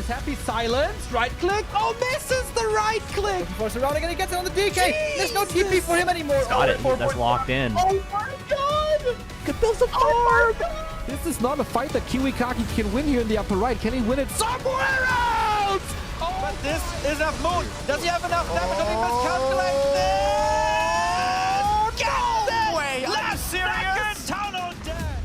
is Happy silenced. Right click. Oh, misses the right click. Force around again. He gets it on the DK. There's no TP Jesus. for him anymore. Got it. That's locked in. Oh my god. Get those apart. Oh my god. This is not a fight that Kiwikaki can win here in the upper right. Can he win it somewhere else? Oh, But this is a moon. Does he have enough damage? Does he miscalculate this? no way. Last Serious? Tunnel dead.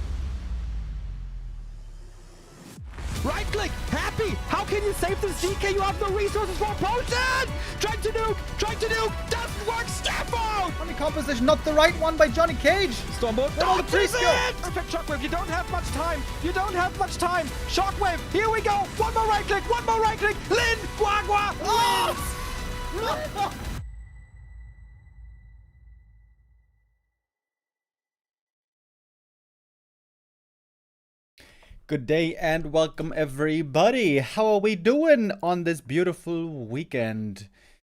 right click. Happy. How can you save this DK? You have no resources for a potion. Trying to nuke. Doesn't work. Step out. On the composition, not the right one by Johnny Cage. Stormbolt. All the This is pre-skill. it. Perfect shockwave. You don't have much time. Shockwave. Here we go. One more right click. Lin. Guagua. Oh! Good day and welcome everybody. How are we doing on this beautiful weekend?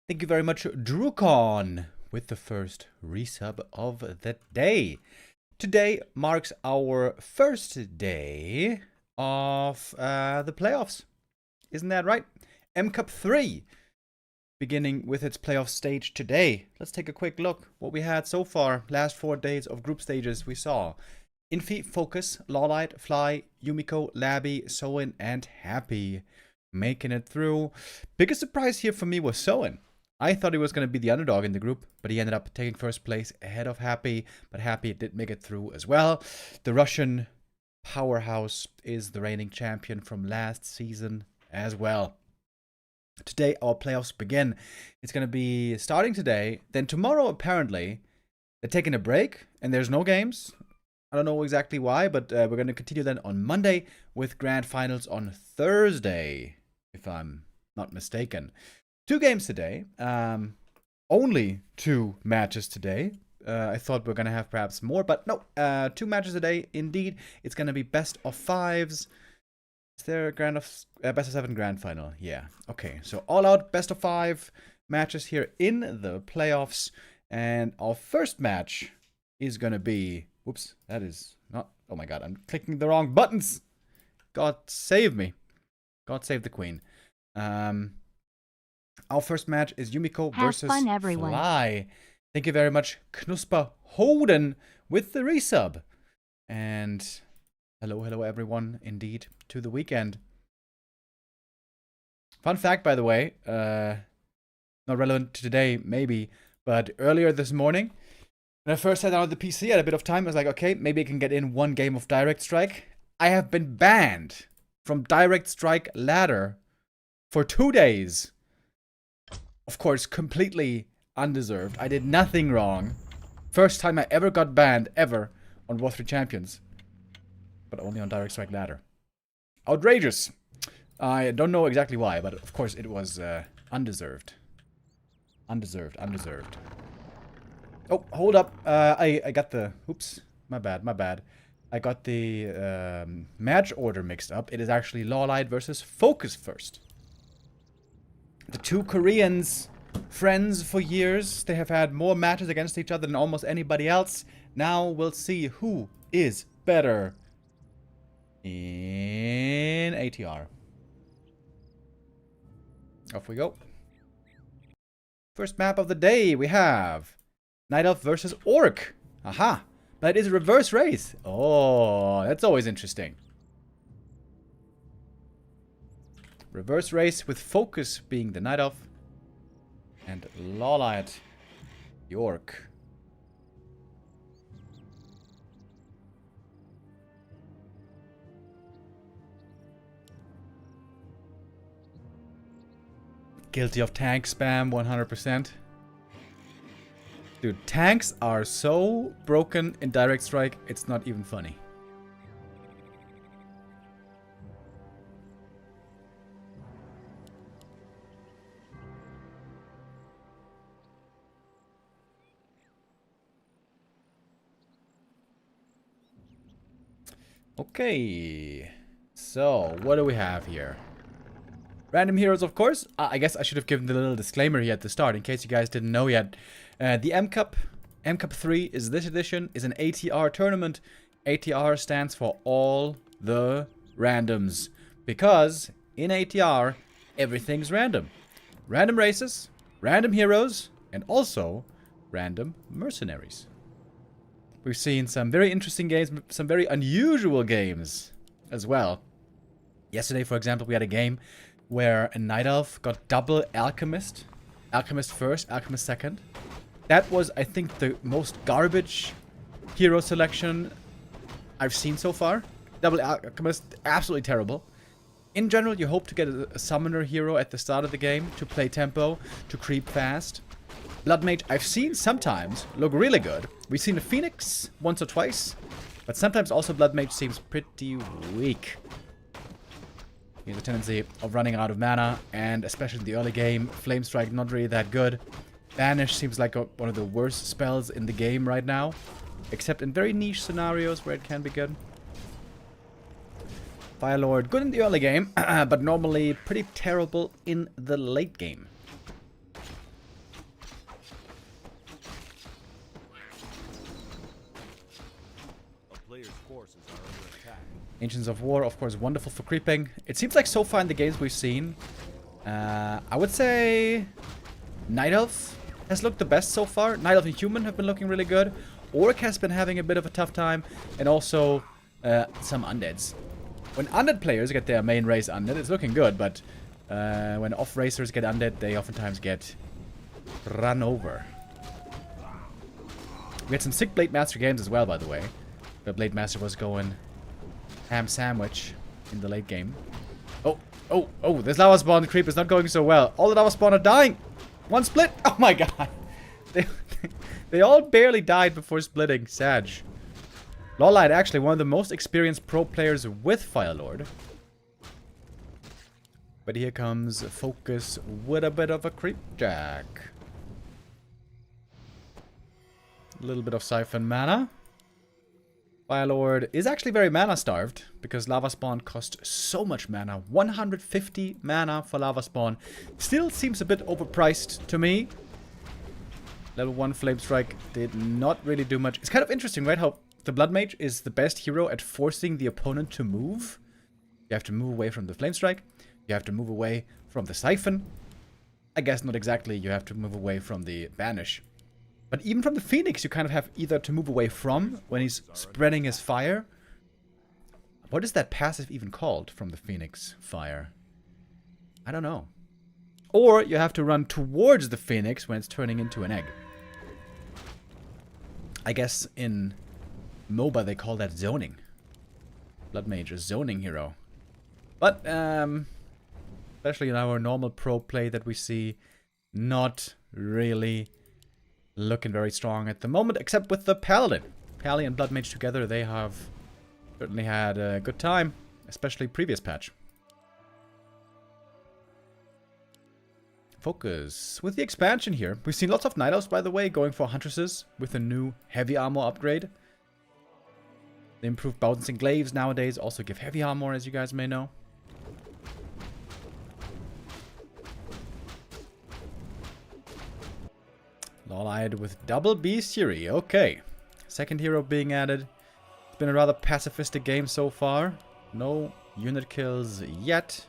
Thank you very much, Drukon, with the first resub of the day. Today marks our first day of the playoffs. Isn't that right? MCup 3 beginning with its playoff stage today. Let's take a quick look what we had so far. Last 4 days of group stages we saw Infi, FoCuS, LawLiet, Fly, Yumiko, Labby, Soin, and Happy making it through. Biggest surprise here for me was Soin. I thought he was going to be the underdog in the group, but he ended up taking first place ahead of Happy, but Happy did make it through as well. The Russian powerhouse is the reigning champion from last season as well. Today our playoffs begin. It's going to be starting today, then tomorrow apparently they're taking a break and there's no games. I don't know exactly why, but we're going to continue then on Monday with grand finals on Thursday, if I'm not mistaken. 2 games today. Only 2 matches today. I thought we are going to have perhaps more, but no. 2 matches today, indeed. It's going to be best of 5s. Is there a best of 7 grand final? Yeah. Okay, so all out best of 5 matches here in the playoffs. And our first match is going to be... Whoops, that is not... Oh my god, I'm clicking the wrong buttons. God save me. God save the queen. Our first match is Yumiko versus Fly. Thank you very much, Knusper Hoden, with the resub. And hello everyone, indeed, to the weekend. Fun fact, by the way, not relevant to today, maybe, but earlier this morning, when I first sat down at the PC, I had a bit of time. I was like, okay, maybe I can get in 1 game of Direct Strike. I have been banned from Direct Strike ladder for 2 days. Of course, completely undeserved. I did nothing wrong. First time I ever got banned, ever, on Warcraft III Champions. But only on Direct Strike ladder. Outrageous. I don't know exactly why, but of course it was undeserved. Undeserved. Oh, hold up. I got the... Oops. My bad. I got the match order mixed up. It is actually LawLiet versus FoCuS first. The 2 Koreans, friends for years. They have had more matches against each other than almost anybody else. Now we'll see who is better in ATR. Off we go. First map of the day we have... Night Elf versus Orc. Aha. But it is a reverse race. Oh, that's always interesting. Reverse race with FoCuS being the Night Elf. And LawLiet, the Orc. Guilty of tank spam 100%. Dude, tanks are so broken in Direct Strike, it's not even funny. Okay, so what do we have here? Random heroes, of course. I guess I should have given the little disclaimer here at the start, in case you guys didn't know yet. The MCup 3 is this edition, is an ATR tournament. ATR stands for all the randoms. Because in ATR, everything's random. Random races, random heroes, and also random mercenaries. We've seen some very interesting games, some very unusual games as well. Yesterday, for example, we had a game where a Night Elf got double Alchemist. Alchemist first, Alchemist second. That was, I think, the most garbage hero selection I've seen so far. Double Alchemist, absolutely terrible. In general, you hope to get a summoner hero at the start of the game to play tempo, to creep fast. Blood Mage, I've seen sometimes look really good. We've seen a Phoenix once or twice, but sometimes also Blood Mage seems pretty weak. He has a tendency of running out of mana, and especially in the early game, Flame Strike not really that good. Banish seems like one of the worst spells in the game right now, except in very niche scenarios where it can be good. Firelord, good in the early game, but normally pretty terrible in the late game. Ancients of War, of course, wonderful for creeping. It seems like so far in the games we've seen, I would say Night Elf has looked the best so far. Night Elf and Human have been looking really good. Orc has been having a bit of a tough time, and also some Undeads. When Undead players get their main race Undead, it's looking good, but when off-racers get Undead, they oftentimes get run over. We had some sick Blade Master games as well, by the way. The Blade Master was going ham sandwich in the late game. Oh, this lava spawn creep is not going so well. All the lava spawn are dying. One split. Oh my god. They all barely died before splitting. Sag. LawLiet, actually one of the most experienced pro players with Firelord. But here comes FoCuS with a bit of a creep jack. A little bit of siphon mana. Firelord is actually very mana starved because Lava Spawn cost so much mana. 150 mana for Lava Spawn. Still seems a bit overpriced to me. Level 1 Flame Strike did not really do much. It's kind of interesting, right? How the Blood Mage is the best hero at forcing the opponent to move. You have to move away from the Flame Strike. You have to move away from the Siphon. I guess not exactly. You have to move away from the Banish. But even from the Phoenix, you kind of have either to move away from when he's spreading his fire. What is that passive even called from the Phoenix fire? I don't know. Or you have to run towards the Phoenix when it's turning into an egg. I guess in MOBA they call that zoning. Blood Mage, a zoning hero. But, especially in our normal pro play that we see, not really looking very strong at the moment, except with the Paladin. Pally and Blood Mage together, they have certainly had a good time, especially previous patch. FoCuS. With the expansion here, we've seen lots of Night Elves, by the way, going for Huntresses with a new heavy armor upgrade. The improved bouncing glaives nowadays also give heavy armor, as you guys may know. LawLiet with double bestiary. Okay. Second hero being added. It's been a rather pacifistic game so far. No unit kills yet.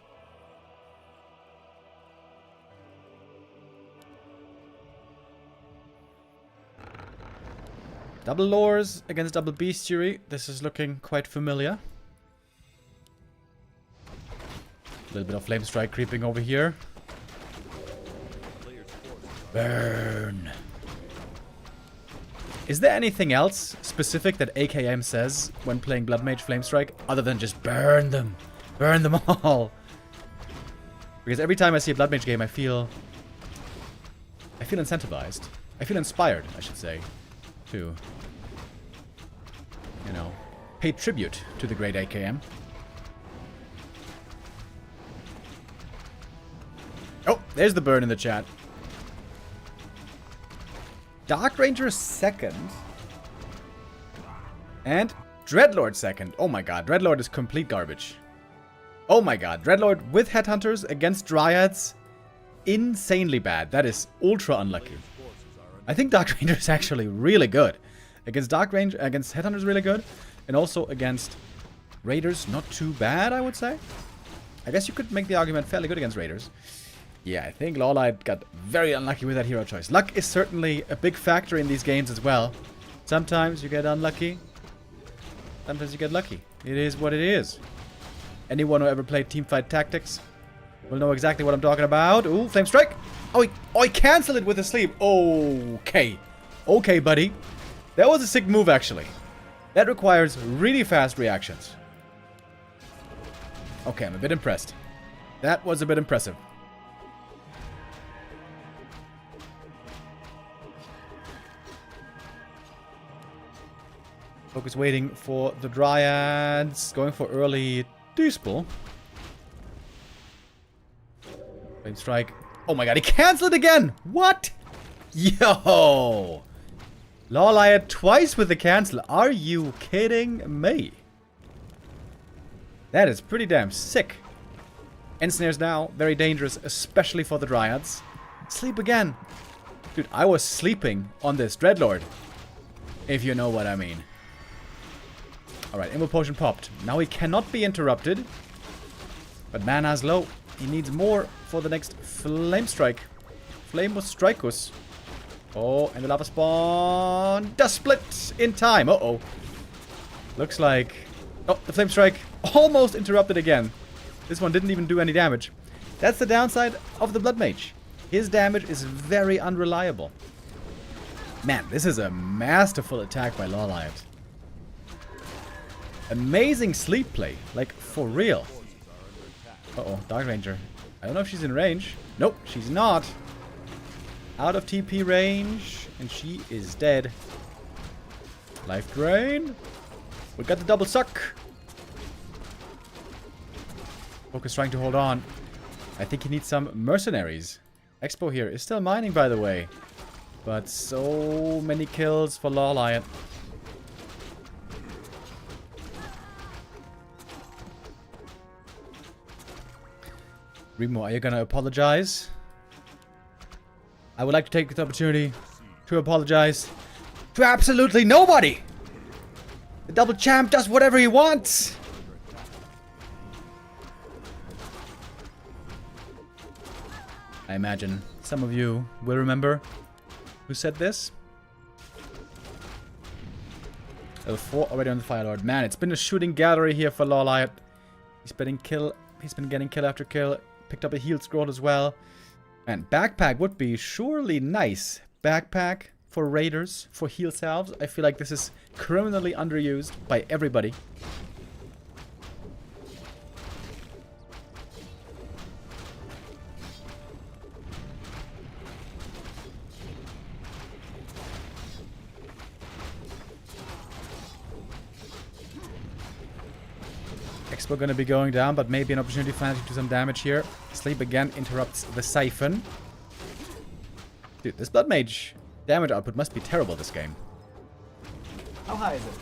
Double lores against double bestiary. This is looking quite familiar. A little bit of flame strike creeping over here. Burn. Is there anything else specific that AKM says when playing Blood Mage Flame Strike other than just burn them? Burn them all. Because every time I see a Blood Mage game, I feel incentivized. I feel inspired, I should say, to, you know, pay tribute to the great AKM. Oh, there's the burn in the chat. Dark Ranger second. And Dreadlord second. Oh my god, Dreadlord is complete garbage. Oh my god, Dreadlord with Headhunters against Dryads. Insanely bad. That is ultra unlucky. I think Dark Ranger is actually really good. Against against Headhunters really good. And also against Raiders, not too bad, I would say. I guess you could make the argument fairly good against Raiders. Yeah, I think LawLiet got very unlucky with that hero choice. Luck is certainly a big factor in these games as well. Sometimes you get unlucky. Sometimes you get lucky. It is what it is. Anyone who ever played Teamfight Tactics will know exactly what I'm talking about. Ooh, Flame Strike. Oh, he canceled it with a sleep. Okay. Okay, buddy. That was a sick move, actually. That requires really fast reactions. Okay, I'm a bit impressed. That was a bit impressive. FoCuS waiting for the Dryads. Going for early Dispel. Flame Strike. Oh my god, he canceled again! What? Yo! LawLiet twice with the cancel. Are you kidding me? That is pretty damn sick. Ensnares now. Very dangerous, especially for the Dryads. Sleep again. Dude, I was sleeping on this Dreadlord. If you know what I mean. Alright, Immo Potion popped. Now he cannot be interrupted. But mana's low. He needs more for the next Flame Strike. Flame was FoCuS. Oh, and the lava spawn does split in time. Uh-oh. Looks like... Oh, the Flame Strike almost interrupted again. This one didn't even do any damage. That's the downside of the Blood Mage. His damage is very unreliable. Man, this is a masterful attack by LawLiet. Amazing sleep play. Like, for real. Uh-oh, Dark Ranger. I don't know if she's in range. Nope, she's not. Out of TP range. And she is dead. Life drain. We got the double suck. FoCuS trying to hold on. I think he needs some mercenaries. Expo here is still mining, by the way. But so many kills for LawLiet. Remo, are you gonna apologize? I would like to take this opportunity to apologize to absolutely nobody! The double champ does whatever he wants! I imagine some of you will remember who said this. Level 4 already on the Fire Lord. Man, it's been a shooting gallery here for LawLiet. He's been getting kill after kill. Picked up a heal scroll as well. And backpack would be surely nice. Backpack for raiders, for heal salves. I feel like this is criminally underused by everybody. Expo gonna be going down, but maybe an opportunity finally to do some damage here. Sleep again interrupts the Siphon. Dude, this Blood Mage damage output must be terrible this game. How high is it?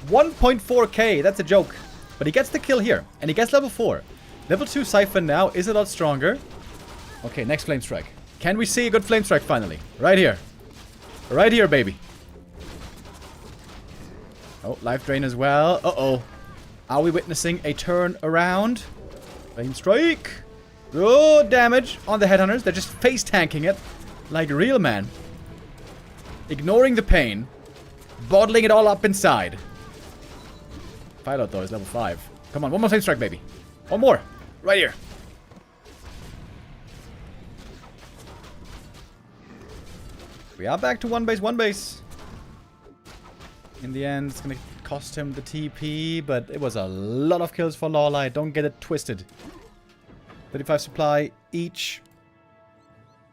1.4k, that's a joke. But he gets the kill here, and he gets level 4. Level 2 Siphon now is a lot stronger. Okay, next Flame Strike. Can we see a good Flame Strike finally? Right here. Right here, baby. Oh, life drain as well. Uh-oh. Are we witnessing a turn around? Flame Strike. Good damage on the Headhunters. They're just face tanking it like real men. Ignoring the pain. Bottling it all up inside. Pilot though is level 5. Come on, one more Flame Strike, baby. One more. Right here. We are back to one base. In the end, it's gonna cost him the TP, but it was a lot of kills for LawLiet. Don't get it twisted. 35 supply each.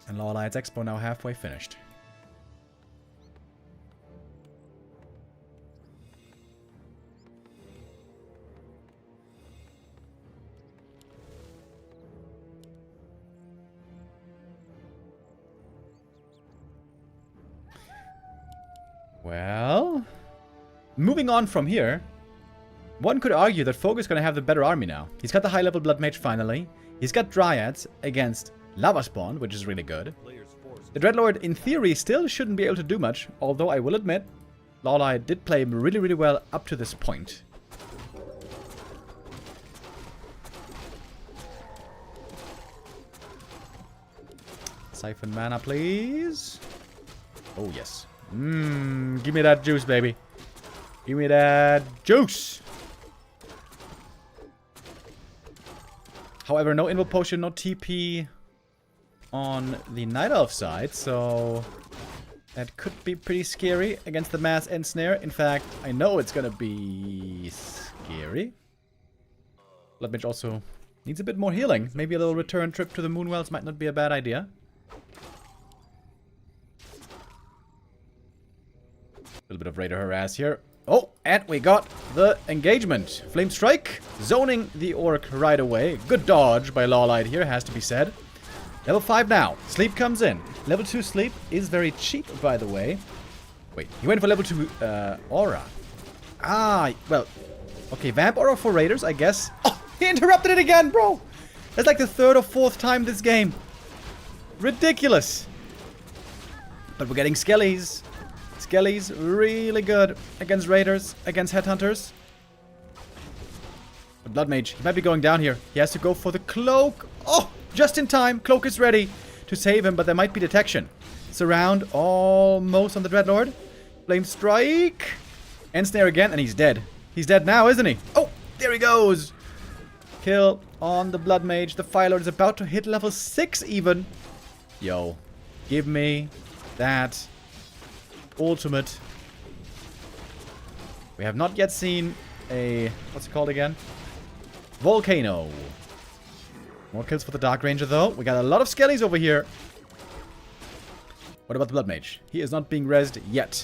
And LawLiet's Expo now halfway finished. Well, moving on from here, one could argue that FoCuS is going to have the better army now. He's got the high-level Blood Mage finally. He's got Dryads against Lava Spawn, which is really good. The Dreadlord, in theory, still shouldn't be able to do much, although I will admit, LawLiet did play really well up to this point. Siphon mana, please. Oh, yes. Give me that juice, baby. Give me that juice. However, no Invo Potion, no TP on the Night Elf side, so that could be pretty scary against the Mass Ensnare. In fact, I know it's gonna be scary. Blood Mage also needs a bit more healing. Maybe a little return trip to the Moonwells might not be a bad idea. A little bit of Raider harass here. Oh, and we got the engagement. Flame Strike, zoning the Orc right away. Good dodge by LawLiet here, has to be said. Level 5 now. Sleep comes in. Level 2 Sleep is very cheap, by the way. Wait, he went for level 2 Aura. Ah, well, okay, Vamp Aura for Raiders, I guess. Oh, he interrupted it again, bro. That's like the 3rd or 4th time this game. Ridiculous. But we're getting Skellies. Skellies really good against Raiders, against Headhunters. But Blood Mage, he might be going down here. He has to go for the Cloak. Oh, just in time. Cloak is ready to save him, but there might be detection. Surround almost on the Dreadlord. Flame Strike. Ensnare again, and he's dead. He's dead now, isn't he? Oh, there he goes. Kill on the Blood Mage. The Fire Lord is about to hit level 6 even. Yo, give me that ultimate. We have not yet seen a... what's it called again? Volcano. More kills for the Dark Ranger, though. We got a lot of Skellies over here. What about the Blood Mage? He is not being rezzed yet.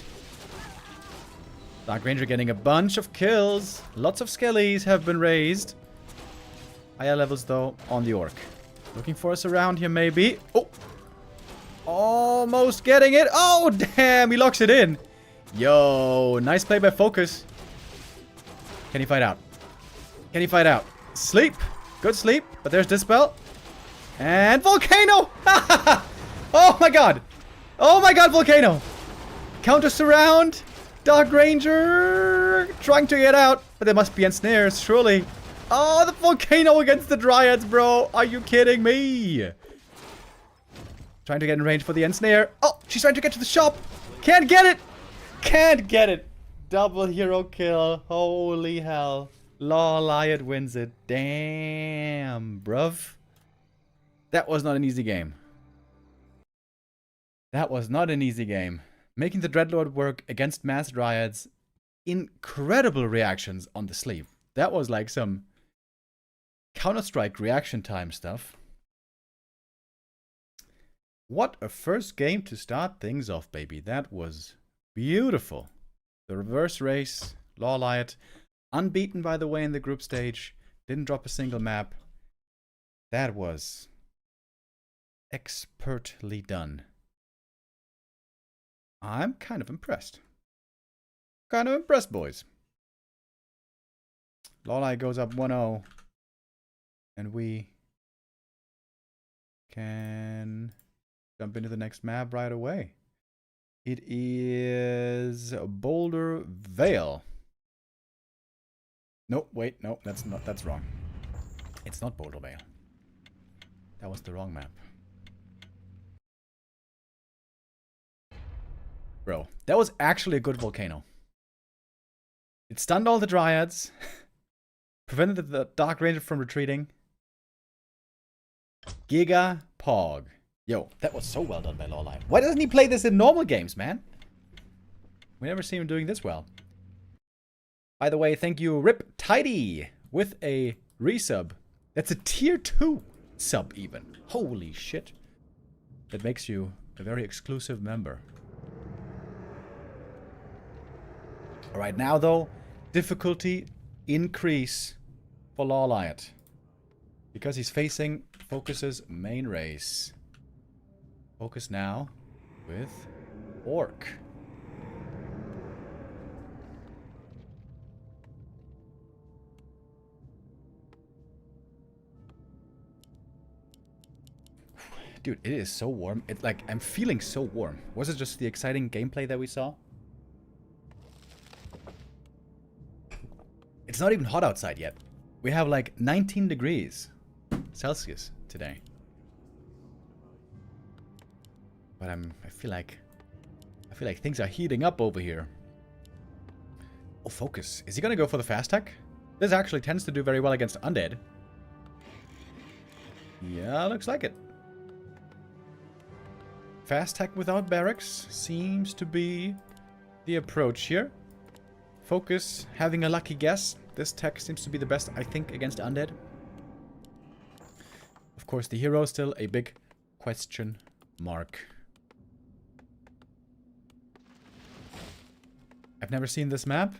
Dark Ranger getting a bunch of kills. Lots of Skellies have been raised. Higher levels, though, on the Orc. Looking for us around here, maybe. Oh! Almost getting it. Oh, damn. He locks it in. Yo, nice play by FoCuS. Can he fight out? Can he fight out? Sleep. Good sleep. But there's Dispel. And Volcano. Oh, my God. Oh, my God, Volcano. Counter surround. Dark Ranger trying to get out. But there must be ensnares, surely. Oh, the Volcano against the Dryads, bro. Are you kidding me? Trying to get in range for the ensnare. Oh, she's trying to get to the shop. Can't get it. Can't get it. Double hero kill. Holy hell. LawLiet wins it. Damn, bruv. That was not an easy game. That was not an easy game. Making the Dreadlord work against Mass Dryads. Incredible reactions on the sleeve. That was like some Counter-Strike reaction time stuff. What a first game to start things off, baby. That was beautiful. The reverse race, LawLiet, unbeaten, by the way, in the group stage. Didn't drop a single map. That was expertly done. I'm kind of impressed. Kind of impressed, boys. LawLiet goes up 1-0. And we can jump into the next map right away. It is Boulder Vale. Nope, wait, no, that's wrong. It's not Boulder Vale. That was the wrong map. Bro, that was actually a good volcano. It stunned all the Dryads, prevented the Dark Ranger from retreating. Giga Pog. Yo, that was so well done by LawLiet. Why doesn't he play this in normal games, man? We never see him doing this well. By the way, thank you, Rip Tidy, with a resub. That's a tier 2 sub even. Holy shit. That makes you a very exclusive member. Alright, now though, difficulty increase for LawLiet. Because he's facing FoCuS's main race. FoCuS now with Orc. Dude, it is so warm. It's like, I'm feeling so warm. Was it just the exciting gameplay that we saw? It's not even hot outside yet. We have like 19 degrees Celsius today. But I feel like things are heating up over here. Oh, FoCuS. Is he gonna go for the fast tech? This actually tends to do very well against undead. Yeah, looks like it. Fast tech without barracks seems to be the approach here. FoCuS having a lucky guess. This tech seems to be the best, I think, against undead. Of course, the hero is still a big question mark. I've never seen this map.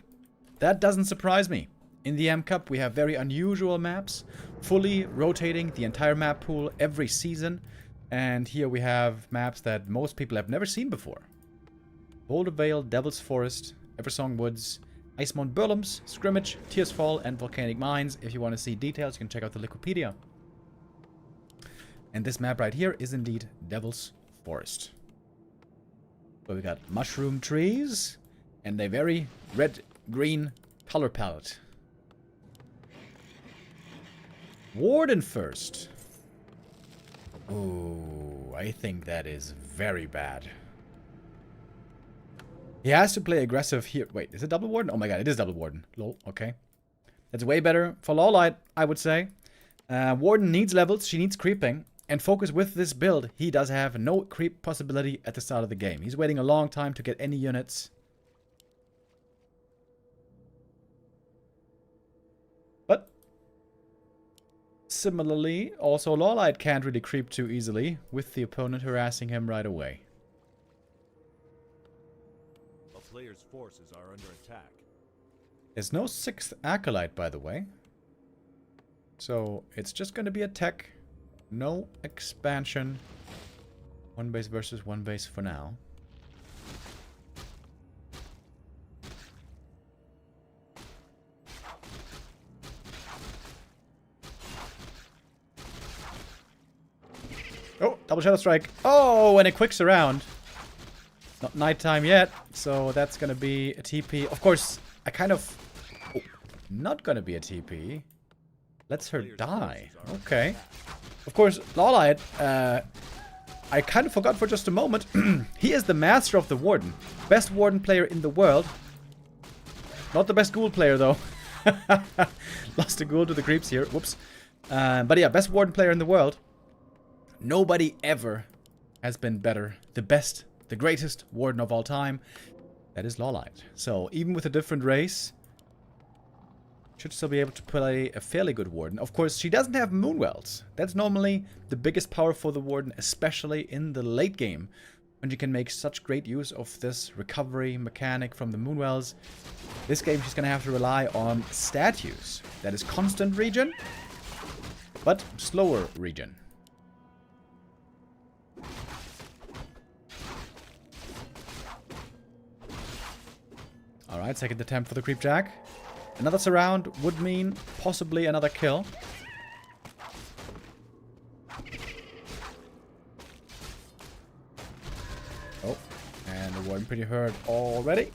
That doesn't surprise me. In the M Cup, we have very unusual maps, fully rotating the entire map pool every season. And here we have maps that most people have never seen before. Boulder Vale, Devil's Forest, Eversong Woods, Icemount Burlums, Scrimmage, Tears Fall, and Volcanic Mines. If you want to see details, you can check out the Wikipedia. And this map right here is indeed Devil's Forest. So we got mushroom trees and a very red-green color palette. Warden first. Ooh, I think that is very bad. He has to play aggressive here. Wait, is it double Warden? Oh my god, it is double Warden. Lol, okay. That's way better for LawLiet, I would say. Warden needs levels, she needs creeping. And FoCuS with this build, he does have no creep possibility at the start of the game. He's waiting a long time to get any units. But similarly, also LawLiet can't really creep too easily with the opponent harassing him right away. A player's forces are under attack. There's no 6th Acolyte, by the way. So it's just going to be a tech. No expansion. One base versus one base for now. Oh, double Shadow Strike. Oh, and it quicks around. Not nighttime yet, so that's gonna be a TP. Of course, I kind of... Oh, not gonna be a TP. Lets her die. Okay. Of course, LawLiet, I kind of forgot for just a moment. He is the master of the Warden. Best Warden player in the world. Not the best Ghoul player, though. Lost a Ghoul to the creeps here. Whoops. But yeah, best Warden player in the world. Nobody ever has been better. The best, the greatest Warden of all time. That is LawLiet. So, even with a different race, should still be able to play a fairly good Warden. Of course, she doesn't have Moonwells. That's normally the biggest power for the Warden, especially in the late game, when you can make such great use of this recovery mechanic from the Moonwells. This game, she's going to have to rely on statues. That is constant regen, but slower regen. Alright, second attempt for the Creep Jack. Another surround would mean possibly another kill. Oh, and the Warden pretty hurt already.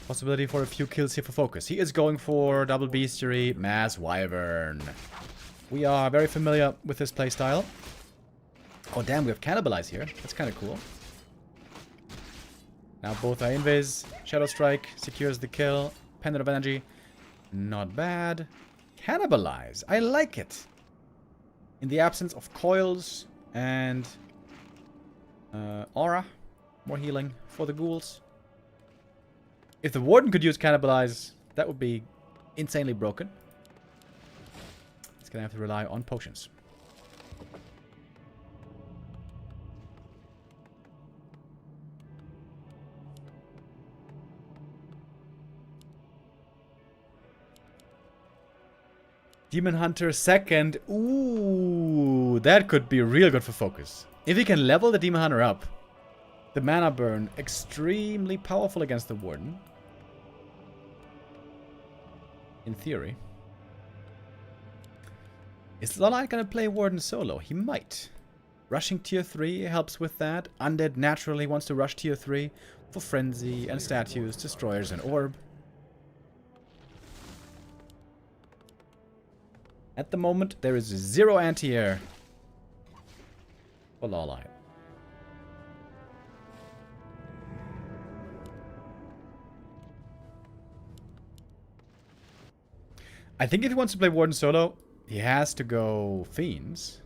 Possibility for a few kills here for FoCuS. He is going for double bestiary, mass wyvern. We are very familiar with this playstyle. Oh damn, we have Cannibalize here. That's kind of cool. Now both are invis. Shadow Strike secures the kill. Pendant of Energy. Not bad. Cannibalize. I like it. In the absence of coils and aura. More healing for the ghouls. If the Warden could use Cannibalize, that would be insanely broken. It's going to have to rely on potions. Demon Hunter second. Ooh, that could be real good for FoCuS. If he can level the Demon Hunter up, the mana burn extremely powerful against the Warden. In theory. Is LawLiet gonna play Warden solo? He might. Rushing tier 3 helps with that. Undead naturally wants to rush tier 3 for Frenzy and Statues, Destroyers, and Orb. At the moment, there is 0 anti-air for LawLiet. I think if he wants to play Warden solo, he has to go Fiends.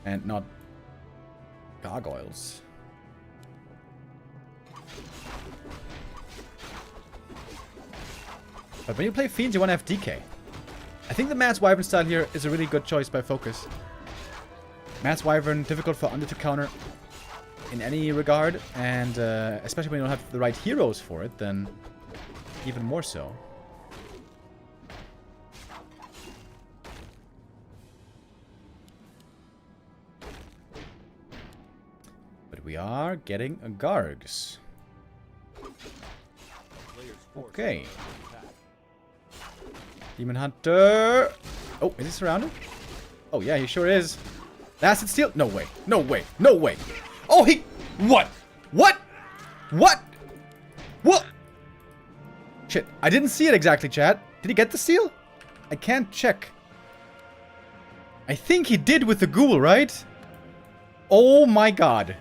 And not Gargoyles. But when you play Fiends, you want to have DK. I think the Mass Wyvern style here is a really good choice by FoCuS. Mass Wyvern, difficult for Under to counter in any regard. And especially when you don't have the right heroes for it, then even more so. But we are getting a Gargs. Okay. Demon Hunter. Oh, is he surrounded? Oh, yeah, he sure is. Acid Steel? No way. No way. No way. Oh, he... What? What? What? What? Shit. I didn't see it exactly, chat. Did he get the seal? I can't check. I think he did with the ghoul, right? Oh my god.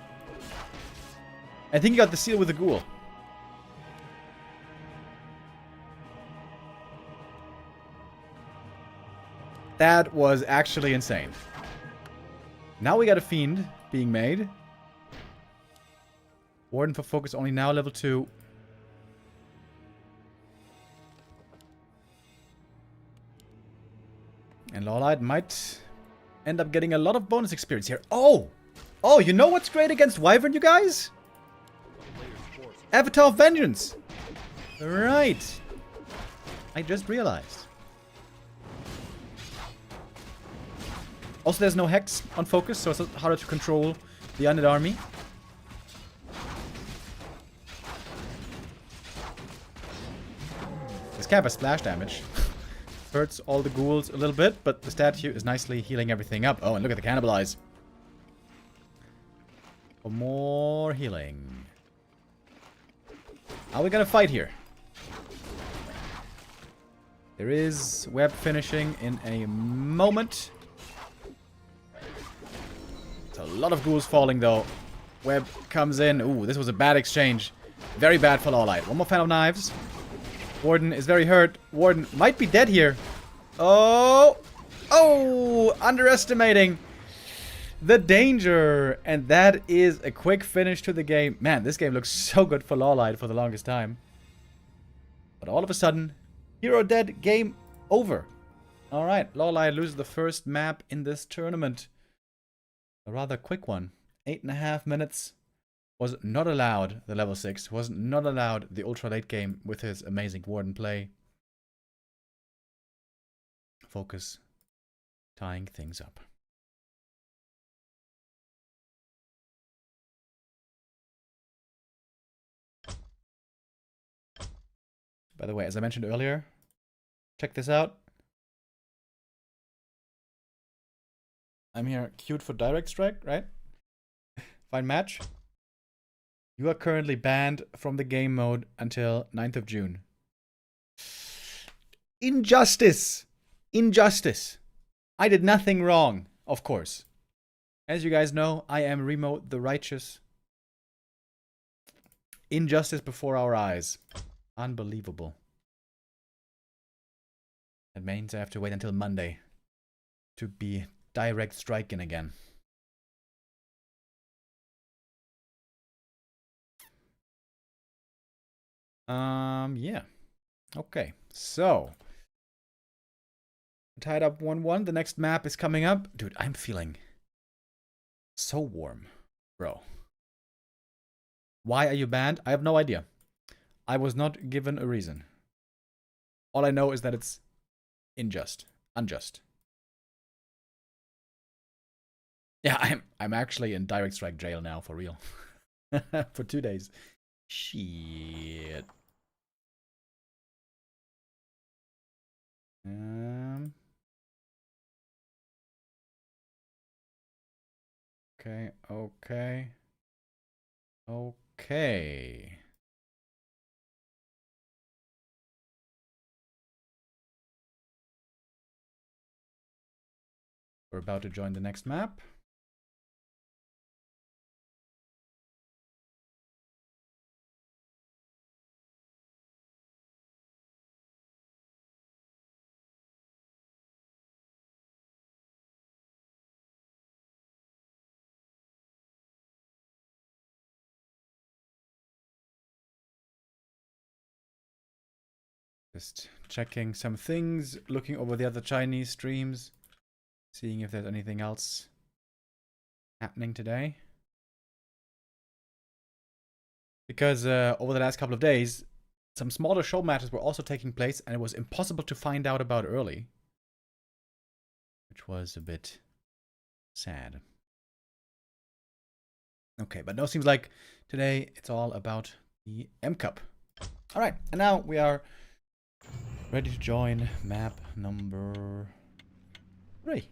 I think he got the seal with the ghoul. That was actually insane. Now we got a Fiend being made. Warden for FoCuS only now level 2. And LawLiet might end up getting a lot of bonus experience here. Oh! Oh, you know what's great against Wyvern, you guys? Avatar of Vengeance! Right. I just realized. Also, there's no Hex on FoCuS, so it's harder to control the undead army. This cap has splash damage. Hurts all the ghouls a little bit, but the statue is nicely healing everything up. Oh, and look at the cannibalize. For more healing. How are we gonna fight here? There is web finishing in a moment. A lot of ghouls falling, though. Web comes in. Ooh, this was a bad exchange. Very bad for LawLiet. One more fan of knives. Warden is very hurt. Warden might be dead here. Oh! Oh! Underestimating the danger. And that is a quick finish to the game. Man, this game looks so good for LawLiet for the longest time. But all of a sudden, hero dead, game over. Alright, LawLiet loses the first map in this tournament. A rather quick one. 8.5 minutes. Was not allowed the level 6. Was not allowed the ultra late game with his amazing Warden play. FoCuS tying things up. By the way, as I mentioned earlier, check this out. I'm here queued for direct strike, right? Find match. You are currently banned from the game mode until 9th of June. Injustice! Injustice! I did nothing wrong, of course. As you guys know, I am Remo the Righteous. Injustice before our eyes. Unbelievable. That means I have to wait until Monday to be direct striking again. Yeah. Okay, so tied up 1-1. The next map is coming up. Dude, I'm feeling so warm, bro. Why are you banned? I have no idea. I was not given a reason. All I know is that it's unjust. Yeah, I'm actually in direct strike jail now, for real. For 2 days. Shit. Okay. We're about to join the next map. Just checking some things, looking over the other Chinese streams, seeing if there's anything else happening today. Because over the last couple of days, some smaller show matches were also taking place, and it was impossible to find out about early. Which was a bit sad. Okay, but no, seems like today it's all about the M Cup. Alright, and now we are ready to join map number 3.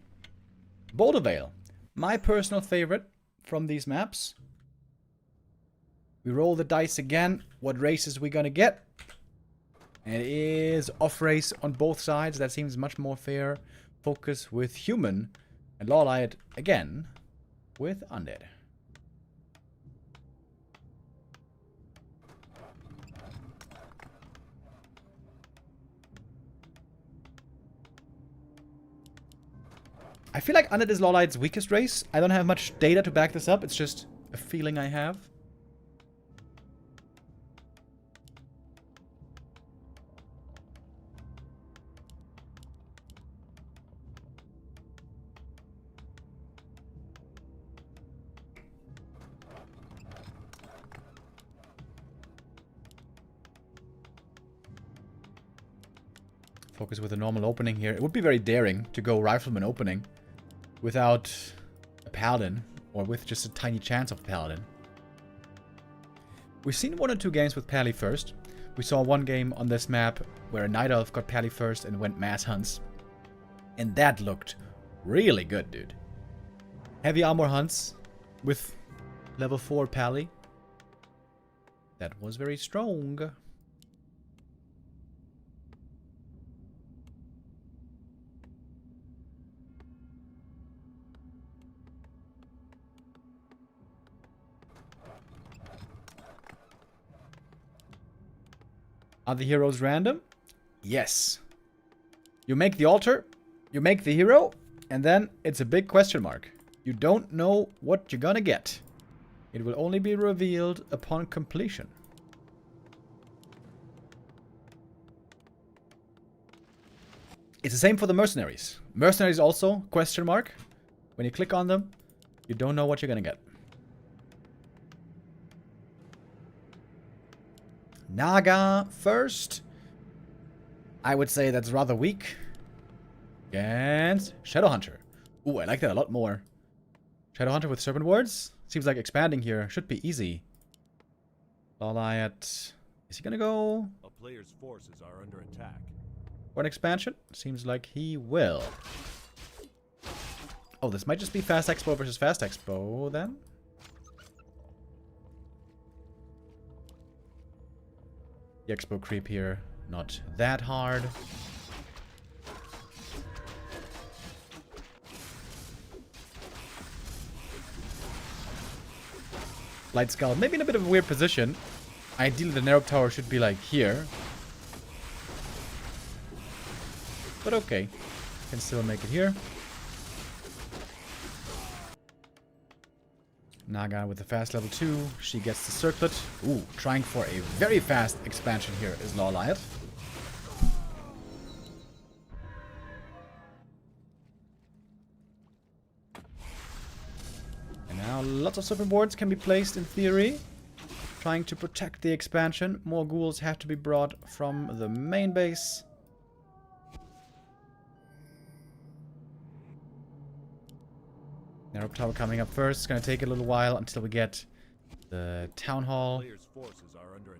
Boulder Vale. My personal favorite from these maps. We roll the dice again. What races we gonna get? And it is off race on both sides. That seems much more fair. FoCuS with human. And LawLiet again with undead. I feel like undead is LawLiet's weakest race. I don't have much data to back this up. It's just a feeling I have. FoCuS with a normal opening here. It would be very daring to go rifleman opening without a paladin, or with just a tiny chance of paladin. We've seen 1 or 2 games with Pally first. We saw one game on this map where a Night Elf got Pally first and went mass hunts. And that looked really good, dude. Heavy armor hunts with level 4 Pally. That was very strong. Are the heroes random? Yes. You make the altar, you make the hero, and then it's a big question mark. You don't know what you're gonna get. It will only be revealed upon completion. It's the same for the mercenaries. Mercenaries also, question mark. When you click on them, you don't know what you're gonna get. Naga first. I would say that's rather weak. Against Shadowhunter. Ooh, I like that a lot more. Shadowhunter with Serpent Wards. Seems like expanding here. Should be easy. LawLiet. Is he gonna go? A player's forces are under attack. For an expansion? Seems like he will. Oh, this might just be Fast Expo versus Fast Expo then. The Expo creep here, not that hard. Light Skull, maybe in a bit of a weird position. Ideally the Narrow Tower should be like here. But okay, can still make it here. Naga with the fast level 2. She gets the circlet. Ooh, trying for a very fast expansion here is LawLiet. And now lots of serpent boards can be placed in theory. Trying to protect the expansion. More ghouls have to be brought from the main base. Narrow Tower coming up first. It's gonna take a little while until we get the Town Hall.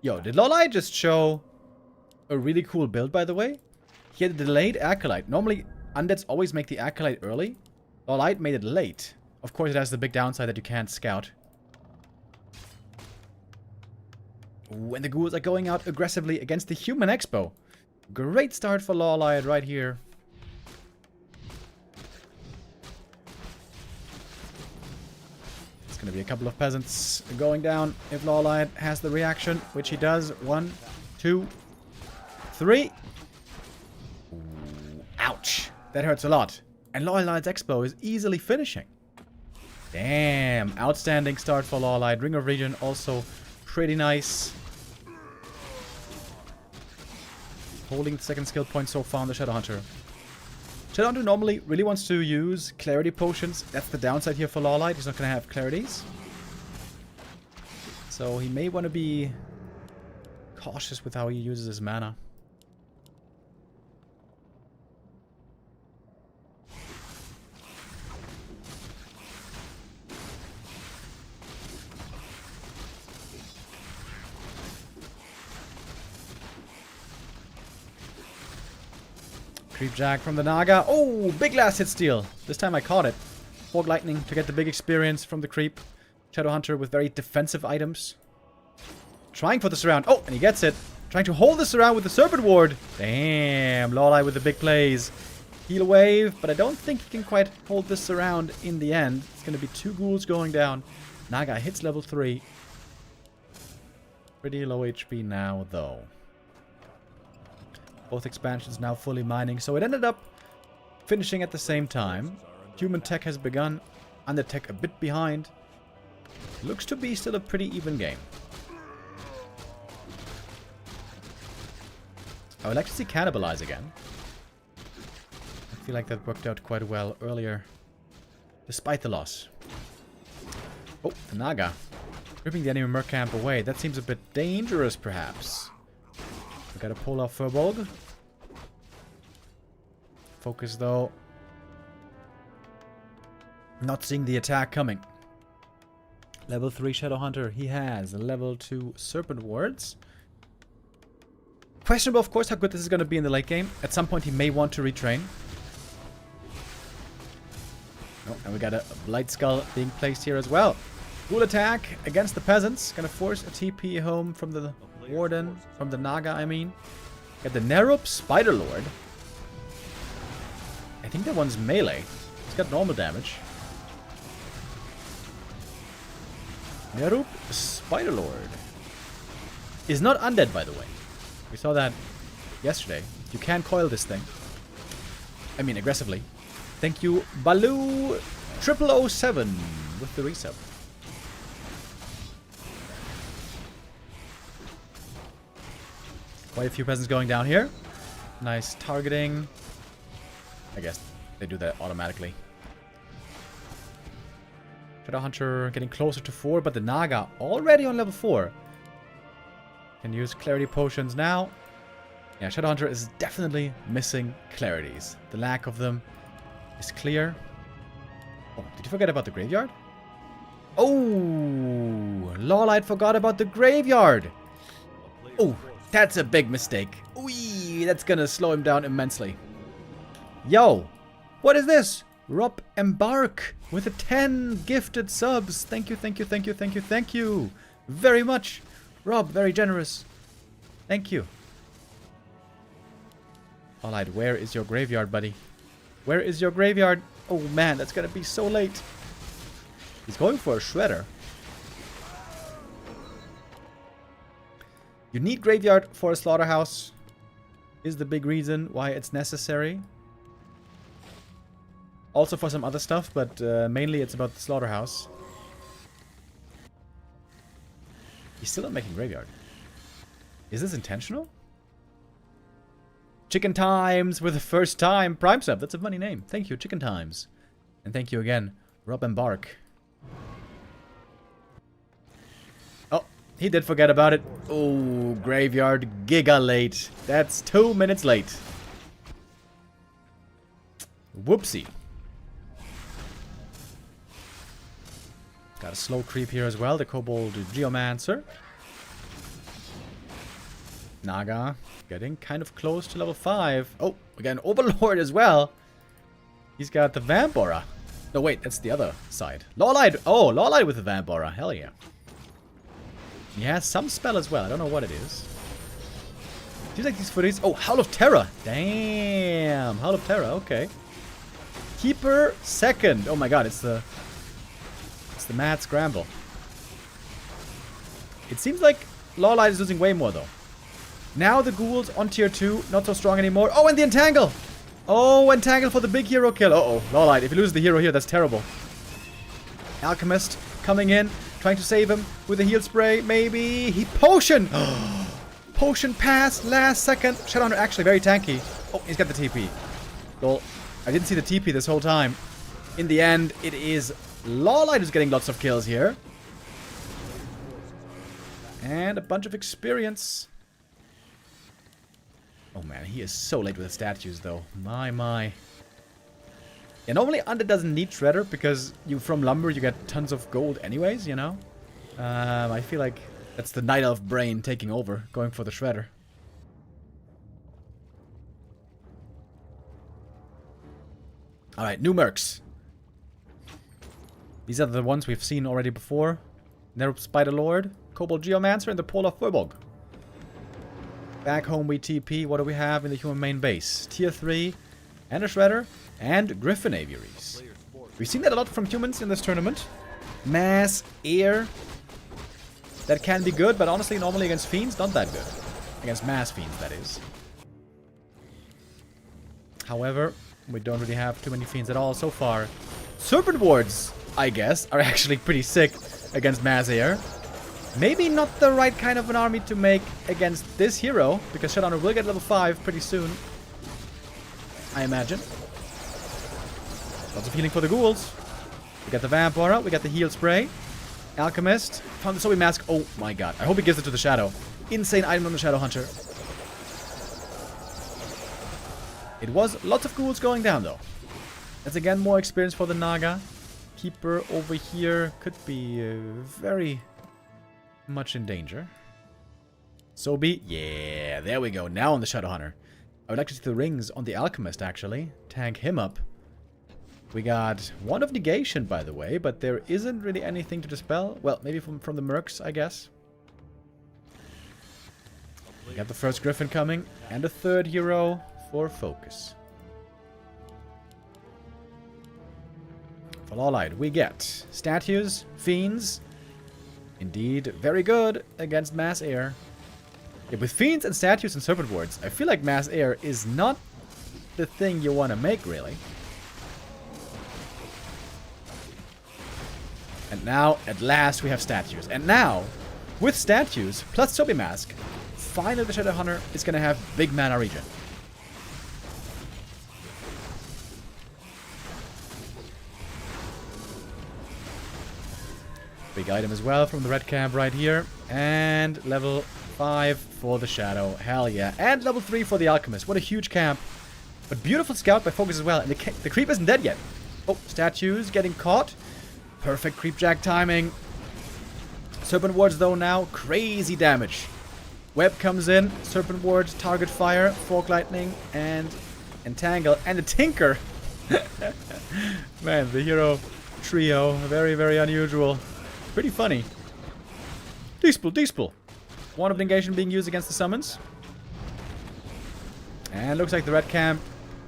Yo, did LawLiet just show a really cool build, by the way? He had a delayed Acolyte. Normally, undeads always make the Acolyte early. LawLiet made it late. Of course, it has the big downside that you can't scout. When the ghouls are going out aggressively against the Human Expo. Great start for LawLiet right here. Gonna be a couple of peasants going down if LawLiet has the reaction, which he does. 1, 2, 3. Ooh, ouch. That hurts a lot. And LawLiet's Expo is easily finishing. Damn. Outstanding start for LawLiet. Ring of Region also pretty nice. Holding the second skill point so far on the Shadowhunter. Shadowhunter normally really wants to use clarity potions. That's the downside here for LawLiet. He's not going to have clarities. So he may want to be cautious with how he uses his mana. Creep Jack from the Naga. Oh, big last hit steal. This time I caught it. Fog Lightning to get the big experience from the creep. Shadowhunter with very defensive items. Trying for the surround. Oh, and he gets it. Trying to hold the surround with the Serpent Ward. Damn, LawLiet with the big plays. Heal wave, but I don't think he can quite hold this surround in the end. It's going to be 2 ghouls going down. Naga hits level 3. Pretty low HP now, though. Both expansions now fully mining, so it ended up finishing at the same time. Human tech has begun, Undead tech a bit behind. Looks to be still a pretty even game. I would like to see Cannibalize again. I feel like that worked out quite well earlier, despite the loss. Oh, the Naga. Ripping the enemy Merc camp away. That seems a bit dangerous, perhaps. We got a Polar Furbolg. FoCuS, though. Not seeing the attack coming. Level 3 Shadowhunter. He has level 2 Serpent Wards. Questionable, of course, how good this is going to be in the late game. At some point, he may want to retrain. Oh, and we got a Blight Skull being placed here as well. Ghoul attack against the peasants. Gonna force a TP home from the Warden. From the Naga, I mean. Got the Nerup Spider Lord. I think that one's melee. It's got normal damage. Nerup Spider Lord. Is not undead, by the way. We saw that yesterday. You can coil this thing. I mean, aggressively. Thank you, Baloo 0007 with the resub. Quite a few peasants going down here. Nice targeting. I guess they do that automatically. Shadowhunter getting closer to 4, but the Naga already on level 4. Can use clarity potions now. Yeah, Shadowhunter is definitely missing clarities. The lack of them is clear. Oh, did you forget about the graveyard? Oh, LawLiet forgot about the graveyard. Oh, that's a big mistake. Ooh, that's gonna slow him down immensely. Yo, what is this? Rob Embark with a 10 gifted subs. Thank you, thank you, thank you, thank you, thank you very much. Rob, very generous. Thank you. LawLiet, where is your graveyard, buddy? Where is your graveyard? Oh man, that's gonna be so late. He's going for a shredder. You need graveyard for a slaughterhouse. Is the big reason why it's necessary. Also for some other stuff, but mainly it's about the slaughterhouse. He's still not making graveyard. Is this intentional? Chicken Times with the first time Prime sub. That's a funny name. Thank you, Chicken Times. And thank you again, Rob Embark. Oh, he did forget about it. Oh, graveyard giga late. That's 2 minutes late. Whoopsie. Got a slow creep here as well. The Kobold Geomancer. Naga getting kind of close to level 5. Oh, we got an Overlord as well. He's got the Vamp Aura. No, wait, that's the other side. LawLiet. Oh, LawLiet with the Vamp Aura. Hell yeah. He has some spell as well. I don't know what it is. Seems like these footies. Oh, Howl of Terror. Damn. Howl of Terror. Okay. Keeper second. Oh my god, it's the Mad Scramble. It seems like LawLiet is losing way more though. Now the ghouls on tier 2, not so strong anymore. Oh, and the Entangle! Oh, Entangle for the big hero kill. Uh-oh, LawLiet, if you lose the hero here, that's terrible. Alchemist coming in, trying to save him with a heal spray, maybe. He potion! Potion pass, last second. Shadowhunter actually very tanky. Oh, he's got the TP. Lol. I didn't see the TP this whole time. In the end, it is LawLiet who's getting lots of kills here. And a bunch of experience. Oh man, he is so late with the statues though. My. Yeah, normally Undead doesn't need Shredder because from Lumber you get tons of gold anyways, you know? I feel like that's the Night Elf brain taking over, going for the Shredder. Alright, new mercs. These are the ones we've seen already before. Nerub Spider Lord, Kobold Geomancer, and the Polar Furbolg. Back home we TP. What do we have in the human main base? Tier 3, and a Shredder, and Griffin Aviaries. We've seen that a lot from humans in this tournament. Mass, Air. That can be good, but honestly, normally against Fiends, not that good. Against Mass Fiends, that is. However, we don't really have too many Fiends at all so far. Serpent Wards, I guess, are actually pretty sick against Mass Air. Maybe not the right kind of an army to make against this hero, because Shadowhunter will get level 5 pretty soon. I imagine. Lots of healing for the ghouls. We got the Vamp Aura, we got the Heal Spray. Alchemist, found the SWE Mask. Oh my god, I hope he gives it to the Shadow. Insane item on the Shadowhunter. It was lots of ghouls going down though. That's again more experience for the Naga. Keeper over here could be very much in danger. So be, yeah, there we go. Now on the Shadowhunter. I would like to see the rings on the Alchemist actually. Tank him up. We got one of negation, by the way, but there isn't really anything to dispel. Well, maybe from the mercs, I guess. We got the first Griffin coming, and a third hero for FoCuS. For LawLiet, we get statues, fiends. Indeed, very good against Mass Air. Yeah, with fiends and statues and serpent wards, I feel like Mass Air is not the thing you want to make, really. And now, at last, we have statues. And now, with statues, plus SWE Mask, finally the Shadowhunter is going to have big mana regen. Big item as well from the red camp right here. And level 5 for the Shadow. Hell yeah. And level 3 for the Alchemist. What a huge camp. But beautiful scout by FoCuS as well. And the creep isn't dead yet. Oh, statues getting caught. Perfect creepjack timing. Serpent wards though now. Crazy damage. Web comes in. Serpent wards, target fire, fork lightning, and entangle. And a tinker. Man, the hero trio. Very, very unusual. Pretty funny. Dispel. One of negation being used against the summons. And looks like the red camp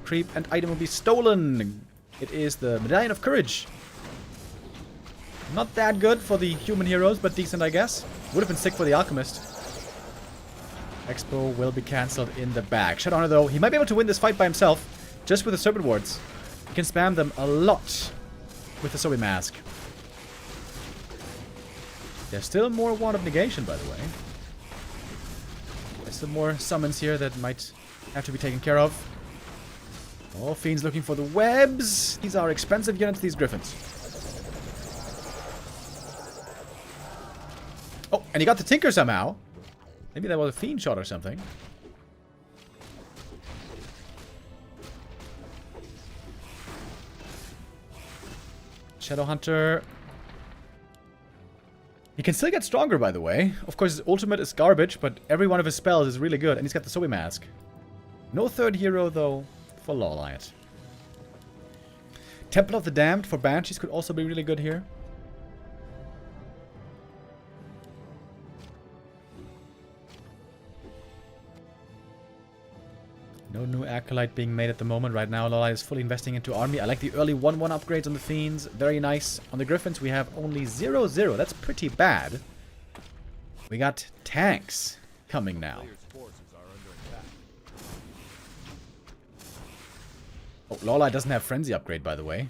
creep and item will be stolen. It is the Medallion of Courage. Not that good for the human heroes, but decent, I guess. Would have been sick for the Alchemist. Expo will be cancelled in the back. Shadowhunter, though, he might be able to win this fight by himself, just with the Serpent Wards. He can spam them a lot with the SWE Mask. There's still more Wand of Negation, by the way. There's some more summons here that might have to be taken care of. Oh, Fiend's looking for the webs. These are expensive units, these Griffins. Oh, and he got the Tinker somehow. Maybe that was a Fiend shot or something. Shadowhunter. He can still get stronger, by the way. Of course, his ultimate is garbage, but every one of his spells is really good. And he's got the SWE Mask. No third hero, though, for LawLiet. Temple of the Damned for Banshees could also be really good here. No new Acolyte being made at the moment. Right now, LawLiet is fully investing into army. I like the early 1-1 upgrades on the Fiends. Very nice. On the Griffins, we have only 0-0. That's pretty bad. We got tanks coming now. Oh, LawLiet doesn't have Frenzy upgrade, by the way.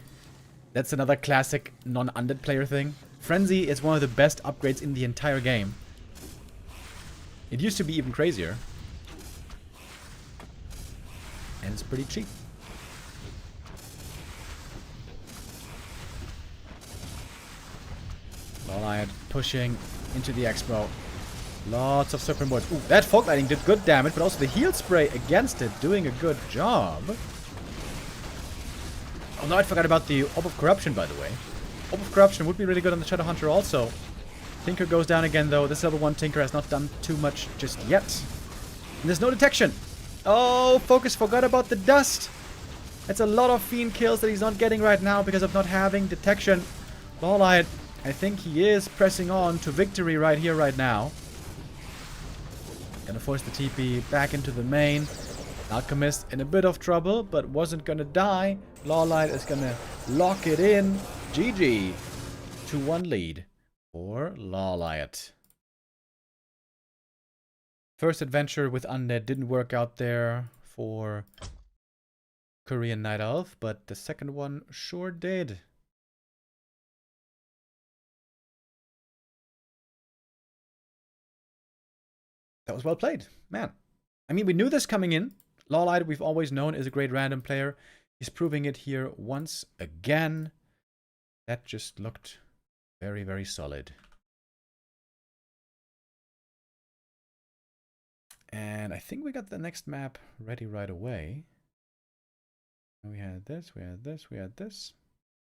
That's another classic non-undead player thing. Frenzy is one of the best upgrades in the entire game. It used to be even crazier. And it's pretty cheap. LawLiet pushing into the Expo. Lots of serpent boards. Ooh, that fog lighting did good damage, but also the heal spray against it doing a good job. Oh no, I forgot about the Orb of Corruption, by the way. Orb of Corruption would be really good on the Shadowhunter also. Tinker goes down again, though. This level 1 Tinker has not done too much just yet. And there's no detection. Oh, FoCuS forgot about the dust. That's a lot of Fiend kills that he's not getting right now because of not having detection. LawLiet, I think he is pressing on to victory right here, right now. Gonna force the TP back into the main. Alchemist in a bit of trouble, but wasn't gonna die. LawLiet is gonna lock it in. GG. 2-1 lead for LawLiet. First adventure with Undead didn't work out there for Korean Night Elf, but the second one sure did. That was well played, man. I mean, we knew this coming in. LawLiet, we've always known, is a great random player. He's proving it here once again. That just looked very, very solid. And I think we got the next map ready right away. We had this, we had this, we had this.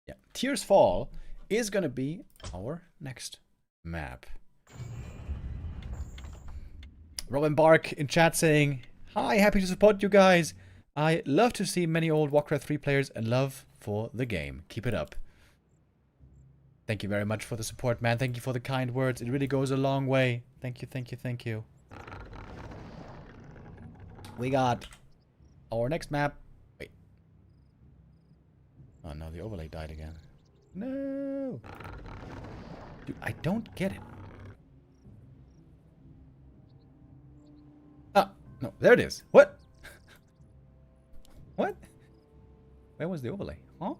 Yeah, Tears Fall is going to be our next map. Robin Bark in chat saying, "Hi, happy to support you guys. I love to see many old Warcraft 3 players and love for the game. Keep it up." Thank you very much for the support, man. Thank you for the kind words. It really goes a long way. Thank you, thank you, thank you. We got our next map. Wait. Oh no, the overlay died again. No. Dude, I don't get it. Ah, no, there it is. What? What? Where was the overlay? Huh?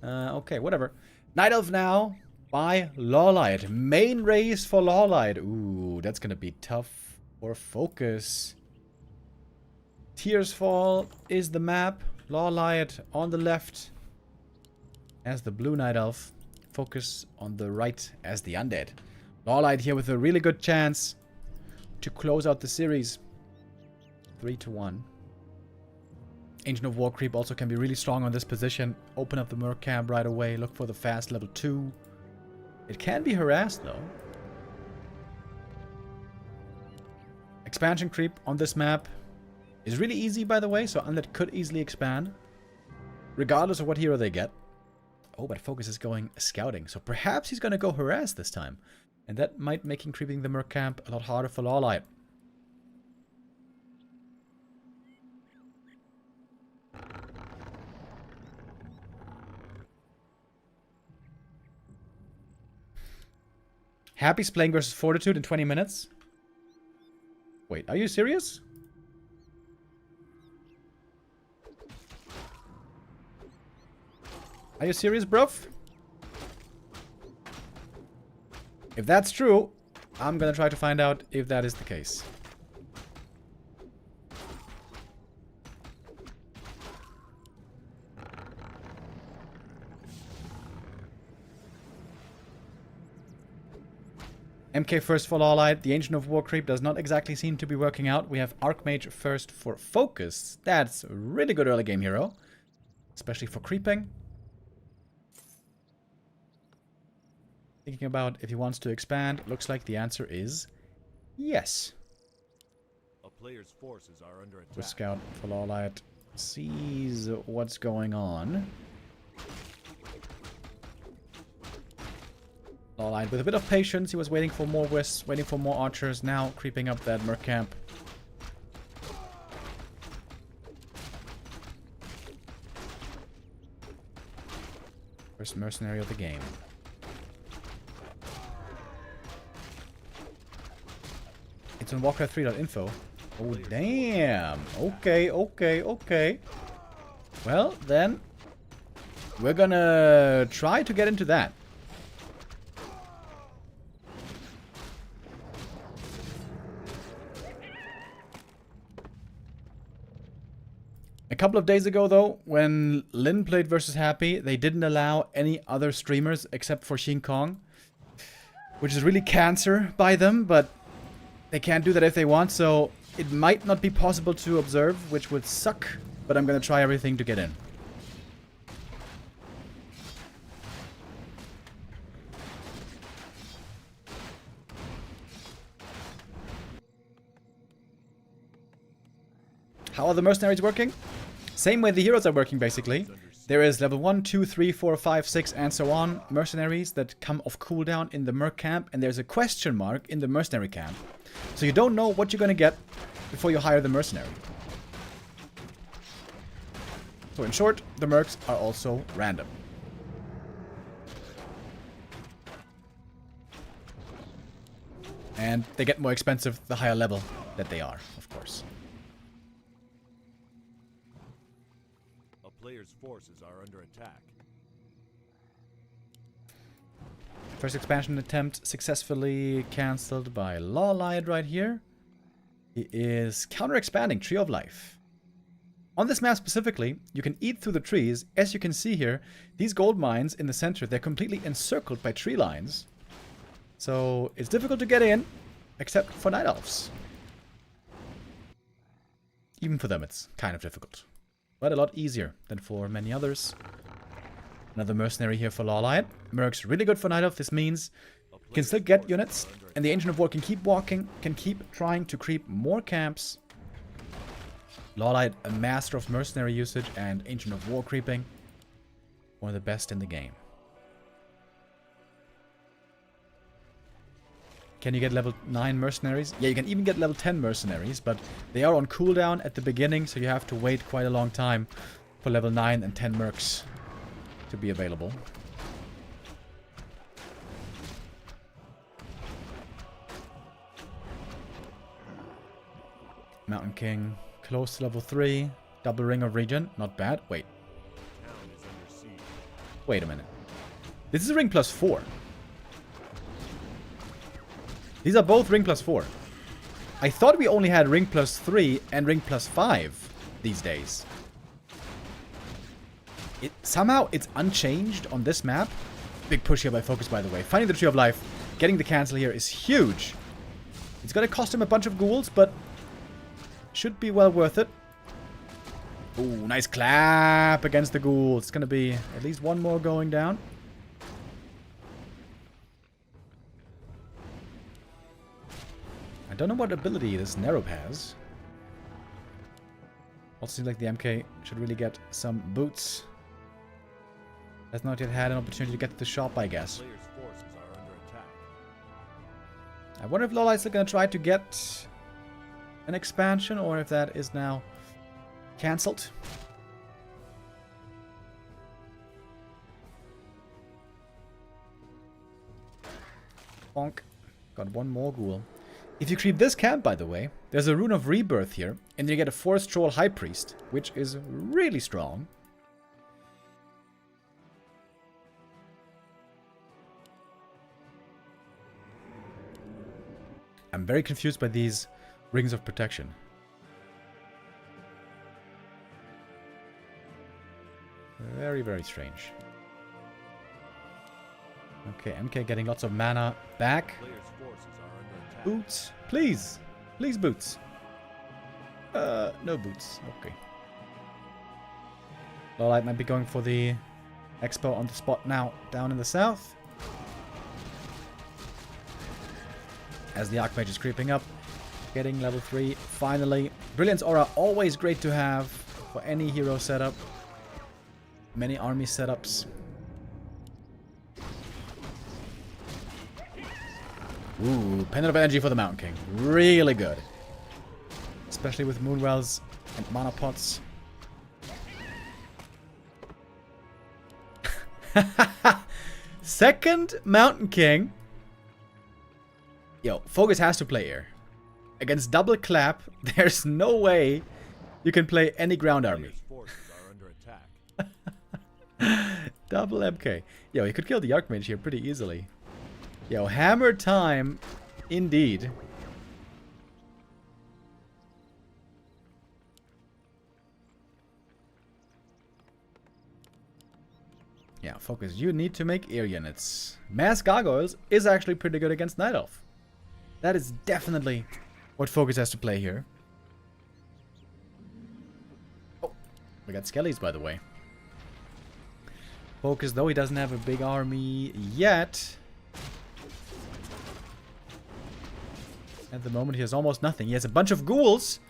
Okay, whatever. Night Elf now by LawLiet. Main race for LawLiet. Ooh, that's gonna be tough for FoCuS. Tears Fall is the map. LawLiet on the left as the blue Night Elf. FoCuS on the right as the Undead. LawLiet here with a really good chance to close out the series. 3-1. Ancient of War Creep also can be really strong on this position. Open up the Merc Camp right away. Look for the fast level 2. It can be harassed though. Expansion creep on this map is really easy, by the way, so Undead could easily expand, regardless of what hero they get. Oh, but FoCuS is going scouting, so perhaps he's going to go harass this time. And that might make him creeping the Merc Camp a lot harder for LawLiet. Happy's playing versus Fortitude in 20 minutes? Wait, are you serious? Are you serious, bruv? If that's true, I'm gonna try to find out if that is the case. MK first for LawLiet. The Ancient of War creep does not exactly seem to be working out. We have Archmage first for FoCuS. That's a really good early game hero, especially for creeping. Thinking about if he wants to expand, looks like the answer is yes. A player's forces are under attack. The scout for LawLiet sees what's going on. LawLiet with a bit of patience. He was waiting for more wisps, waiting for more archers. Now creeping up that Merc Camp. First mercenary of the game. It's on Warcraft3.info. Oh, damn. Okay, okay, okay. Well, then, we're gonna try to get into that. A couple of days ago, though, when Lin played versus Happy, they didn't allow any other streamers except for Shin Kong, which is really cancer by them, but they can't do that if they want, so it might not be possible to observe, which would suck, but I'm gonna try everything to get in. How are the mercenaries working? Same way the heroes are working, basically. There is level 1, 2, 3, 4, 5, 6, and so on mercenaries that come off cooldown in the merc camp, and there's a question mark in the mercenary camp. So you don't know what you're gonna get before you hire the mercenary. So in short, the mercs are also random. And they get more expensive the higher level that they are, of course. Players' forces are under attack. First expansion attempt successfully cancelled by LawLiet right here. He is counter-expanding Tree of Life. On this map specifically, you can eat through the trees. As you can see here, these gold mines in the center, they're completely encircled by tree lines. So it's difficult to get in, except for Night Elves. Even for them, it's kind of difficult. But a lot easier than for many others. Another mercenary here for LawLiet. Merc's really good for Night Elf. This means you can still get units, and the Ancient of War can keep walking, can keep trying to creep more camps. LawLiet, a master of mercenary usage and Ancient of War creeping. One of the best in the game. Can you get level 9 mercenaries? Yeah, you can even get level 10 mercenaries, but they are on cooldown at the beginning, so you have to wait quite a long time for level 9 and 10 mercs to be available. Mountain King, close to level 3. Double Ring of Regen, not bad. Wait. Wait a minute. This is a ring plus 4. These are both ring plus 4. I thought we only had ring plus 3 and ring plus 5 these days. Somehow it's unchanged on this map. Big push here by FoCuS, by the way. Finding the Tree of Life, getting the cancel here is huge. It's gonna cost him a bunch of ghouls, but should be well worth it. Ooh, nice clap against the ghouls. It's gonna be at least one more going down. I don't know what ability this Nerob has. Also seems like the MK should really get some boots. Has not yet had an opportunity to get to the shop, I guess. Players' forces are under attack. I wonder if LawLiet's going to try to get an expansion, or if that is now cancelled. Bonk. Got one more ghoul. If you creep this camp, by the way, there's a Rune of Rebirth here, and you get a Forest Troll High Priest, which is really strong. I'm very confused by these Rings of Protection. Very, very strange. Okay, MK getting lots of mana back. Players' forces are under attack. Boots, please. Please, boots. No boots. Okay. LawLiet might be going for the expo on the spot now, down in the south. As the Archmage is creeping up, getting level 3, finally. Brilliance Aura, always great to have for any hero setup. Many army setups. Ooh, Pendant of Energy for the Mountain King. Really good. Especially with Moonwells and Mana Pots. Second Mountain King. Yo, FoCuS has to play here. Against double clap, there's no way you can play any ground army. Players' forces are under attack. Double MK. Yo, he could kill the Archmage here pretty easily. Yo, hammer time indeed. FoCuS, you need to make air units. Mass Gargoyles is actually pretty good against Night Elf. That is definitely what FoCuS has to play here. Oh, we got Skellies, by the way. FoCuS, though he doesn't have a big army yet. At the moment, he has almost nothing. He has a bunch of ghouls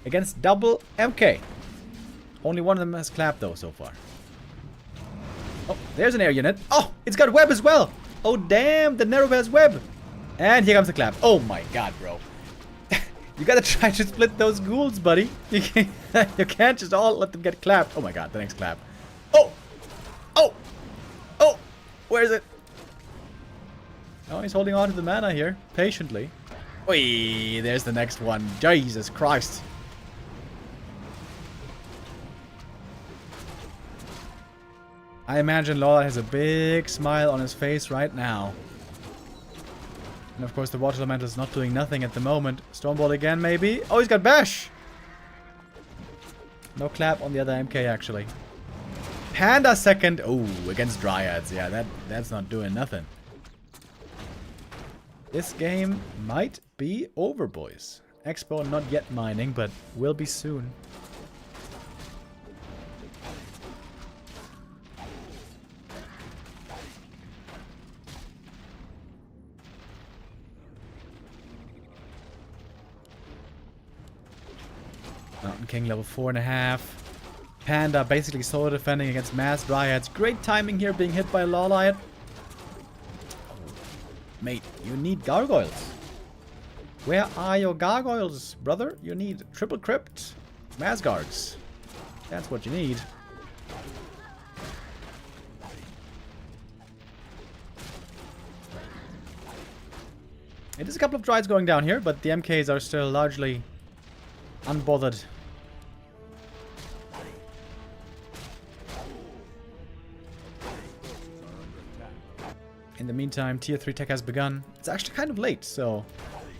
against double MK. Only one of them has clapped, though, so far. Oh, there's an air unit. Oh, it's got web as well. Oh, damn, the Nerov has web. And here comes the clap. Oh, my God, bro. You gotta try to split those ghouls, buddy. You can't just all let them get clapped. Oh, my God, the next clap. Oh! Oh! Oh! Where is it? Oh, he's holding on to the mana here, patiently. Oi, there's the next one. Jesus Christ. I imagine LawLiet has a big smile on his face right now. And of course the Water Elemental is not doing nothing at the moment. Stormbolt again, maybe? Oh, he's got Bash! No clap on the other MK, actually. Panda second. Oh, against Dryads. Yeah, that's not doing nothing. This game might be over, boys. Expo not yet mining, but will be soon. Mountain King level 4.5. Panda basically solo defending against Mass Dryads. Great timing here, being hit by LawLiet. Mate, you need gargoyles. Where are your gargoyles, brother? You need triple crypt, mass guards. That's what you need. It is a couple of Dryads going down here, but the MKs are still largely unbothered. In the meantime, tier 3 tech has begun. It's actually kind of late, so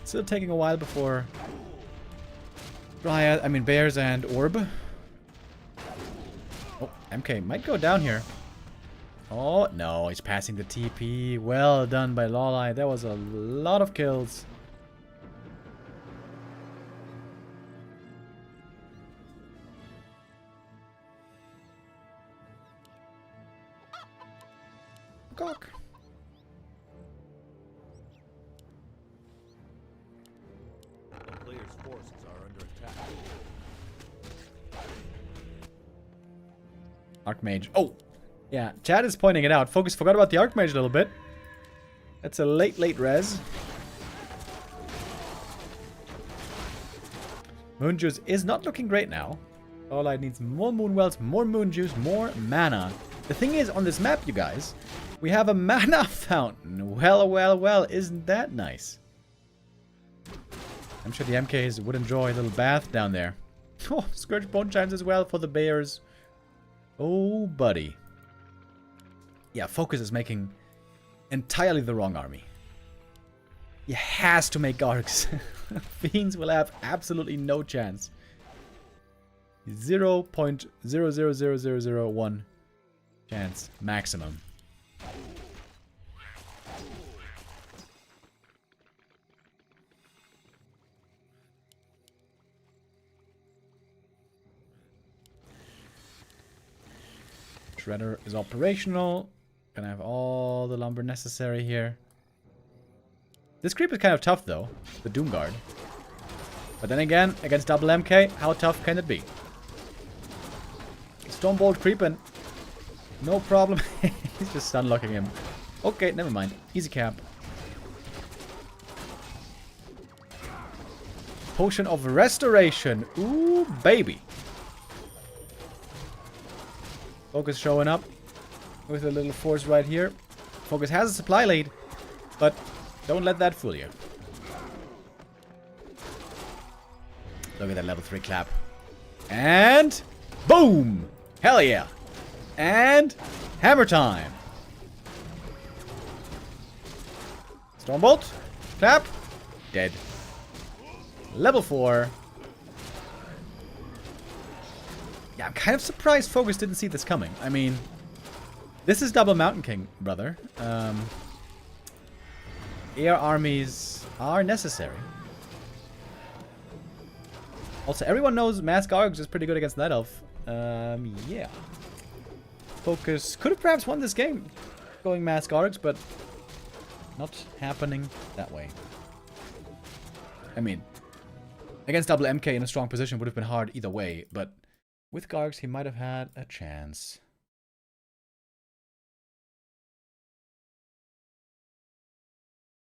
it's still taking a while before Bears and Orb. Oh, MK might go down here. Oh, no, he's passing the TP. Well done by LawLiet. That was a lot of kills. Cock. The player's forces are under attack. Archmage. Oh! Yeah, Chad is pointing it out. FoCuS forgot about the Archmage a little bit. That's a late res. Moon Juice is not looking great now. LawLiet needs more Moon Wells, more Moon Juice, more mana. The thing is, on this map, you guys, we have a mana fountain. Well, well, well, isn't that nice? I'm sure the MKs would enjoy a little bath down there. Oh, Scourge Bone Chimes as well for the Bears. Oh, buddy. Yeah, FoCuS is making entirely the wrong army. He has to make Gargs. Fiends will have absolutely no chance. 0.000001 chance maximum. Shredder is operational. Gonna have all the lumber necessary here. This creep is kind of tough though, the Doomguard. But then again, against double MK, how tough can it be? Stormbolt creeping. No problem. He's just stunlocking him. Okay, never mind. Easy cap. Potion of Restoration. Ooh, baby. FoCuS showing up with a little force right here. FoCuS has a supply lead, but don't let that fool you. Look at that level 3 clap. And boom! Hell yeah! And hammer time! Stormbolt. Clap. Dead. Level 4. Yeah, I'm kind of surprised FoCuS didn't see this coming. I mean, This is double Mountain King, brother. Air armies are necessary. Also, everyone knows Mask Args is pretty good against Night Elf. Yeah. FoCuS could have perhaps won this game going Mask Args, but not happening that way. I mean, against double MK in a strong position would have been hard either way, but with Gargs he might have had a chance.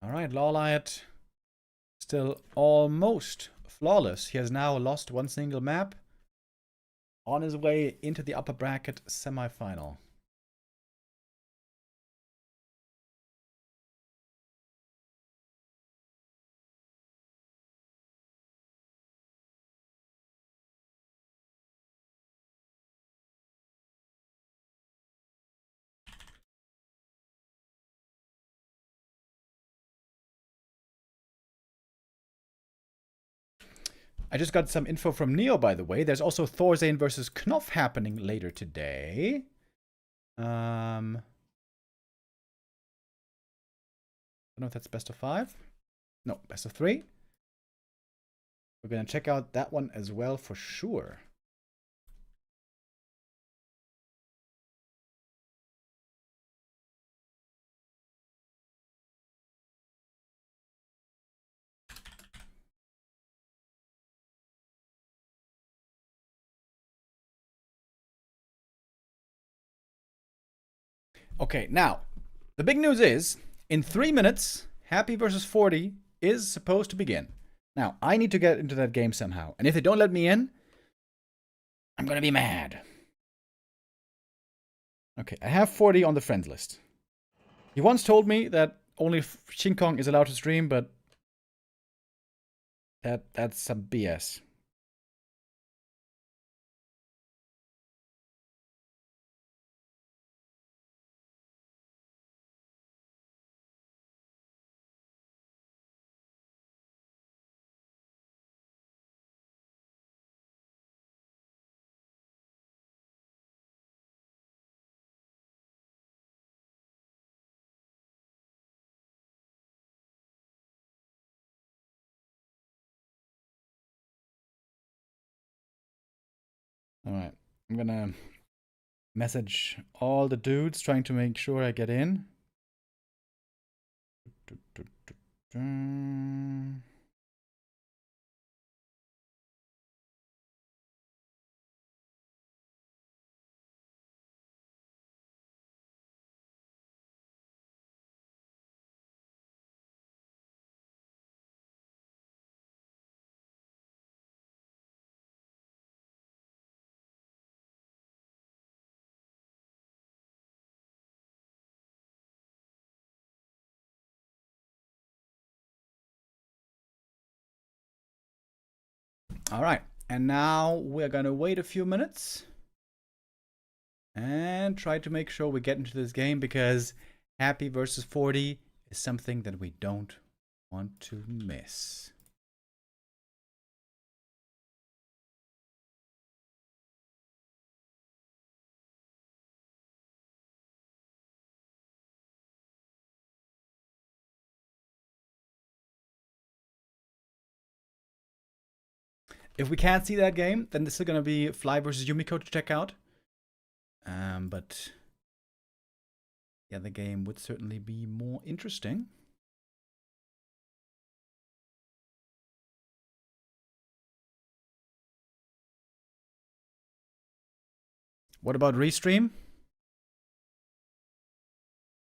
Alright, LawLiet still almost flawless. He has now lost one single map. On his way into the upper bracket semi-final. I just got some info from Neo, by the way. There's also Thorzane versus Knopf happening later today. I don't know if that's best of 5. No, best of 3. We're going to check out that one as well for sure. Okay, now, the big news is, in 3 minutes, Happy versus 40 is supposed to begin. Now, I need to get into that game somehow. And if they don't let me in, I'm gonna be mad. Okay, I have 40 on the friends list. He once told me that only Shin Kong is allowed to stream, but that's some BS. Alright, I'm gonna message all the dudes trying to make sure I get in. All right, and now we're gonna wait a few minutes and try to make sure we get into this game, because Happy versus 40 is something that we don't want to miss. If we can't see that game, then this is gonna be Fly versus Yumiko to check out. But yeah, the game would certainly be more interesting. What about restream?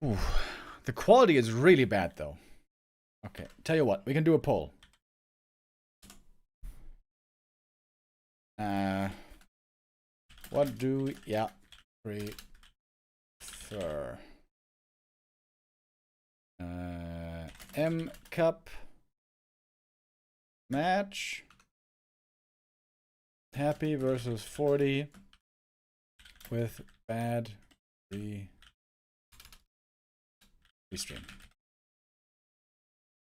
Ooh, the quality is really bad though. Okay, tell you what, we can do a poll. What do you prefer? M Cup match, Happy versus 40 with bad restream.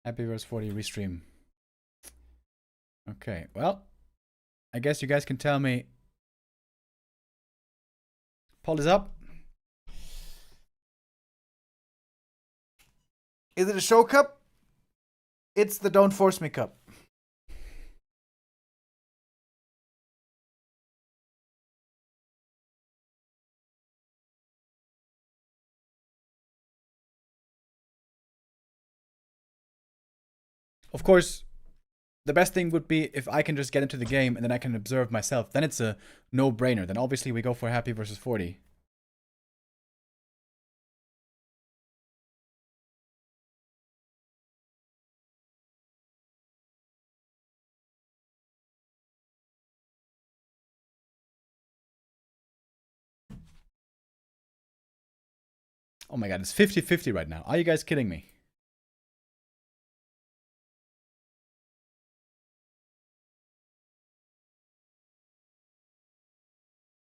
Happy versus 40 restream. Okay, well, I guess you guys can tell me. Poll is up. Is it a show cup? It's the Don't Force Me Cup. Of course, the best thing would be if I can just get into the game and then I can observe myself. Then it's a no-brainer. Then obviously we go for Happy versus 40. Oh my god, it's 50-50 right now. Are you guys kidding me?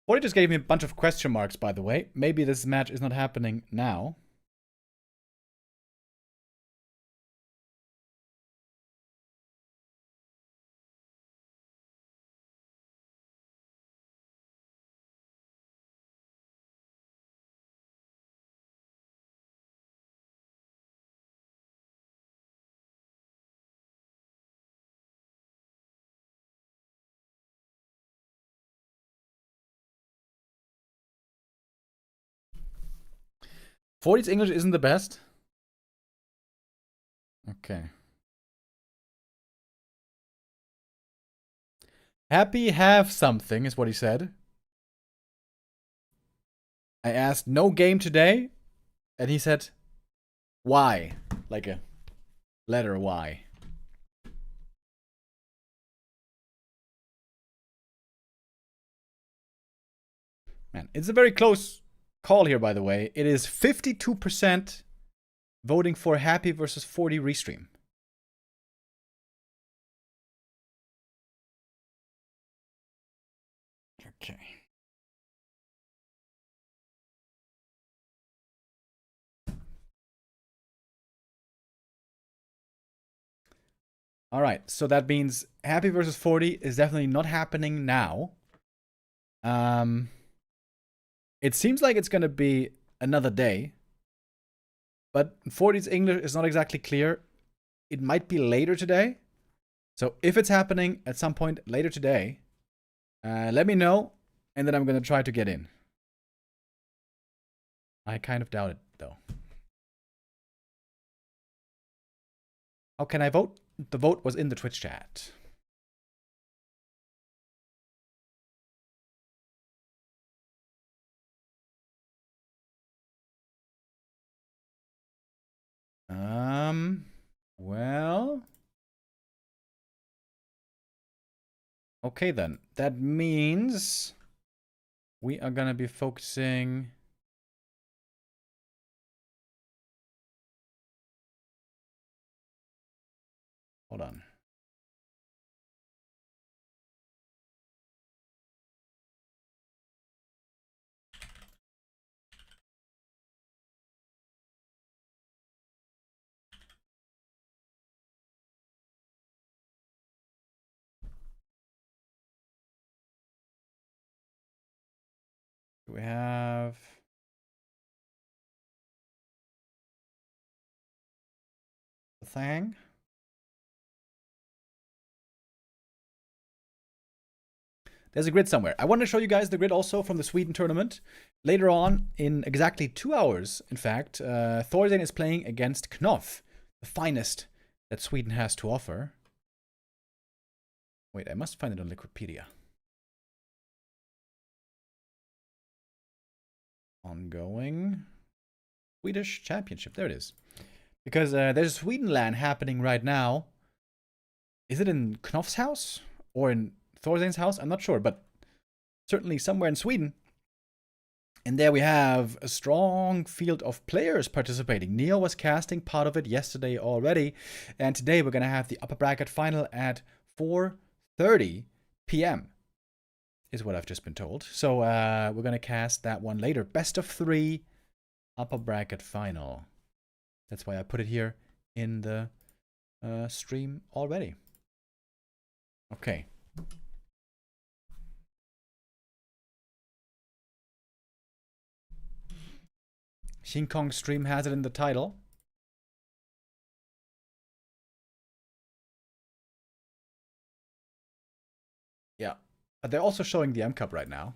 Forty just gave me a bunch of question marks, by the way. Maybe this match is not happening now. Forty's English isn't the best. Okay. Happy have something is what he said. I asked, no game today? And he said, why? Like a letter Y. Man, it's a very close call here, by the way. It is 52% voting for Happy versus 40 restream. Okay. All right, so that means Happy versus 40 is definitely not happening now. It seems like it's gonna be another day, but 40's English is not exactly clear. It might be later today. So if it's happening at some point later today, let me know, and then I'm gonna try to get in. I kind of doubt it, though. How can I vote? The vote was in the Twitch chat. Well. Okay then. That means we are gonna be focusing. Hold on. We have the thing. There's a grid somewhere. I want to show you guys the grid also from the Sweden tournament. Later on, in exactly 2 hours, in fact, Thorstein is playing against Knopf, the finest that Sweden has to offer. Wait, I must find it on Wikipedia. Ongoing Swedish Championship. There it is. Because there's a Sweden LAN happening right now. Is it in Knopf's house? Or in Thorstein's house? I'm not sure, but certainly somewhere in Sweden. And there we have a strong field of players participating. Neo was casting part of it yesterday already. And today we're going to have the upper bracket final at 4:30 p.m. is what I've just been told. So we're going to cast that one later. Best of 3 upper bracket final. That's why I put it here in the stream already. Okay. Shin Kong stream has it in the title. But they're also showing the M Cup right now.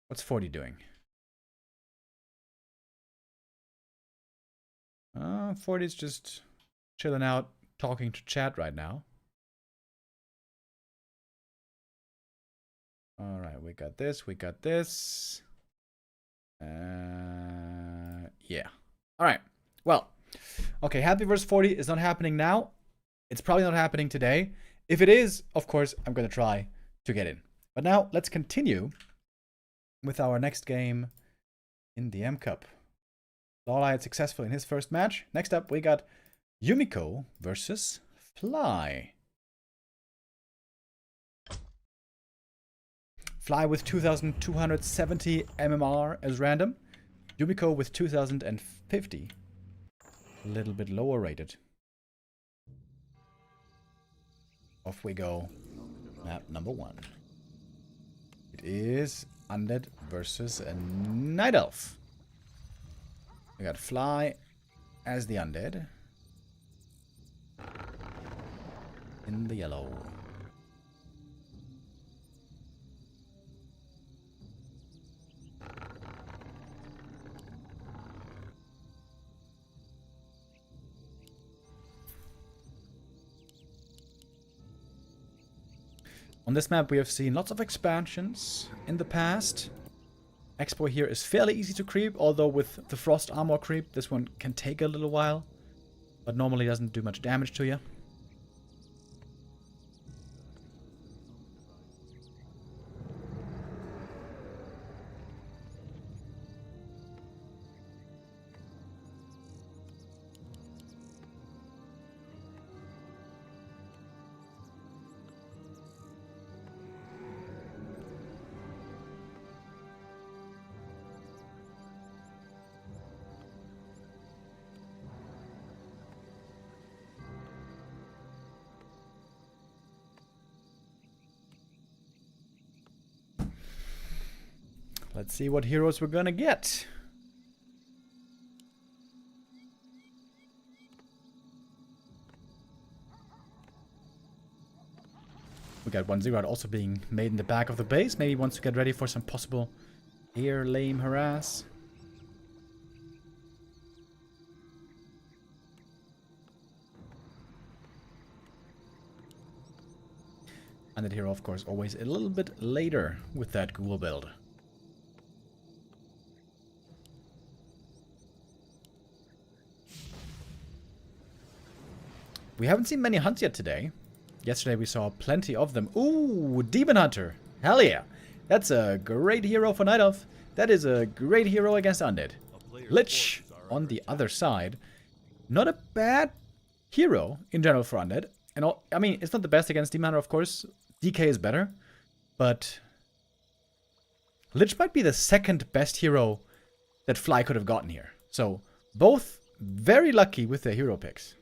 What's 40 doing? 40's just chilling out, talking to chat right now. Alright, we got this, we got this. Yeah. Alright, well. Okay, Happy vs 40 is not happening now. It's probably not happening today. If it is, of course, I'm going to try to get in. But now, let's continue with our next game in the M Cup. LawLiet successful in his first match. Next up, we got Yumiko versus Fly. Fly with 2,270 MMR as random. Yumiko with 2,050. A little bit lower rated. Off we go. Map number 1. It is Undead versus a Night Elf. We got Fly as the Undead. In the yellow. On this map we have seen lots of expansions in the past. Expo here is fairly easy to creep, although with the Frost Armor creep this one can take a little while. But normally doesn't do much damage to you. Let's see what heroes we're gonna get. We got one Ziggurat also being made in the back of the base. Maybe wants to get ready for some possible air lame harass. And that hero, of course, always a little bit later with that ghoul build. We haven't seen many hunts yet today. Yesterday we saw plenty of them. Ooh, Demon Hunter. Hell yeah. That's a great hero for Night Elf. That is a great hero against Undead. Lich on the other side. Not a bad hero in general for Undead. And all, I mean, it's not the best against Demon Hunter, of course. DK is better. But Lich might be the second best hero that Fly could have gotten here. So both very lucky with their hero picks.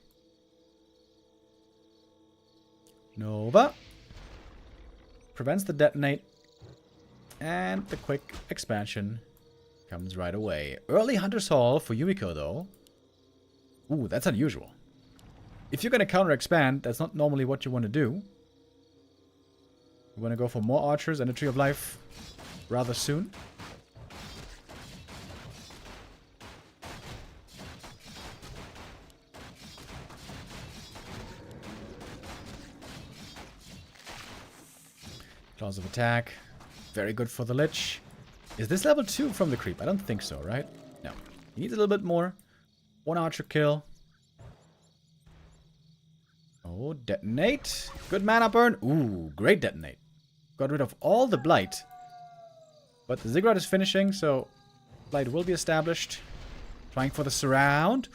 Nova prevents the detonate, and the quick expansion comes right away. Early Hunter's Hall for Yumiko, though. Ooh, that's unusual. If you're going to counter-expand, that's not normally what you want to do. You want to go for more archers and a Tree of Life rather soon. Claws of Attack. Very good for the Lich. Is this level 2 from the creep? I don't think so, right? No. He needs a little bit more. One archer kill. Oh, detonate. Good mana burn. Ooh, great detonate. Got rid of all the blight. But the Ziggurat is finishing, so blight will be established. Trying for the surround.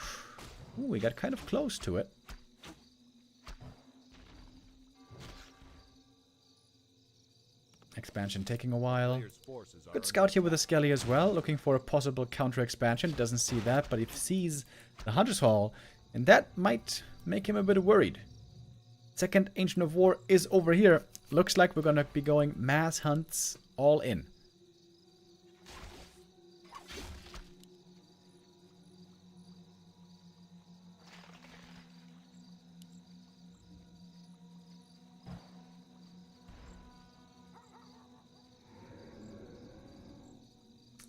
Ooh, we got kind of close to it. Expansion taking a while. Good scout here with a Skelly as well, looking for a possible counter expansion. Doesn't see that, but he sees the Hunter's Hall, and that might make him a bit worried. Second Ancient of War is over here. Looks like we're gonna be going mass hunts all in.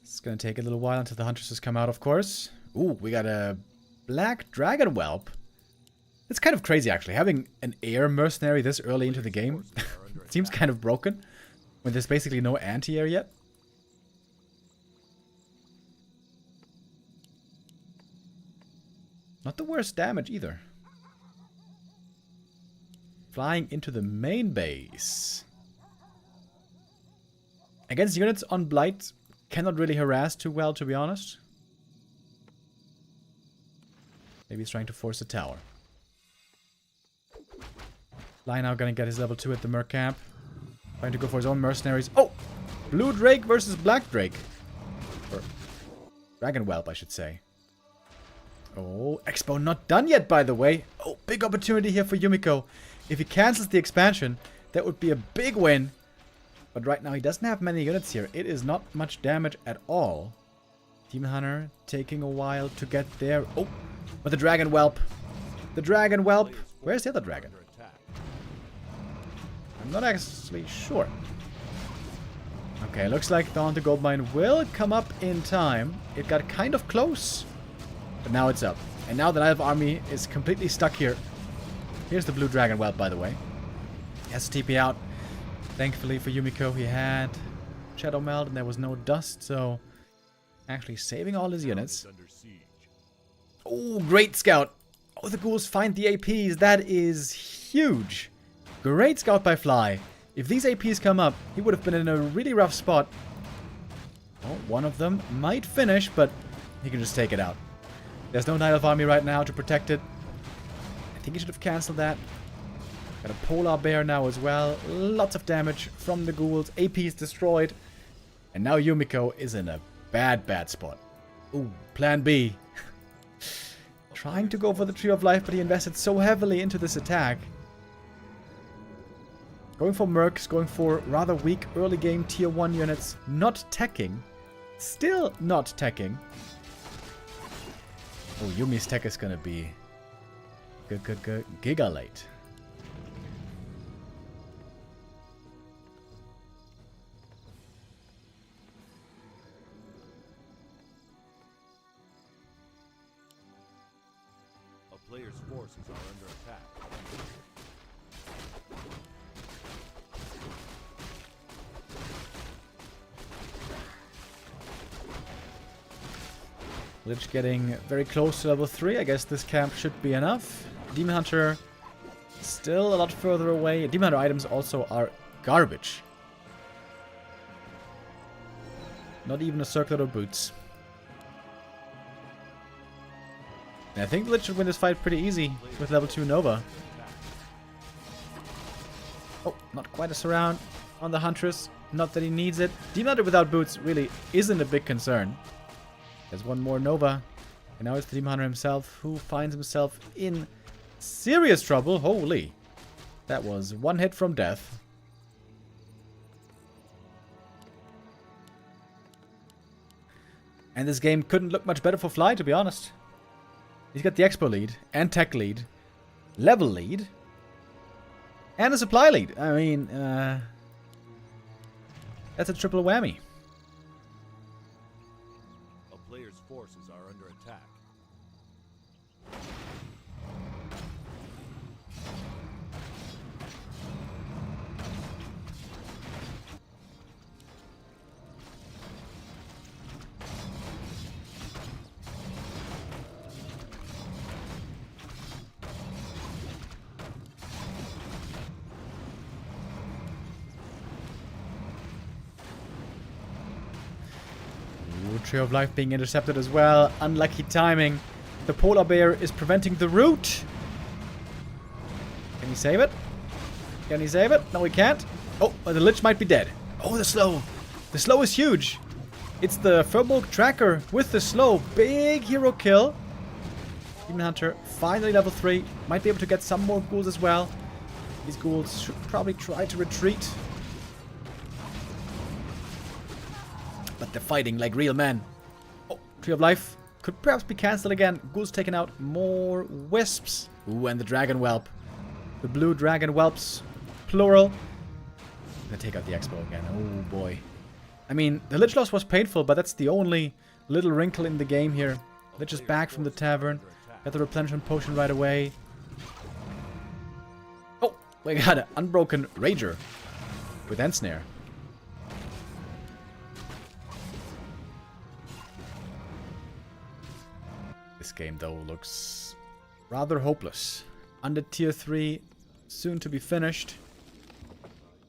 It's gonna take a little while until the Huntresses come out, of course. Ooh, we got a black dragon whelp. It's kind of crazy, actually, having an air mercenary this early into the game. It seems kind of broken, when there's basically no anti-air yet. Not the worst damage, either. Flying into the main base. Against units on Blight, cannot really harass too well, to be honest. Maybe he's trying to force a tower. Fly now gonna get his level 2 at the Merc camp. Trying to go for his own mercenaries. Oh! Blue Drake versus Black Drake. Or Dragon Whelp, I should say. Oh, Expo not done yet, by the way. Oh, big opportunity here for Yumiko. If he cancels the expansion, that would be a big win. But right now he doesn't have many units here. It is not much damage at all. Demon Hunter taking a while to get there. Oh, but the Dragon Whelp. The Dragon Whelp. Where's the other dragon? I'm not actually sure. Okay, looks like the Haunted Goldmine will come up in time. It got kind of close. But now it's up. And now the Knight of Army is completely stuck here. Here's the blue dragon whelp, by the way. He has to TP out. Thankfully for Yumiko, he had Shadow Meld and there was no dust, so actually saving all his units. Oh, great scout. Oh, the ghouls find the APs. That is huge. Great scout by Fly. If these APs come up, he would have been in a really rough spot. Oh, one of them might finish, but he can just take it out. There's no Knight of Army right now to protect it. I think he should have cancelled that. Got a Polar Bear now as well. Lots of damage from the ghouls. APs destroyed. And now Yumiko is in a bad, bad spot. Ooh, plan B. Trying to go for the Tree of Life, but he invested so heavily into this attack. Going for mercs, going for rather weak early game tier 1 units. Not teching. Still not teching. Oh, Yumi's tech is gonna be good. Giga late. A player's forces are under attack. Lich getting very close to level 3. I guess this camp should be enough. Demon Hunter still a lot further away. Demon Hunter items also are garbage. Not even a circlet or boots. And I think the Lich should win this fight pretty easy with level 2 Nova. Oh, not quite a surround on the Huntress. Not that he needs it. Demon Hunter without boots really isn't a big concern. There's one more Nova. And now it's the Demon Hunter himself who finds himself in serious trouble. Holy. That was one hit from death. And this game couldn't look much better for Fly, to be honest. He's got the Expo lead, and Tech lead, level lead, and a supply lead. I mean, that's a triple whammy. A player's forces are under attack. Tree of Life being intercepted as well. Unlucky timing. The Polar Bear is preventing the route. Can he save it? Can he save it? No, he can't. Oh, the Lich might be dead. Oh, the slow. The slow is huge. It's the Furbolg Tracker with the slow. Big hero kill. Demon Hunter finally level 3. Might be able to get some more ghouls as well. These ghouls should probably try to retreat. But they're fighting like real men. Oh, Tree of Life could perhaps be cancelled again. Ghouls taking out more wisps. Ooh, and the Dragon Whelp. The blue Dragon Whelps. Plural. I'm gonna take out the Expo again. Oh boy. I I mean, the Lich loss was painful, but that's the only little wrinkle in the game here. Lich is back from the tavern. Got the replenishment potion right away. Oh, we got an unbroken Rager with Ensnare. This game, though, looks rather hopeless. Under tier 3, soon to be finished.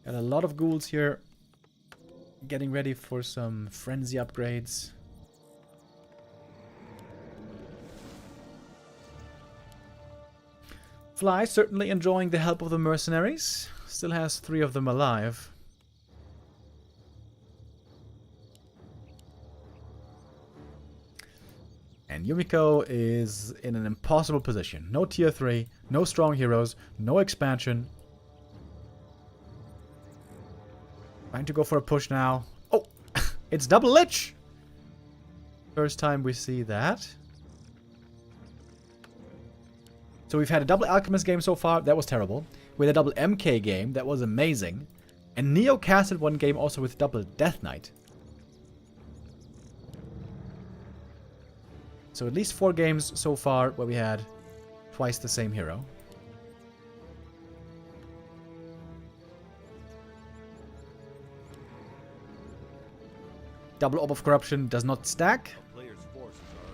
Got a lot of ghouls here. Getting ready for some frenzy upgrades. Fly certainly enjoying the help of the mercenaries. Still has 3 of them alive. And Yumiko is in an impossible position. No tier 3, no strong heroes, no expansion. Trying to go for a push now. Oh, it's double Lich! First time we see that. So we've had a double Alchemist game so far. That was terrible. We had a double MK game. That was amazing. And Neo casted one game also with double Death Knight. So at least 4 games so far where we had twice the same hero. Double Orb of Corruption does not stack.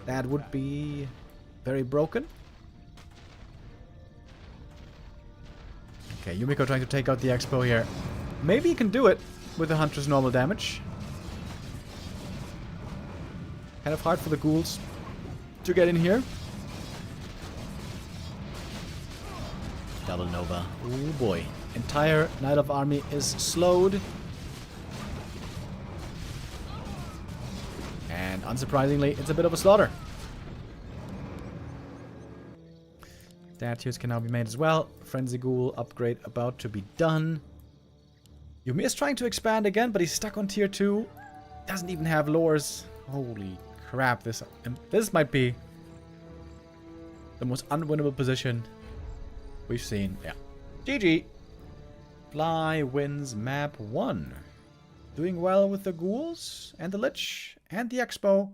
That would be very broken. Okay, Yumiko trying to take out the Expo here. Maybe he can do it with the Hunter's normal damage. Kind of hard for the ghouls to get in here. Double Nova. Oh boy. Entire Knight of Army is slowed. And unsurprisingly, it's a bit of a slaughter. Statues can now be made as well. Frenzy Ghoul upgrade about to be done. Yumi is trying to expand again, but he's stuck on tier 2. Doesn't even have lures. Holy crap, this might be the most unwinnable position we've seen. Yeah. GG. Fly wins map 1. Doing well with the ghouls and the Lich and the Expo.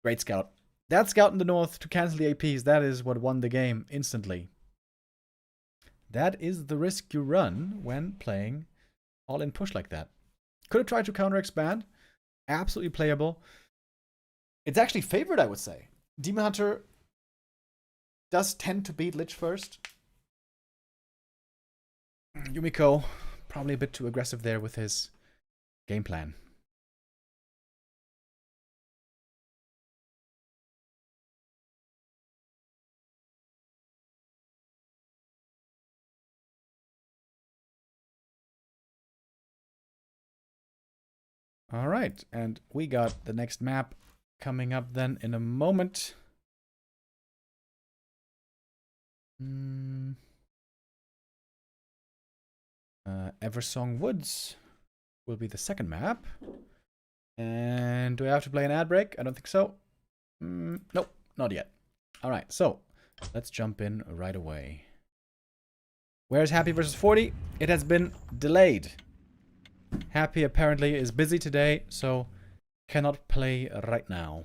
Great scout. That scout in the north to cancel the APs, that is what won the game instantly. That is the risk you run when playing all-in push like that. Could have tried to counter-expand. Absolutely playable. It's actually favored, I would say. Demon Hunter does tend to beat Lich first. Yumiko, probably a bit too aggressive there with his game plan. All right, and we got the next map coming up then in a moment. Eversong Woods will be the second map. And do I have to play an ad break? I don't think so. Nope, not yet. All right, so let's jump in right away. Where's Happy versus 40? It has been delayed. Happy apparently is busy today, so cannot play right now.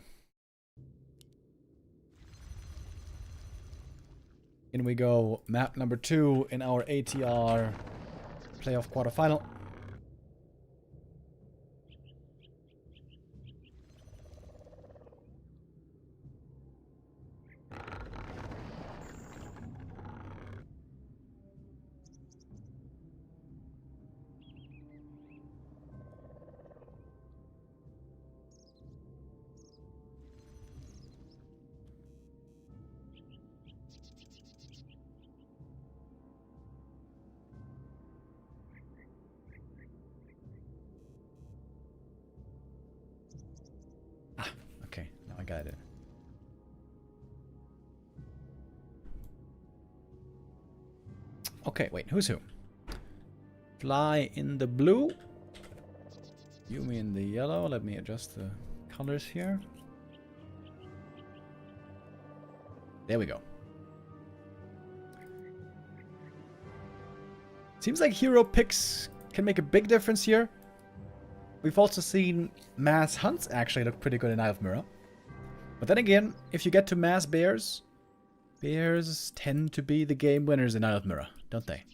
In we go, map number 2 in our ATR playoff quarterfinal. Okay, now I got it. Okay, wait, who's who? Fly in the blue. Yumi in the yellow. Let me adjust the colors here. There we go. Seems like hero picks can make a big difference here. We've also seen mass hunts actually look pretty good in Isle of Mirror. But then again, if you get to mass bears, bears tend to be the game winners in Isle of Mirror, don't they?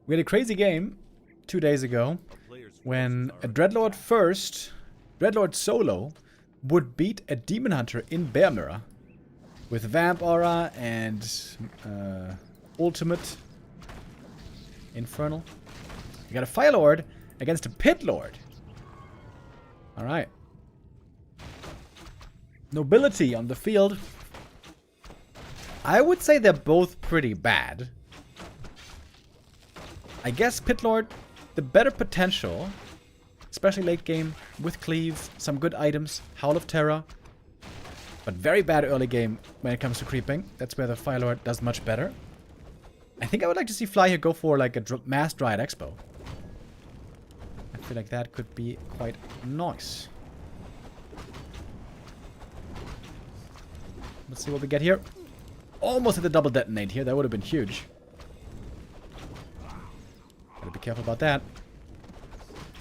We had a crazy game 2 days ago when a Dreadlord solo would beat a Demon Hunter in Bear Mirror with Vamp Aura and Ultimate Infernal. You got a Fire Lord against a Pit Lord. Alright. Nobility on the field. I would say they're both pretty bad. I guess Pit Lord, the better potential, especially late game, with Cleave, some good items, Howl of Terror, but very bad early game when it comes to creeping. That's where the Fire Lord does much better. I think I would like to see Fly here go for like a Mass Dryad Expo. I feel like that could be quite nice. Let's see what we get here. Almost hit the double detonate here. That would have been huge. Gotta be careful about that.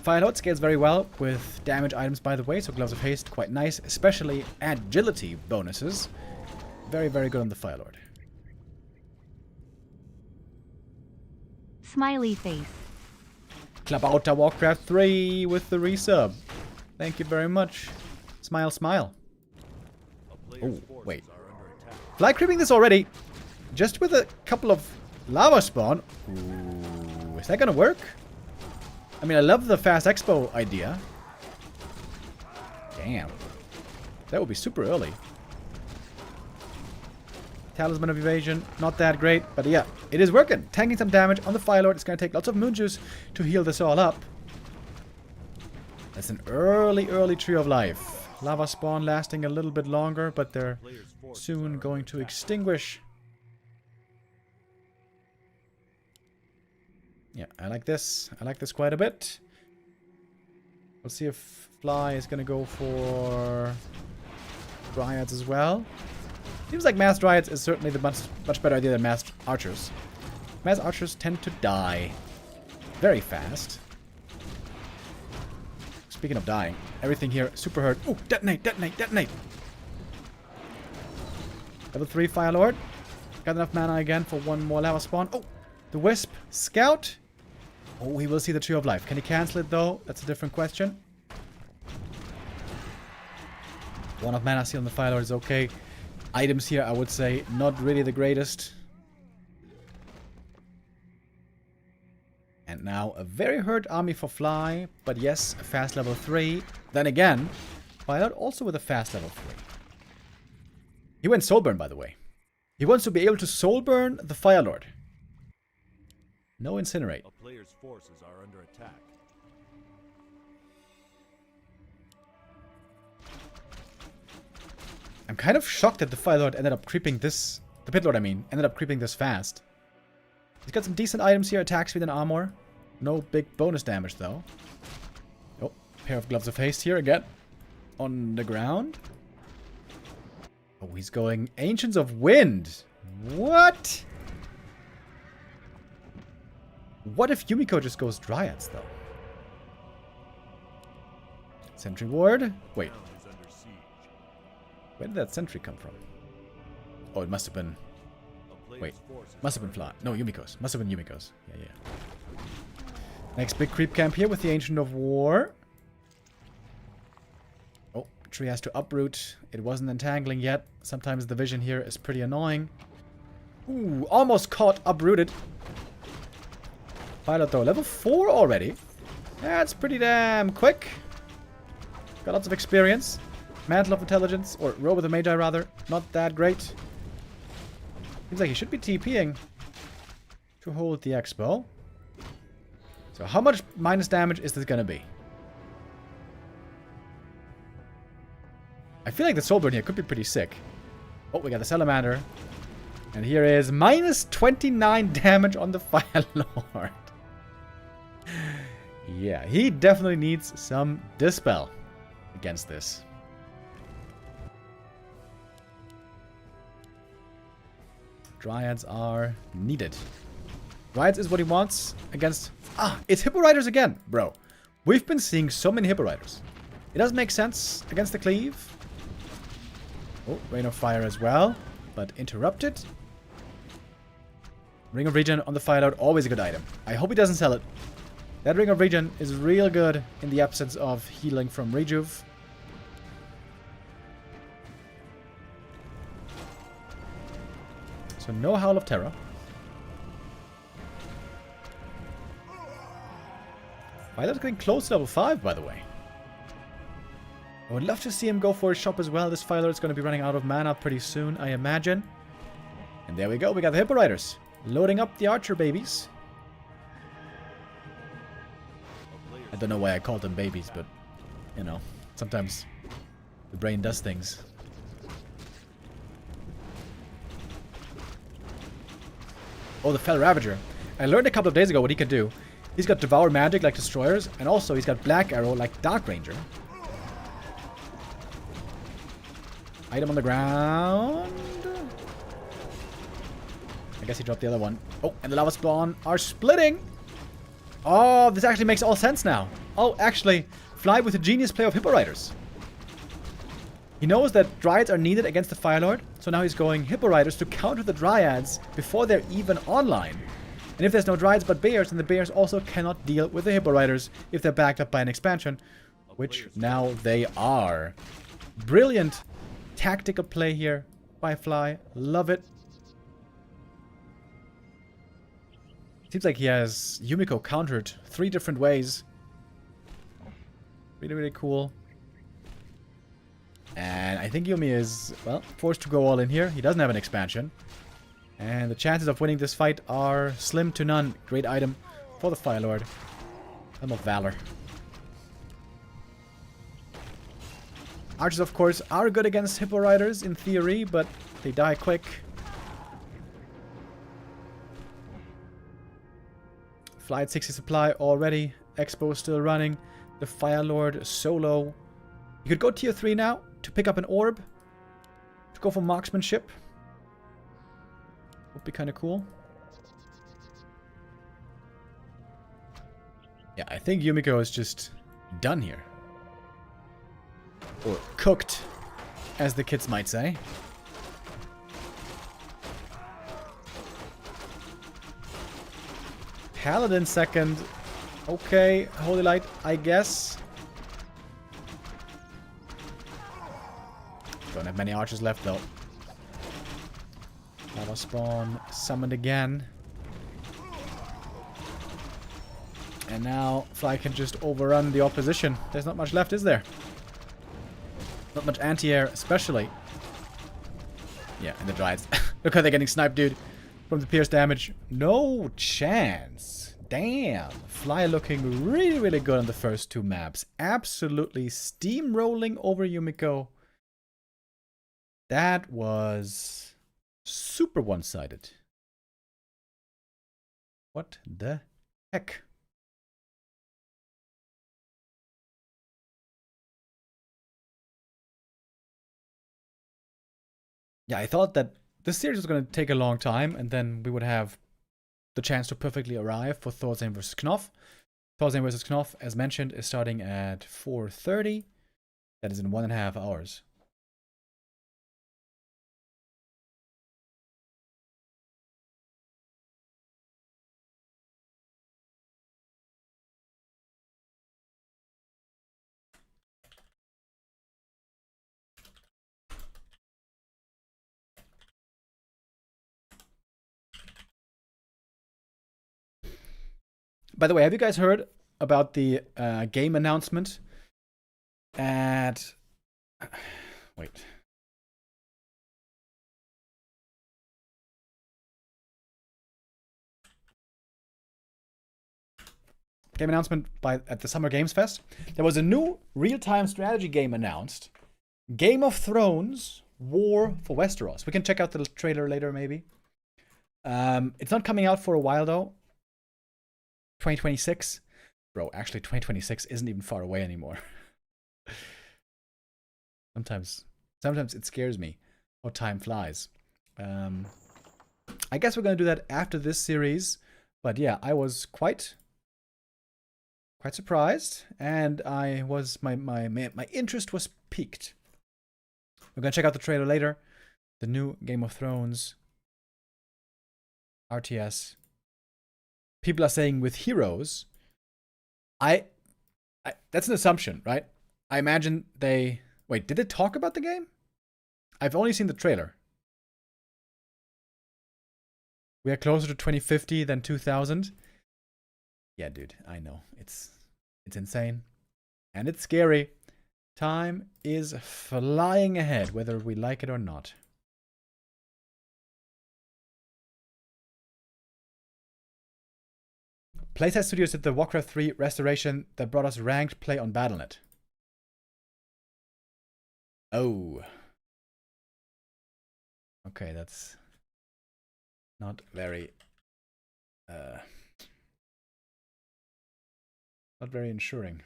Fire Lord scales very well with damage items, by the way, so Gloves of Haste, quite nice, especially agility bonuses. Very, very good on the Fire Lord. Smiley face. Klabauter Warcraft 3 with the resub. Thank you very much. Smile, smile. Oh, wait. Fly creeping this already. Just with a couple of lava spawn. Ooh, is that gonna work? I mean, I love the fast expo idea. Damn. That would be super early. Talisman of Evasion, not that great, but yeah, it is working. Tanking some damage on the Fire Lord. It's gonna take lots of Moon Juice to heal this all up. That's an early, early Tree of Life. Lava spawn lasting a little bit longer, but they're soon going to extinguish. Yeah, I like this. I like this quite a bit. We'll see if Fly is going to go for Dryads as well. Seems like Mass Dryads is certainly the much better idea than Mass Archers. Mass Archers tend to die very fast. Speaking of dying, everything here super hurt. Ooh, detonate, detonate, detonate. Level 3 Fire Lord. Got enough mana again for one more lava spawn. Oh, the Wisp Scout. Oh, he will see the Tree of Life. Can he cancel it though? That's a different question. One of mana seal on the Fire Lord is okay. Items here, I would say, not really the greatest. And now a very hurt army for Fly, but yes, a fast level 3. Then again, Fire Lord also with a fast level 3. He went Soulburn, by the way. He wants to be able to Soulburn the Fire Lord. No Incinerate. A player's forces are under attack. I'm kind of shocked that the Fire Lord ended up creeping this... The Pit Lord, I mean, ended up creeping this fast. He's got some decent items here, attack speed and armor. No big bonus damage, though. Oh, pair of Gloves of Haste here again. On the ground. Oh, he's going Ancients of Wind. What? What if Yumiko just goes Dryads, though? Sentry Ward. Wait. Where did that sentry come from? Oh, it must have been... Wait. Must have been Fly. No, Yumiko's. Must have been Yumiko's. Yeah, yeah. Next big creep camp here with the Ancient of War. Oh, tree has to uproot. It wasn't entangling yet. Sometimes the vision here is pretty annoying. Ooh, almost caught, uprooted. Pilot though, level 4 already. That's pretty damn quick. Got lots of experience. Mantle of Intelligence, or Robe of the Magi rather, not that great. Seems like he should be TPing to hold the expo. So how much minus damage is this gonna be? I feel like the Soul Burn here could be pretty sick. Oh, we got the Salamander. And here is minus 29 damage on the Fire Lord. Yeah, he definitely needs some Dispel against this. Dryads are needed. Dryads is what he wants against... Ah, it's Hippo Riders again, bro. We've been seeing so many Hippo Riders. It doesn't make sense against the Cleave. Oh, Rain of Fire as well, but interrupted. Ring of Regen on the Fire Lord, always a good item. I hope he doesn't sell it. That Ring of Regen is real good in the absence of healing from Rejuve. So no Howl of Terror. Violet's getting close to level 5, by the way. I would love to see him go for a shop as well. This Fire Lord's going to be running out of mana pretty soon, I imagine. And there we go. We got the Hippo Riders. Loading up the Archer babies. I don't know why I called them babies, but, you know, sometimes the brain does things. Oh, the Fell Ravager. I learned a couple of days ago what he can do. He's got Devour Magic like Destroyers, and also he's got Black Arrow like Dark Ranger. Item on the ground. I guess he dropped the other one. Oh, and the Lava Spawn are splitting. Oh, this actually makes all sense now. Oh, actually, Fly with a genius play of Hippo Riders. He knows that Dryads are needed against the Fire Lord, so now he's going Hippo Riders to counter the Dryads before they're even online. And if there's no Dryads but Bears, then the Bears also cannot deal with the Hippo Riders if they're backed up by an expansion, which now they are. Brilliant tactical play here by Fly. Love it. Seems like he has Yumiko countered 3 different ways. Really, really cool. And I think Yumi is, well, forced to go all in here. He doesn't have an expansion. And the chances of winning this fight are slim to none. Great item for the Fire Lord. Helm of Valor. Archers, of course, are good against Hippo Riders in theory, but they die quick. Fly at 60 supply already. Expo still running. The Fire Lord solo. You could go tier 3 now to pick up an orb. To go for marksmanship. Would be kind of cool. Yeah, I think Yumiko is just done here. Or cooked, as the kids might say. Paladin second. Okay, Holy Light, I guess. Don't have many archers left though. Lava Spawn summoned again. And now Fly can just overrun the opposition. There's not much left, is there? Not much anti-air, especially. Yeah, and the Dryads. Look how they're getting sniped, dude. From the pierce damage. No chance. Damn. Fly looking really, really good on the first 2 maps. Absolutely steamrolling over Yumiko. That was super one-sided. What the heck? Yeah, I thought that this series was going to take a long time, and then we would have the chance to perfectly arrive for Thorzane vs. Knopf. Thorzane vs. Knopf, as mentioned, is starting at 4:30. That is in 1.5 hours. By the way, have you guys heard about the game announcement at... Wait. Game announcement at the Summer Games Fest. There was a new real-time strategy game announced Game of Thrones War for Westeros. We can check out the trailer later, maybe. It's not coming out for a while, though. 2026. Bro, actually, 2026 isn't even far away anymore. Sometimes it scares me how time flies. I guess we're going to do that after this series. But yeah, I was quite surprised, and I was my interest was piqued. We're gonna check out the trailer later. The new Game of Thrones RTS. People are saying with heroes. I that's an assumption, right? I imagine they wait. Did they talk about the game? I've only seen the trailer. We are closer to 2050 than 2000. Yeah, dude, I know. It's insane. And it's scary. Time is flying ahead, whether we like it or not. Playtest Studios did the Warcraft 3 restoration that brought us ranked play on Battle.net. Oh. Okay, that's not very not very ensuring.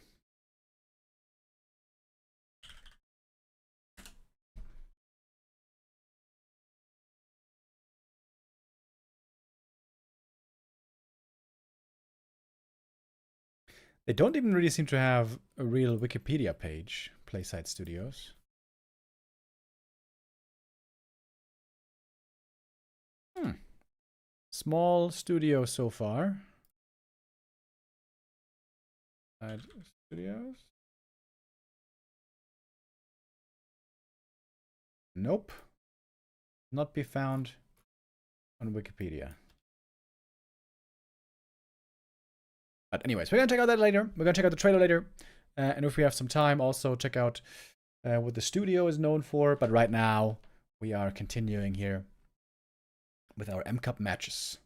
They don't even really seem to have a real Wikipedia page, Playside Studios. Small studio so far. Studios? Nope. Not be found on Wikipedia. But anyways, we're going to check out that later. We're going to check out the trailer later. And if we have some time, also check out what the studio is known for. But right now, we are continuing here with our M Cup matches.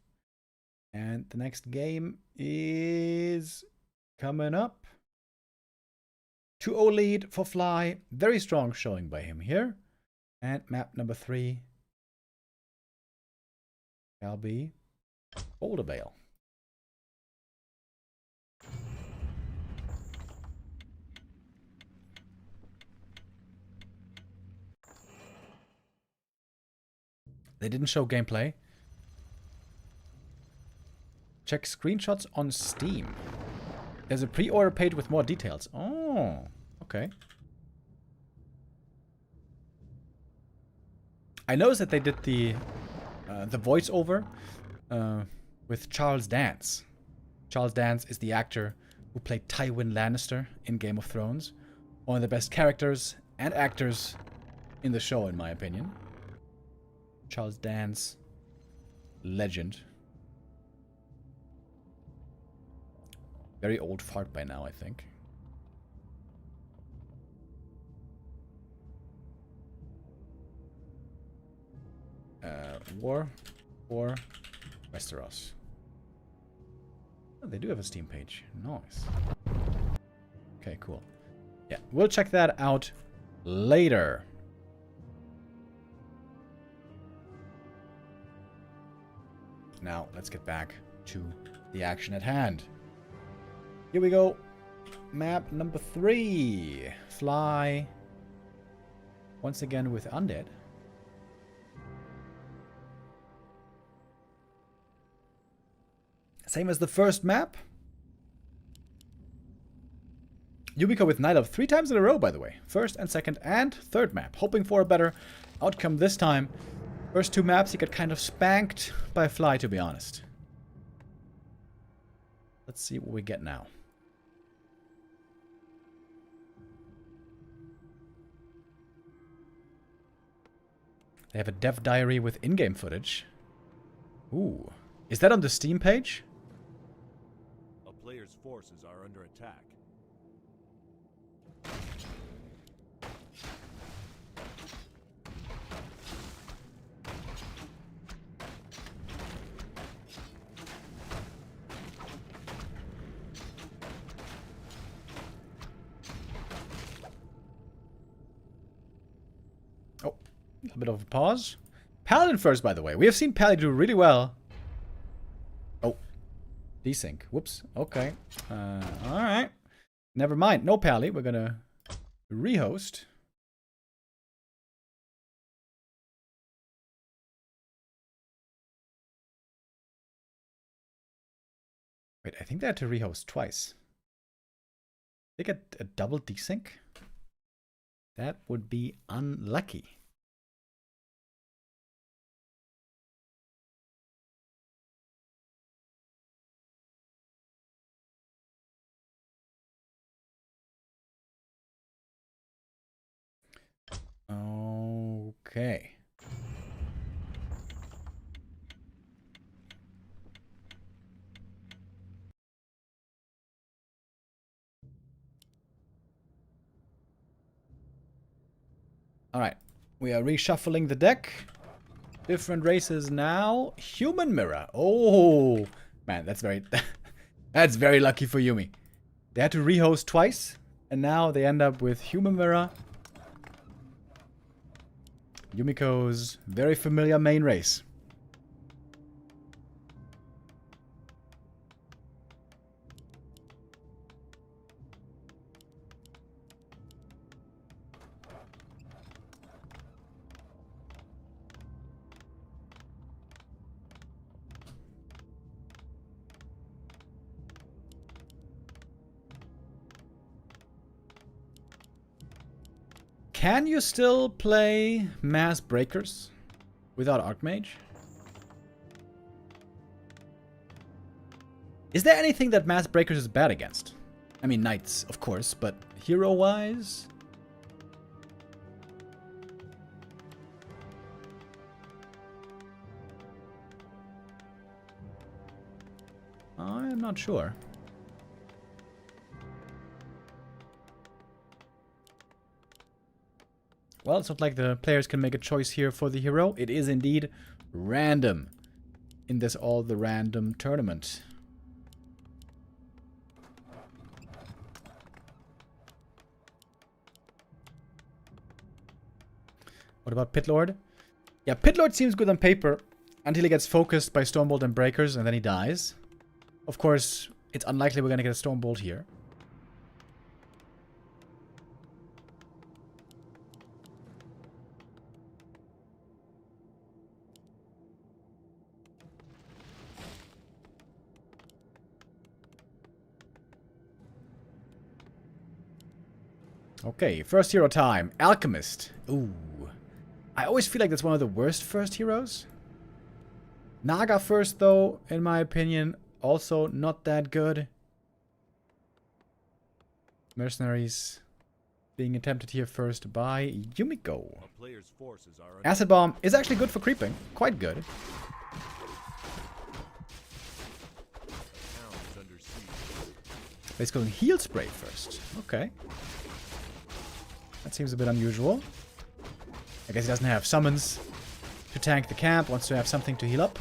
And the next game is coming up. 2-0 lead for Fly. Very strong showing by him here. And map number 3 shall be Boulder Bale. They didn't show gameplay. Check screenshots on Steam. There's a pre-order page with more details. Oh, okay. I noticed that they did the voiceover with Charles Dance. Charles Dance is the actor who played Tywin Lannister in Game of Thrones. One of the best characters and actors in the show, in my opinion. Charles Dance, legend. Very old fart by now, I think. War for Westeros. Oh, they do have a Steam page. Nice. Okay, cool. Yeah, we'll check that out later. Now, let's get back to the action at hand. Here we go. Map number 3. Fly. Once again with Undead. Same as the first map. Yumiko with Night Elf 3 times in a row, by the way. First and second and third map. Hoping for a better outcome this time. First 2 maps, he got kind of spanked by Fly, to be honest. Let's see what we get now. They have a dev diary with in-game footage. Ooh. Is that on the Steam page? A player's forces are under attack. A bit of a pause. Paladin first, by the way. We have seen Paladin do really well. Oh. Desync. Whoops. Okay. Alright. Never mind. No Pally. We're gonna rehost. Wait, I think they had to rehost twice. They get a double desync? That would be unlucky. Okay. Alright. We are reshuffling the deck. Different races now. Human Mirror. Oh, man, that's very that's very lucky for Yumi. They had to rehost twice, and now they end up with Human Mirror. Yumiko's very familiar main race. Can you still play Mass Breakers without Archmage? Is there anything that Mass Breakers is bad against? I mean, Knights, of course, but hero-wise? I'm not sure. Well, it's not like the players can make a choice here for the hero. It is indeed random in this all the random tournament. What about Pitlord? Yeah, Pitlord seems good on paper until he gets focused by Stormbolt and Breakers and then he dies. Of course, it's unlikely we're going to get a Stormbolt here. Okay, first hero time. Alchemist. Ooh. I always feel like that's one of the worst first heroes. Naga first, though, in my opinion, also not that good. Mercenaries being attempted here first by Yumiko. Acid Bomb is actually good for creeping. Quite good. Let's go and heal spray first. Okay. That seems a bit unusual. I guess he doesn't have summons to tank the camp. Wants to have something to heal up.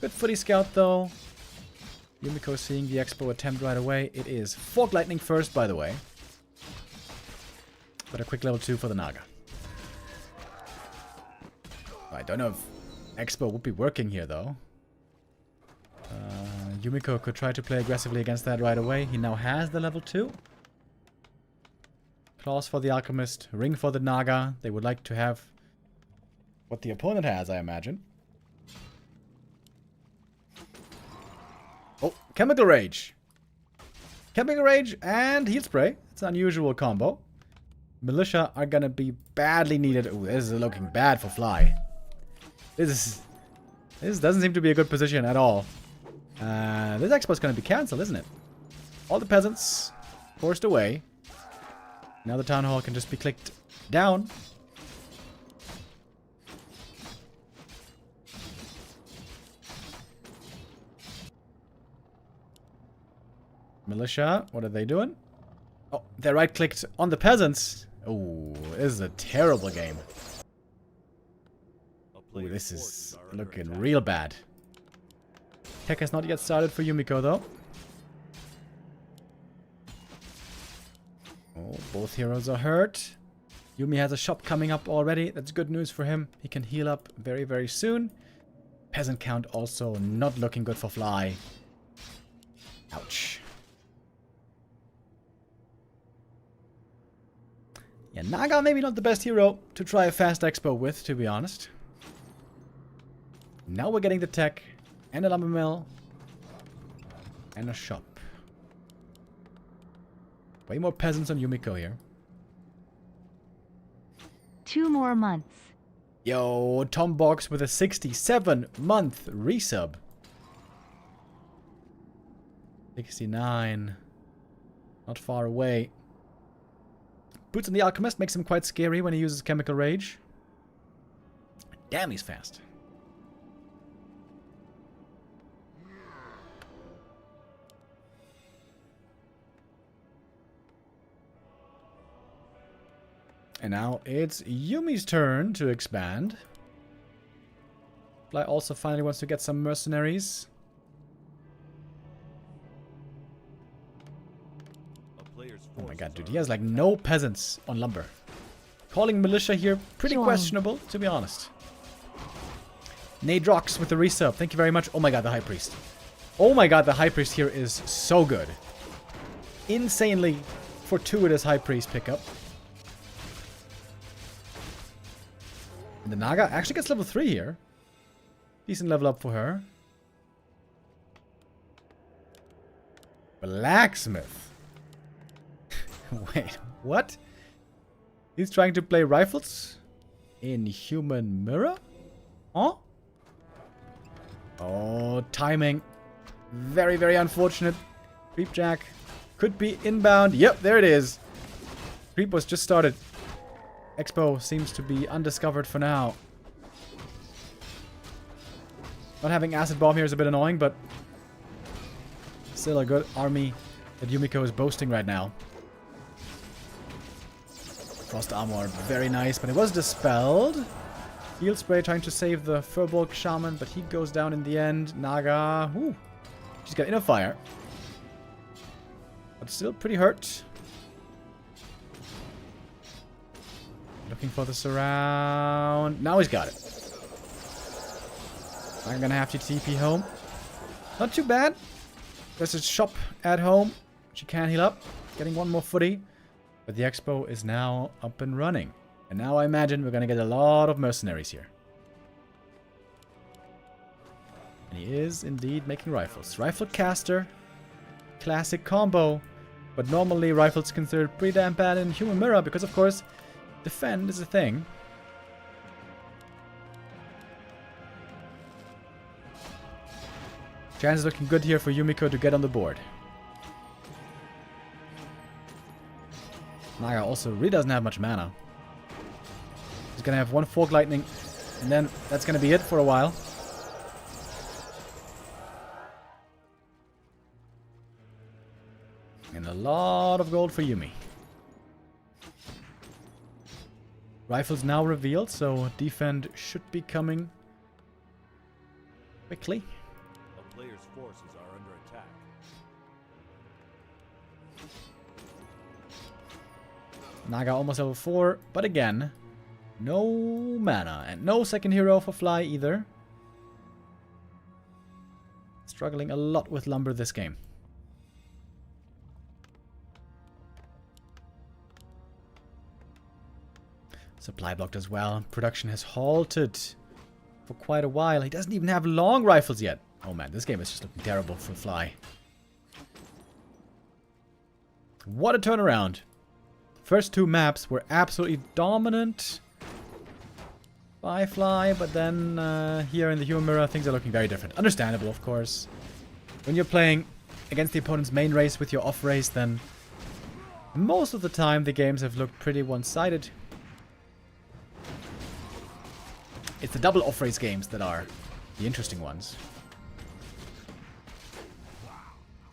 Good footy scout, though. Yumiko seeing the expo attempt right away. It is Fork Lightning first, by the way. But a quick level 2 for the Naga. I don't know if expo would be working here, though. Yumiko could try to play aggressively against that right away. He now has the level 2. Claws for the Alchemist, Ring for the Naga. They would like to have what the opponent has, I imagine. Oh, Chemical Rage. Chemical Rage and Heal Spray. It's an unusual combo. Militia are gonna be badly needed. Ooh, this is looking bad for Fly. This doesn't seem to be a good position at all. This expo is gonna be cancelled, isn't it? All the peasants forced away. Now the town hall can just be clicked down. Militia, what are they doing? Oh, they right-clicked on the peasants. Oh, this is a terrible game. Ooh, this is looking real bad. Tech has not yet started for Yumiko, though. Oh, both heroes are hurt. Yumi has a shop coming up already. That's good news for him. He can heal up very, very soon. Peasant count also not looking good for Fly. Ouch. Yeah, Naga maybe not the best hero to try a fast expo with, to be honest. Now we're getting the tech and a lumber mill and a shop. Way more peasants on Yumiko here. 2 more months. Yo, Tom Box with a 67-month resub. 69. Not far away. Boots on the Alchemist makes him quite scary when he uses Chemical Rage. Damn, he's fast. And now it's Yumi's turn to expand. Fly also finally wants to get some mercenaries. Oh my god, dude, he has like no peasants on lumber. Calling militia here, pretty questionable, to be honest. Nadrox with the resub, thank you very much. Oh my god, the High Priest. Oh my god, the High Priest here is so good. Insanely fortuitous High Priest pickup. And the Naga actually gets level 3 here. Decent level up for her. Blacksmith. Wait, what? He's trying to play rifles? In Human Mirror? Huh? Oh, timing. Very, very unfortunate. Creepjack. Could be inbound. Yep, there it is. Creep was just started. Expo seems to be undiscovered for now. Not having Acid Bomb here is a bit annoying, but still a good army that Yumiko is boasting right now. Frost Armor, very nice, but it was dispelled. Field Spray trying to save the Furbolg Shaman, but he goes down in the end. Naga, whoo, she's got Inner Fire. But still pretty hurt. Looking for the surround. Now he's got it. I'm gonna have to TP home. Not too bad. There's a shop at home. She can heal up. Getting one more footy. But the expo is now up and running. And now I imagine we're gonna get a lot of mercenaries here. And he is indeed making rifles. Rifle caster. Classic combo. But normally rifles considered pretty damn bad in Human Mirror because of course defend is a thing. Chance is looking good here for Yumiko to get on the board. Naga also really doesn't have much mana. He's gonna have one Fork Lightning, and then that's gonna be it for a while. And a lot of gold for Yumi. Rifles now revealed, so defend should be coming quickly. A player's forces are under attack. Naga almost level 4, but again, no mana and no second hero for Fly either. Struggling a lot with lumber this game. Supply blocked as well. Production has halted for quite a while. He doesn't even have long rifles yet. Oh man, this game is just looking terrible for Fly. What a turnaround. First 2 maps were absolutely dominant by Fly, but then here in the Human Mirror, things are looking very different. Understandable, of course. When you're playing against the opponent's main race with your off race, then most of the time the games have looked pretty one-sided. It's the double off-race games that are the interesting ones.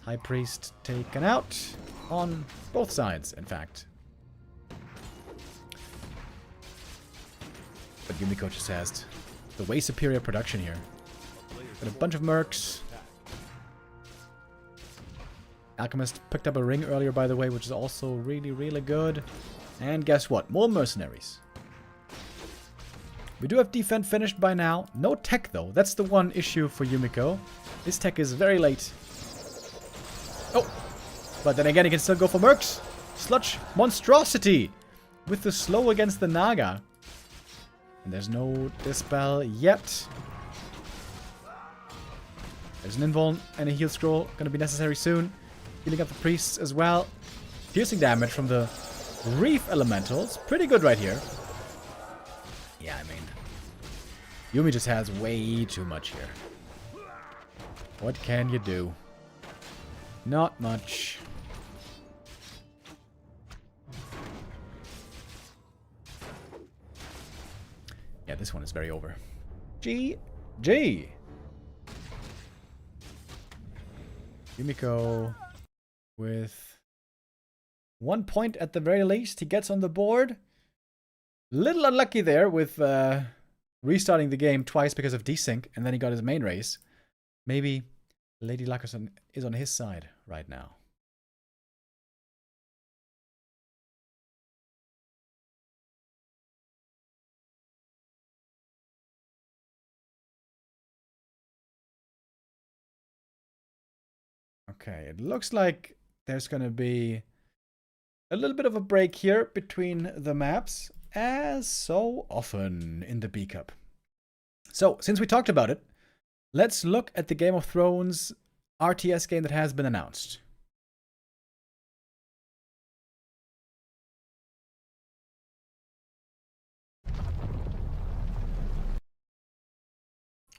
High Priest taken out on both sides, in fact. But Yumiko just has the way superior production here. Got a bunch of mercs. Alchemist picked up a ring earlier, by the way, which is also really, really good. And guess what? More mercenaries. We do have defense finished by now. No tech though. That's the one issue for Yumiko. His tech is very late. Oh! But then again, he can still go for mercs. Sludge monstrosity! With the slow against the Naga. And there's no dispel yet. There's an invuln and a heal scroll. Gonna be necessary soon. Healing up the priests as well. Piercing damage from the Reef Elementals. Pretty good right here. Yeah, I mean, Yumi just has way too much here. What can you do? Not much. Yeah, this one is very over. GG. Yumiko with 1 point at the very least. He gets on the board. Little unlucky there with restarting the game twice because of desync, and then he got his main race. Maybe Lady Luck is on his side right now. Okay, it looks like there's going to be a little bit of a break here between the maps, as so often in the B Cup. So, since we talked about it, let's look at the Game of Thrones RTS game that has been announced.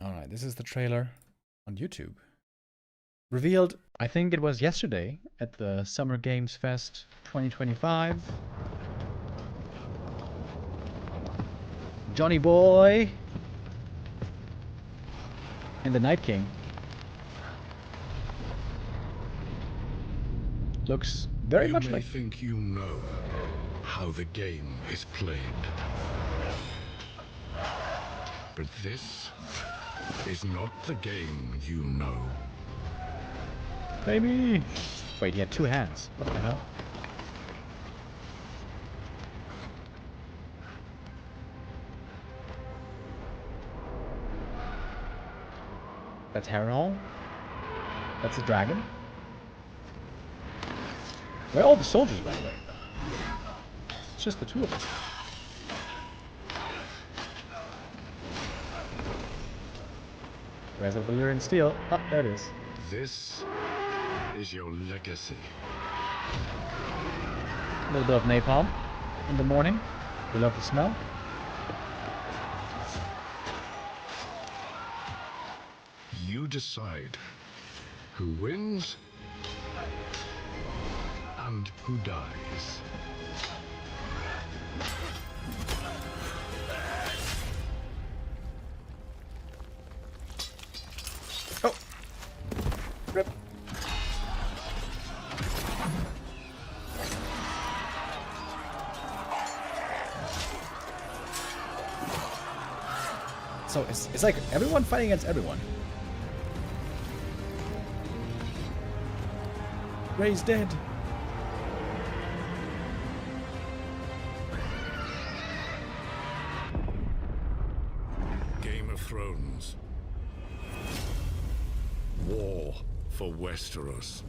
Alright, this is the trailer on YouTube. Revealed, I think it was yesterday, at the Summer Games Fest 2025. Johnny Boy and the Night King. Looks very much like... You may think you know how the game is played. But this is not the game you know. Baby! Wait, he had two hands. What the hell? That's Harrenhal. That's a dragon. Where are all the soldiers, by the way? It's just the two of them. Where's the Valyrian steel? Ah, there it is. This is your legacy. A little bit of napalm in the morning. We love the smell. You decide who wins and who dies. Oh! Rip. So it's like everyone fighting against everyone. Ray's dead. Game of Thrones. War for Westeros.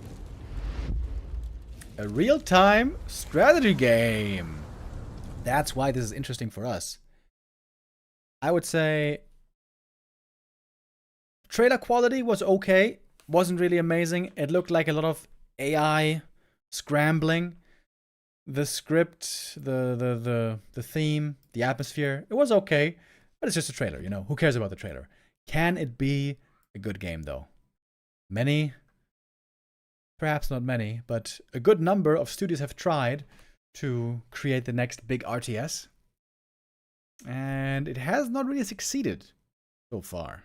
A real-time strategy game. That's why this is interesting for us. I would say trailer quality was okay. Wasn't really amazing. It looked like a lot of AI scrambling. The script, the theme, the atmosphere, it was okay, but it's just a trailer, you know. Who cares about the trailer? Can it be a good game though? Many, perhaps not many, but a good number of studios have tried to create the next big RTS. And it has not really succeeded so far.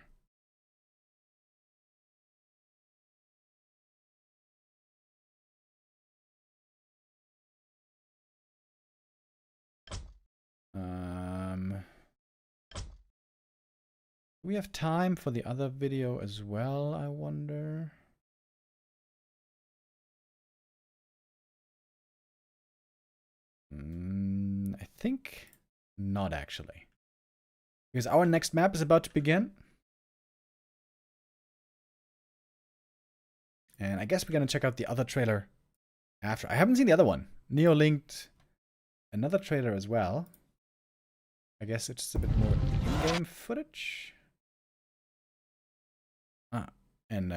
Do we have time for the other video as well, I wonder? think not actually. Because our next map is about to begin. And I guess we're going to check out the other trailer after. I haven't seen the other one. Neo linked another trailer as well. I guess it's a bit more in-game footage. And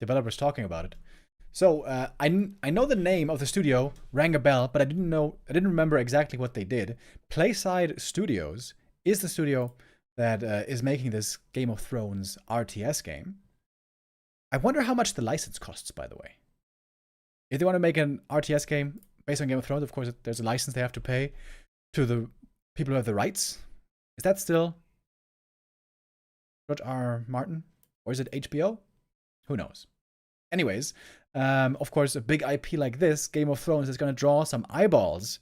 developers talking about it. So I know the name of the studio rang a bell, but I didn't remember exactly what they did. Playside Studios is the studio that is making this Game of Thrones RTS game. I wonder how much the license costs, by the way. If they want to make an RTS game based on Game of Thrones, of course, there's a license they have to pay to the people who have the rights. Is that still George R. Martin? Or is it HBO? Who knows? Anyways, of course, a big IP like this, Game of Thrones, is going to draw some eyeballs.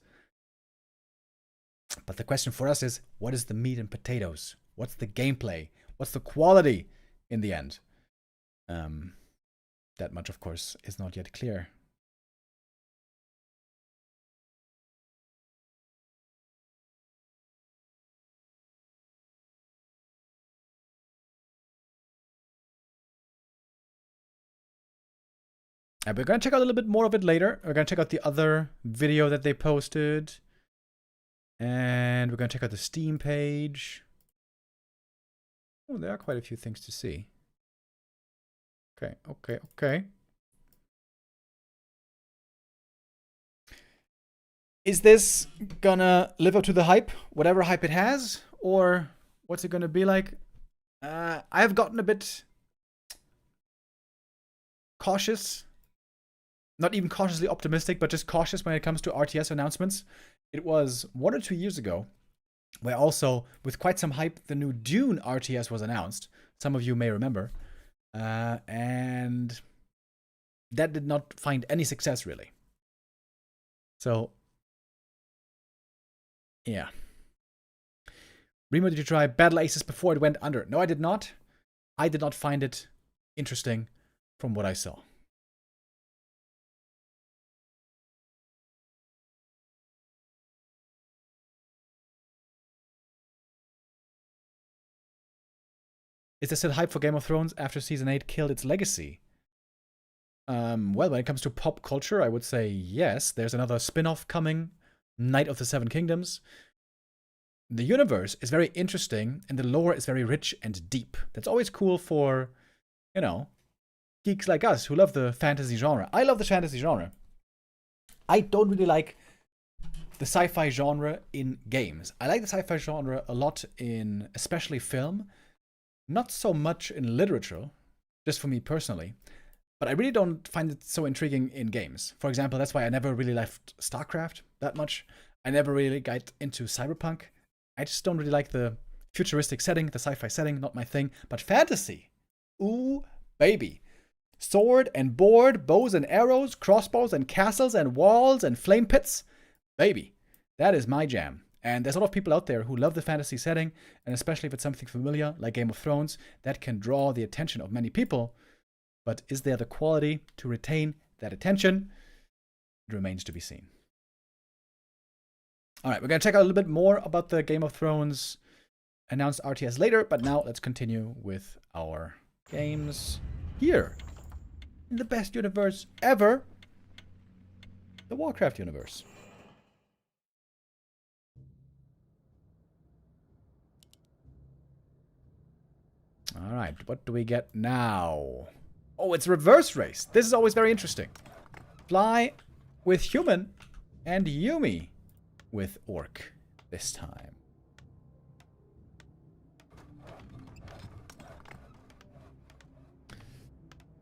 But the question for us is, what is the meat and potatoes? What's the gameplay? What's the quality in the end? That much, of course, is not yet clear. We're going to check out a little bit more of it later. We're going to check out the other video that they posted. And we're going to check out the Steam page. Oh, there are quite a few things to see. Okay. Is this gonna live up to the hype? Whatever hype it has? Or what's it gonna be like? I've gotten a bit cautious. Not even cautiously optimistic, but just cautious when it comes to RTS announcements. It was 1 or 2 years ago where also, with quite some hype, the new Dune RTS was announced. Some of you may remember. And that did not find any success, really. So, yeah. Remo, did you try Battle Aces before it went under? No, I did not. I did not find it interesting from what I saw. Is there still hype for Game of Thrones after Season 8 killed its legacy? Well, when it comes to pop culture, I would say yes. There's another spin-off coming, Night of the Seven Kingdoms. The universe is very interesting, and the lore is very rich and deep. That's always cool for, you know, geeks like us who love the fantasy genre. I love the fantasy genre. I don't really like the sci-fi genre in games. I like the sci-fi genre a lot in especially film. Not so much in literature, just for me personally. But I really don't find it so intriguing in games. For example, that's why I never really left StarCraft that much. I never really got into Cyberpunk. I just don't really like the futuristic setting, the sci-fi setting, not my thing. But fantasy, ooh, baby. Sword and board, bows and arrows, crossbows and castles and walls and flame pits. Baby, that is my jam. And there's a lot of people out there who love the fantasy setting, and especially if it's something familiar, like Game of Thrones, that can draw the attention of many people. But is there the quality to retain that attention? It remains to be seen. Alright, we're going to check out a little bit more about the Game of Thrones announced RTS later, but now let's continue with our games here. In the best universe ever, the Warcraft universe. Alright, what do we get now? Oh, it's reverse race. This is always very interesting. Fly with human and Yumi with orc this time.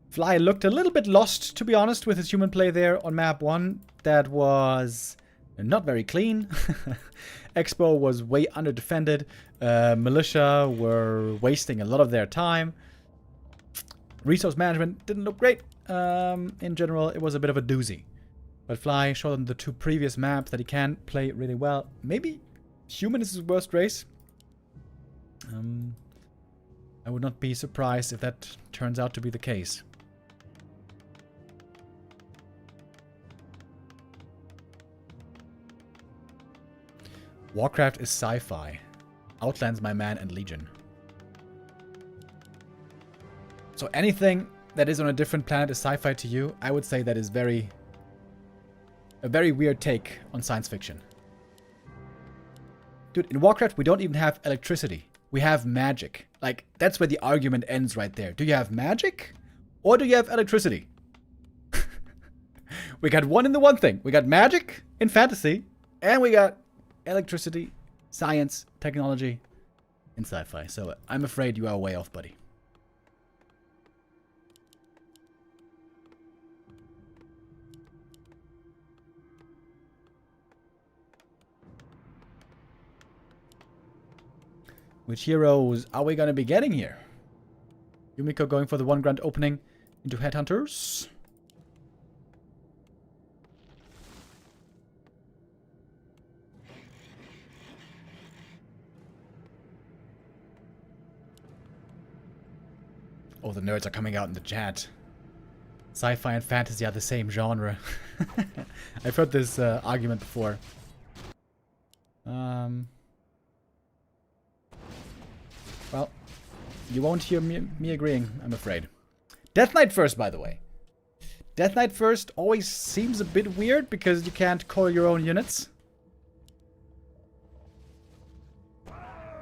Fly looked a little bit lost, to be honest, with his human play there on map 1. That was not very clean. Expo was way under-defended. Militia were wasting a lot of their time. Resource management didn't look great. In general, it was a bit of a doozy. But Fly showed on the 2 previous maps that he can play really well. Maybe human is his worst race. I would not be surprised if that turns out to be the case. Warcraft is sci-fi. Outlands, My Man, and Legion. So anything that is on a different planet is sci-fi to you. I would say that is a very weird take on science fiction. Dude, in Warcraft, we don't even have electricity. We have magic. Like, that's where the argument ends right there. Do you have magic? Or do you have electricity? We got one in the one thing. We got magic in fantasy. And we got electricity, science, technology in sci-fi. So I'm afraid you are way off, buddy. Which heroes are we going to be getting here? Yumiko going for the 1 grand opening into Headhunters. Oh, the nerds are coming out in the chat. Sci-fi and fantasy are the same genre. I've heard this argument before. Well, you won't hear me agreeing, I'm afraid. Death Knight first, by the way. Death Knight first always seems a bit weird because you can't coil your own units.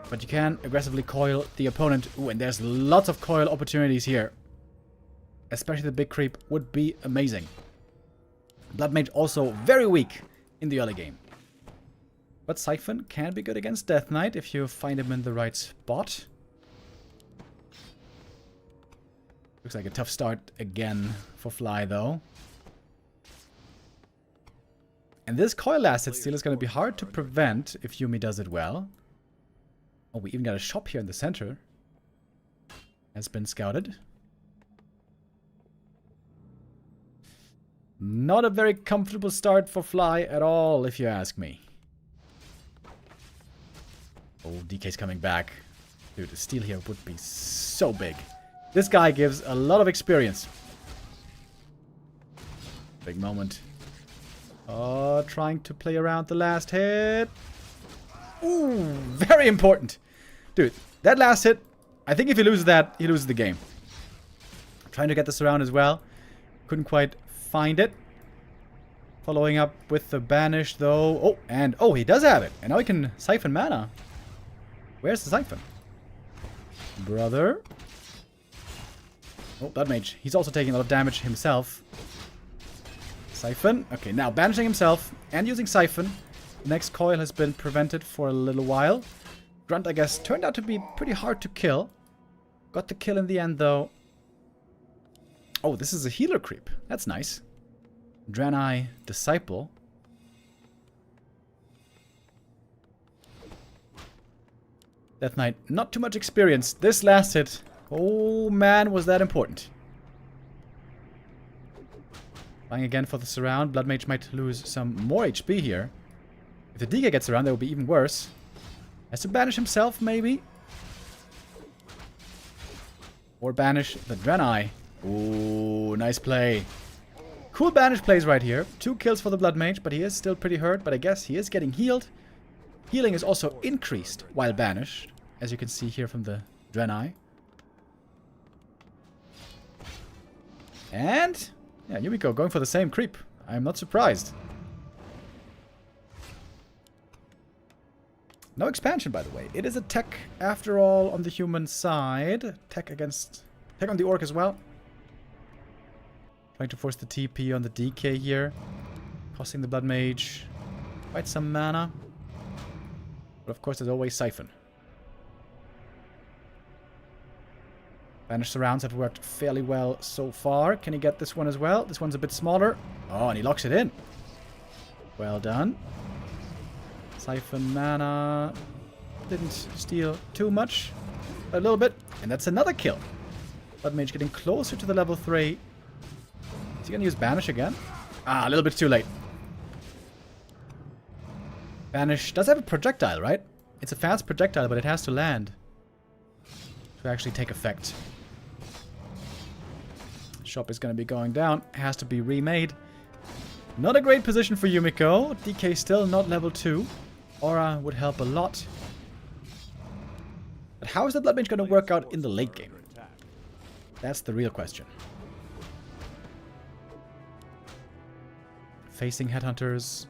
But you can aggressively coil the opponent. Ooh, and there's lots of coil opportunities here. Especially the big creep would be amazing. Blood Mage also very weak in the early game. But Siphon can be good against Death Knight if you find him in the right spot. Looks like a tough start again for Fly, though. And this coil asset steal is going to be hard to prevent if Yumi does it well. Oh, we even got a shop here in the center. Has been scouted. Not a very comfortable start for Fly at all, if you ask me. Oh, DK's coming back. Dude, the steal here would be so big. This guy gives a lot of experience. Big moment. Oh, trying to play around the last hit. Ooh, very important. Dude, that last hit, I think if he loses that, he loses the game. Trying to get this around as well. Couldn't quite find it. Following up with the banish, though. Oh, and oh, he does have it. And now he can siphon mana. Where's the siphon? Brother. Oh, Blood Mage. He's also taking a lot of damage himself. Siphon. Okay, now banishing himself and using Siphon. The next coil has been prevented for a little while. Grunt, I guess, turned out to be pretty hard to kill. Got the kill in the end, though. Oh, this is a healer creep. That's nice. Draenei Disciple. Death Knight, not too much experience. This last hit, oh man, was that important. Flying again for the surround. Blood Mage might lose some more HP here. If the DK gets around, that will be even worse. Has to banish himself, maybe. Or banish the Draenei. Ooh, nice play. Cool banish plays right here. 2 kills for the Blood Mage, but he is still pretty hurt. But I guess he is getting healed. Healing is also increased while banished, as you can see here from the Draenei. And yeah, Yumiko going for the same creep. I'm not surprised. No expansion, by the way. It is a tech, after all, on the human side. Tech on the orc as well. Trying to force the TP on the DK here. Costing the Blood Mage quite some mana. But of course, there's always Siphon. Banish surrounds have worked fairly well so far. Can he get this one as well? This one's a bit smaller. Oh, and he locks it in. Well done. Siphon mana. Didn't steal too much. A little bit. And that's another kill. Blood Mage getting closer to the level 3. Is he going to use Banish again? Ah, a little bit too late. Banish does have a projectile, right? It's a fast projectile, but it has to land to actually take effect. Shop is going to be going down. Has to be remade. Not a great position for Yumiko. DK still not level 2. Aura would help a lot. But how is the Blood Mage going to work out in the late game? That's the real question. Facing Headhunters.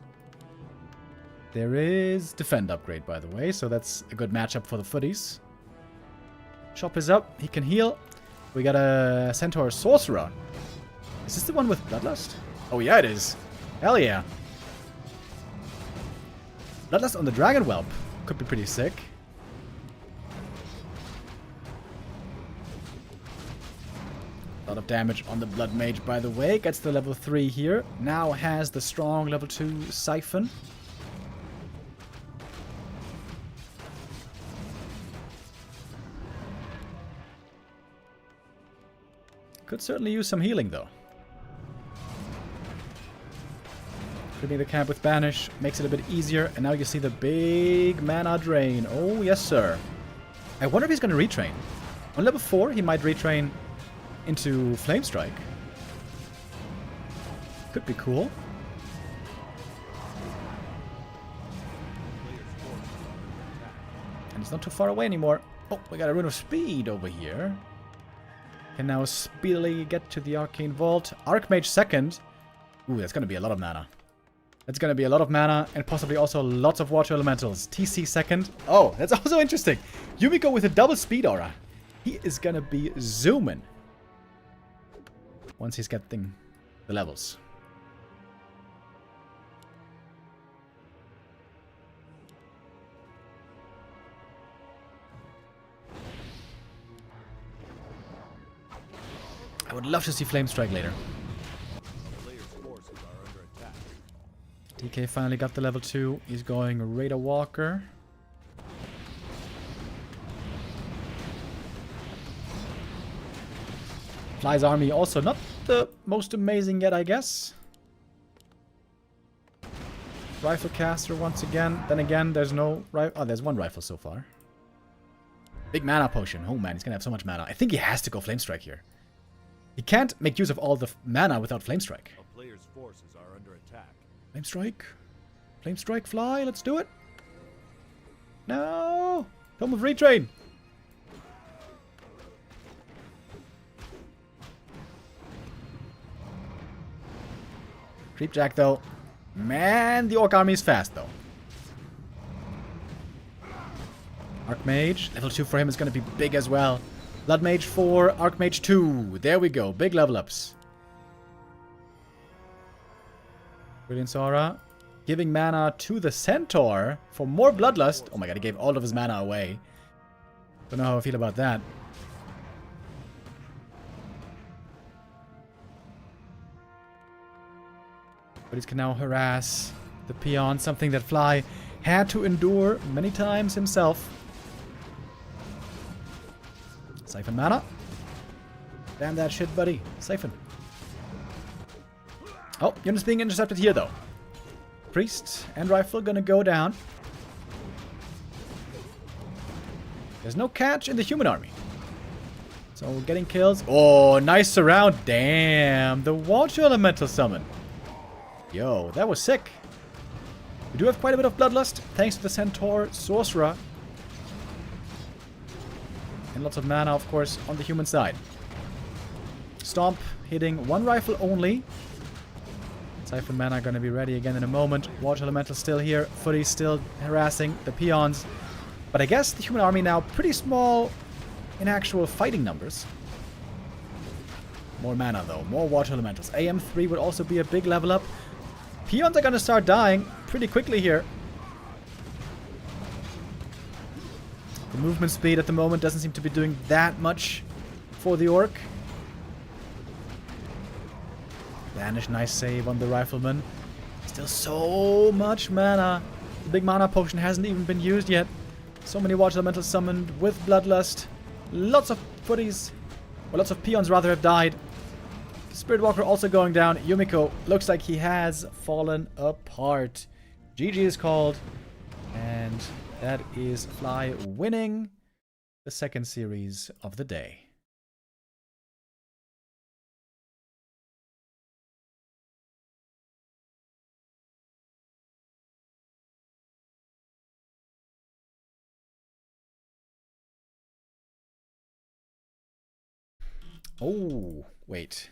There is Defend upgrade, by the way, so that's a good matchup for the footies. Chop is up. He can heal. We got a Centaur Sorcerer. Is this the one with Bloodlust? Oh yeah, it is. Hell yeah. Bloodlust on the Dragon Whelp. Could be pretty sick. A lot of damage on the Blood Mage, by the way. Gets the level 3 here. Now has the strong level 2 Siphon. Could certainly use some healing, though. Creeping the camp with Banish makes it a bit easier. And now you see the big mana drain. Oh, yes, sir. I wonder if he's going to retrain. On level 4, he might retrain into Flame Strike. Could be cool. And he's not too far away anymore. Oh, we got a Rune of Speed over here. Can now speedily get to the Arcane Vault. Archmage second. Ooh, that's going to be a lot of mana. That's going to be a lot of mana and possibly also lots of Water Elementals. TC second. Oh, that's also interesting. Yumiko with a double speed aura. He is going to be zooming once he's getting the levels. I would love to see Flame Strike later. DK finally got the level 2. He's going Raider Walker. Fly's army also not the most amazing yet, I guess. Rifle caster once again. Then again, there's no rifle. Oh, there's one rifle so far. Big mana potion. Oh man, he's gonna have so much mana. I think he has to go Flame Strike here. He can't make use of all the mana without Flame Strike. A player's forces are under attack. Flame Strike. Flame Strike, Fly. Let's do it. No. Come with Retrain. Creepjack, though. Man, the Orc army is fast, though. Archmage. Level 2 for him is going to be big as well. Blood Mage 4, Archmage 2. There we go. Big level ups. Brilliant Aura. Giving mana to the Centaur for more Bloodlust. Oh my god, he gave all of his mana away. Don't know how I feel about that. But he can now harass the peon. Something that Fly had to endure many times himself. Siphon mana. Damn that shit, buddy. Siphon. Oh, units being intercepted here, though. Priest and Rifle gonna go down. There's no catch in the human army. So we're getting kills. Oh, nice surround. Damn. The Water Elemental summon. Yo, that was sick. We do have quite a bit of Bloodlust, thanks to the Centaur Sorcerer. And lots of mana, of course, on the human side. Stomp hitting one rifle only. Siphon mana gonna be ready again in a moment. Water Elemental still here. Footy still harassing the peons. But I guess the human army now pretty small in actual fighting numbers. More mana though. More Water Elementals. AM3 would also be a big level up. Peons are gonna start dying pretty quickly here. The movement speed at the moment doesn't seem to be doing that much for the Orc. Banish, nice save on the Rifleman. Still so much mana. The big mana potion hasn't even been used yet. So many Water Elementals summoned with Bloodlust. Lots of footies, or lots of peons rather, have died. Spirit Walker also going down. Yumiko looks like he has fallen apart. GG is called. And that is Fly winning the second series of the day. Oh, wait.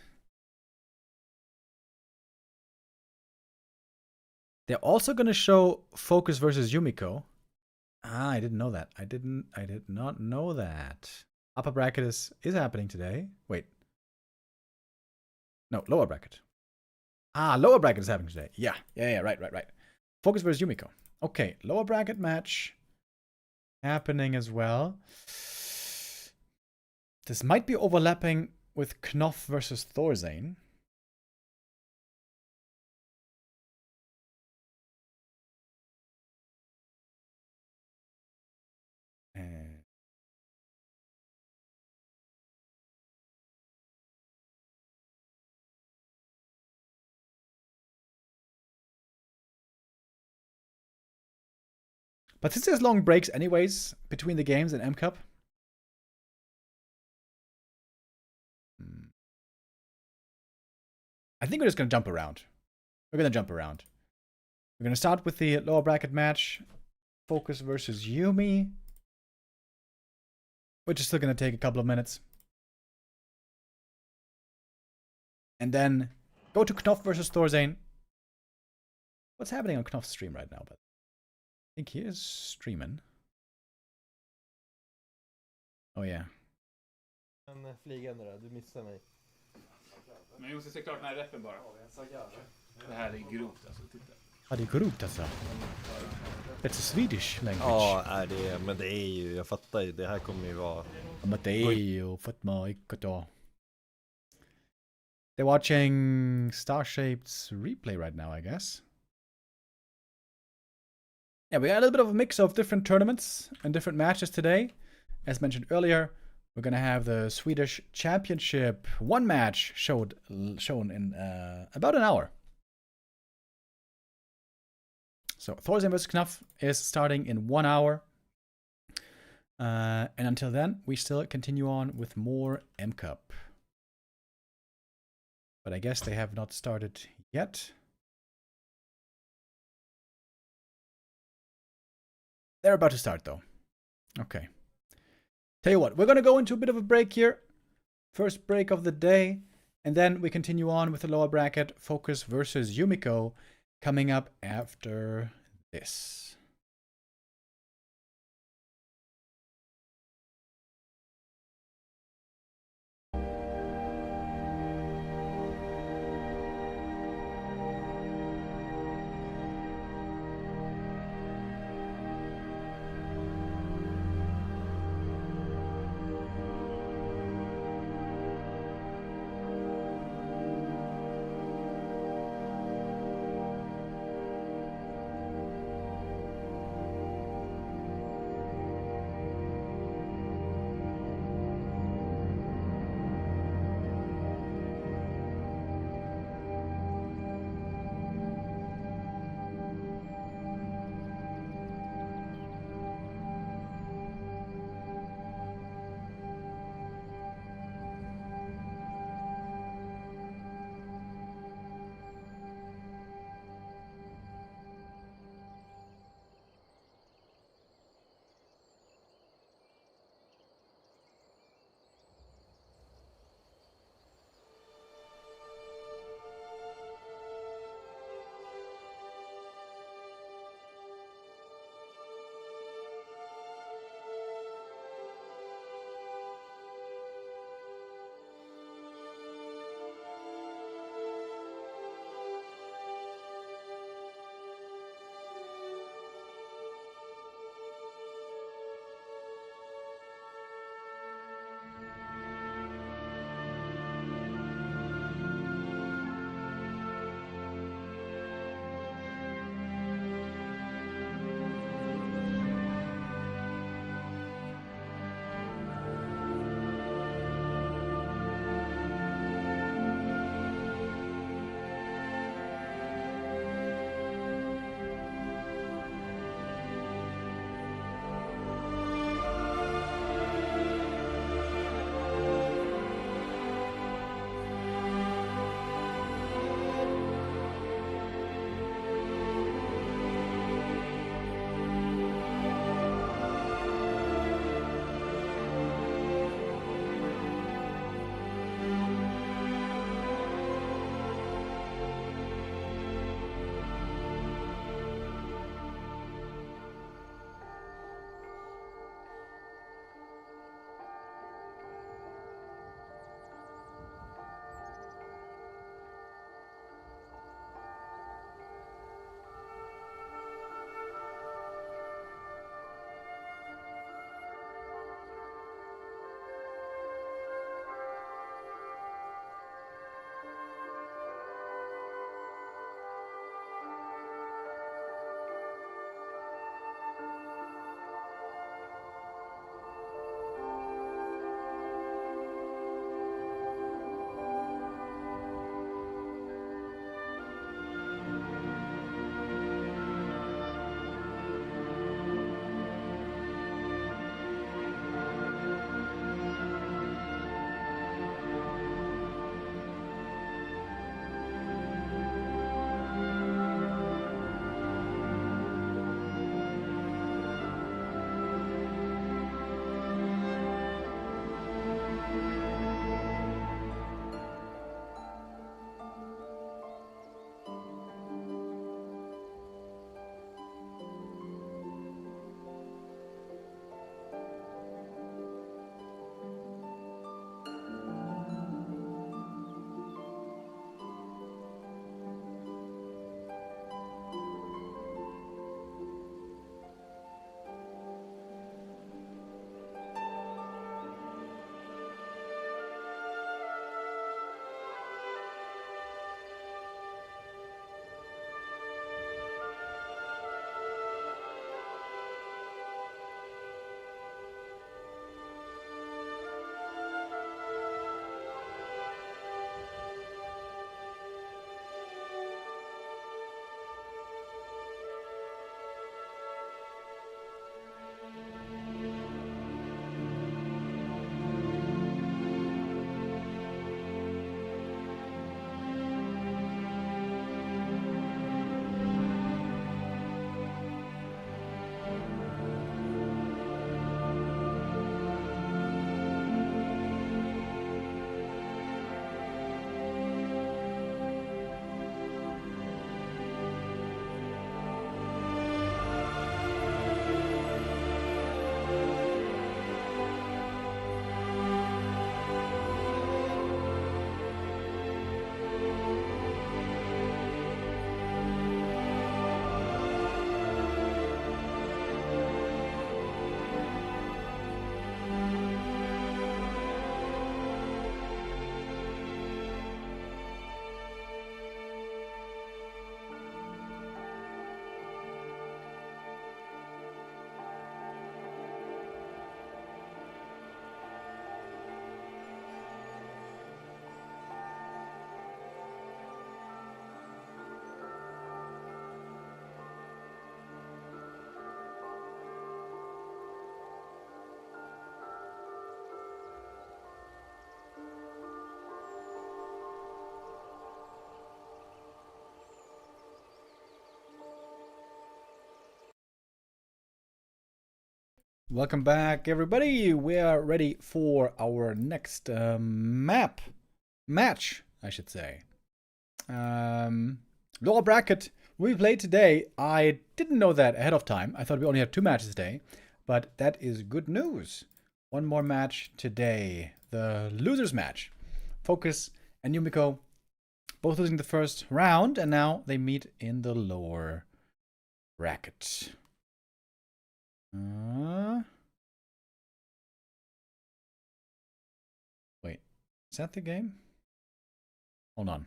They're also going to show FoCuS versus Yumiko. Ah, I didn't know that. I did not know that. Upper bracket is happening today. Wait. No, lower bracket. Ah, lower bracket is happening today. Yeah. Right. FoCuS versus Yumiko. Okay, lower bracket match happening as well. This might be overlapping with Knopf versus Thorzane. But since there's long breaks anyways between the games in M Cup, I think we're just going to jump around. We're going to start with the lower bracket match. FoCuS versus Yumi. Which is still going to take a couple of minutes. And then go to Knopf versus Thorzane. What's happening on Knopf's stream right now? But I think he is streaming. Oh yeah. En flygande där, du missar mig. Men jag måste se klart den här reppen bara. Det här är grovt alltså, titta. Ja, det är grovt alltså. It's a Swedish language. Ja, är det, men det är ju, jag fattar ju, det här kommer ju vara... Men det är ju fått mig då. They're watching Starshape's replay right now, I guess. Yeah, we got a little bit of a mix of different tournaments and different matches today. As mentioned earlier, we're going to have the Swedish Championship one match shown in about an hour. So Thorzane vs. Knopf is starting in 1 hour. And until then, we still continue on with more M Cup. But I guess they have not started yet. They're about to start though. Okay. Tell you what, we're going to go into a bit of a break here. First break of the day. And then we continue on with the lower bracket, FoCuS versus Yumiko, coming up after this. Welcome back, everybody. We are ready for our next match, I should say. Lower bracket we played today. I didn't know that ahead of time. I thought we only had 2 matches today, but that is good news. One more match today. The losers match. FoCuS and Yumiko both losing the first round, and now they meet in the lower bracket. Wait, is that the game? Hold on.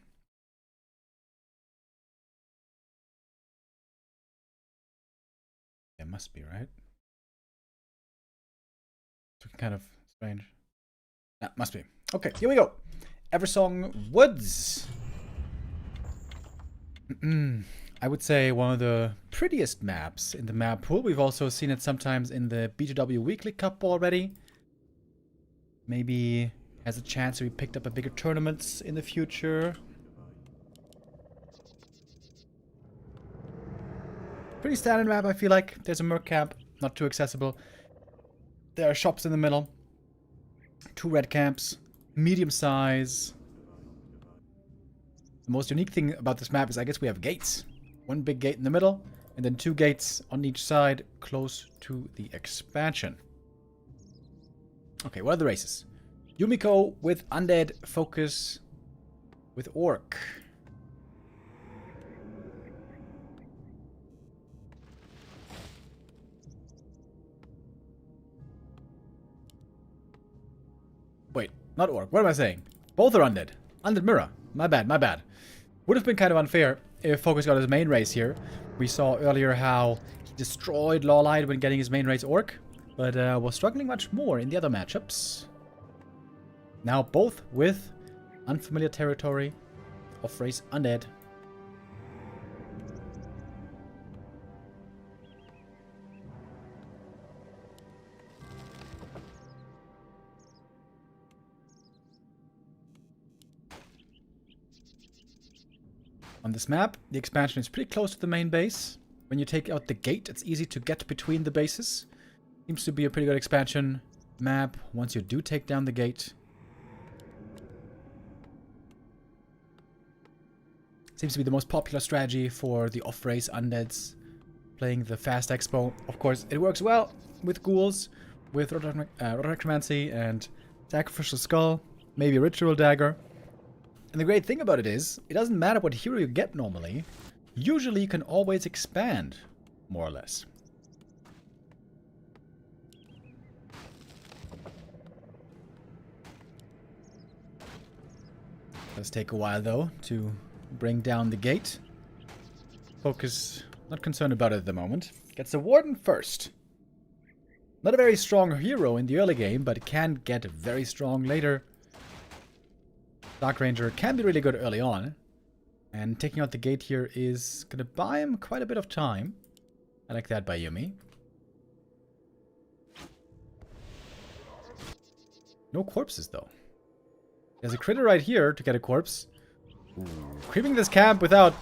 It must be, right? It's kind of strange. Yeah, must be. Okay, here we go. Eversong Woods. I would say one of the prettiest maps in the map pool. We've also seen it sometimes in the B2W Weekly Cup already. Maybe has a chance to be picked up at bigger tournaments in the future. Pretty standard map, I feel like. There's a merc camp, not too accessible. There are shops in the middle. 2 red camps, medium size. The most unique thing about this map is I guess we have gates. 1 big gate in the middle, and then 2 gates on each side close to the expansion. Okay, what are the races? Yumiko with Undead, FoCuS with Orc. Wait, not Orc. What am I saying? Both are Undead. Undead Mirror. My bad, my bad. Would have been kind of unfair if FoCuS got his main race here. We saw earlier how he destroyed LawLiet when getting his main race Orc, but was struggling much more in the other matchups. Now both with unfamiliar territory, off-race Undead. On this map, the expansion is pretty close to the main base. When you take out the gate, it's easy to get between the bases. Seems to be a pretty good expansion map once you do take down the gate. Seems to be the most popular strategy for the off-race undeads playing the fast expo. Of course, it works well with ghouls, with Rotochromancy and Sacrificial Skull, maybe a Ritual Dagger. And the great thing about it is, it doesn't matter what hero you get normally. Usually you can always expand, more or less. Does take a while though to bring down the gate. FoCuS not concerned about it at the moment. Gets a Warden first. Not a very strong hero in the early game, but can get very strong later. Dark Ranger can be really good early on. And taking out the gate here is going to buy him quite a bit of time. I like that by Yumi. No corpses though. There's a critter right here to get a corpse. Ooh. Creeping this camp without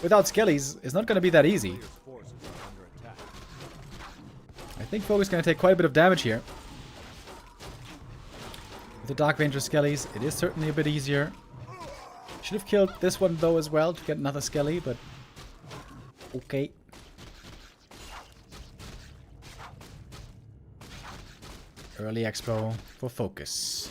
skellies is not going to be that easy. I think FoCuS is going to take quite a bit of damage here. With the Dark Ranger skellies, it is certainly a bit easier. Should have killed this one though as well to get another skelly, but okay. Early expo for FoCuS.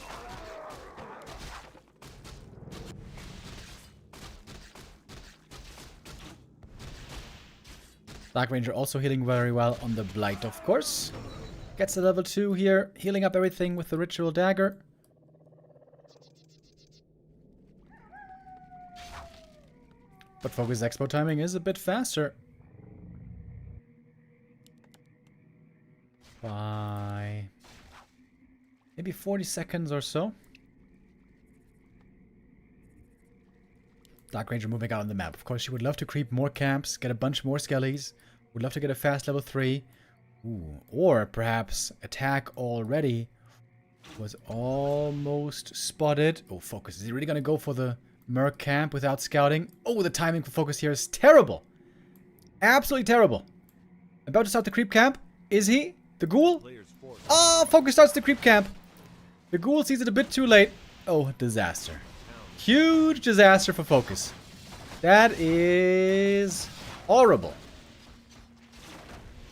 Dark Ranger also healing very well on the Blight, of course. Gets a level 2 here, healing up everything with the Ritual Dagger. But FoCuS expo timing is a bit faster. By maybe 40 seconds or so. Dark Ranger moving out on the map. Of course, she would love to creep more camps, get a bunch more skellies. Would love to get a fast level 3. Ooh. Or perhaps attack already. Was almost spotted. Oh, FoCuS. Is he really going to go for the Merc camp without scouting? Oh, the timing for FoCuS here is terrible. Absolutely terrible. About to start the creep camp. Is he? The ghoul? Oh, FoCuS starts the creep camp. The ghoul sees it a bit too late. Oh, disaster. Huge disaster for FoCuS. That is horrible.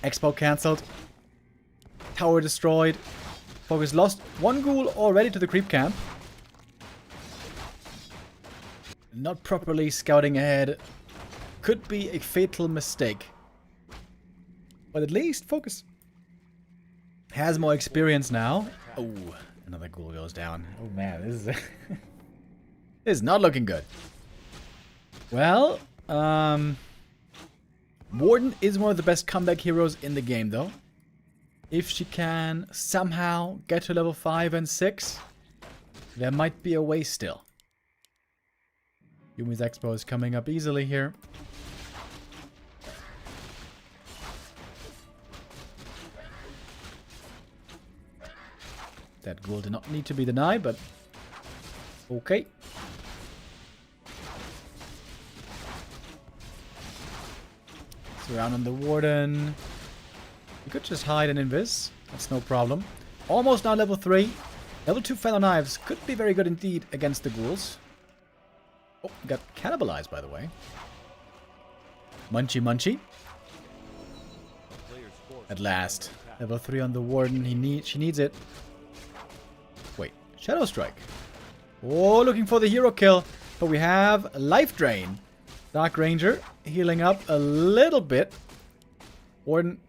Expo cancelled. Tower destroyed. FoCuS lost one ghoul already to the creep camp. Not properly scouting ahead. Could be a fatal mistake. But at least FoCuS has more experience now. Oh, another ghoul goes down. Oh man, this is this is not looking good. Well, Warden is one of the best comeback heroes in the game though. If she can somehow get to level 5 and 6, there might be a way still. Yumi's Expo is coming up easily here. That ghoul did not need to be denied, but okay. Surround on the Warden. You could just hide and invis. That's no problem. Almost now level 3. Level 2 Feather Knives could be very good indeed against the ghouls. Oh, got cannibalized by the way. Munchy Munchy. At last. Level 3 on the Warden. She needs it. Wait. Shadow Strike. Oh, looking for the hero kill. But we have Life Drain. Dark Ranger healing up a little bit. Warden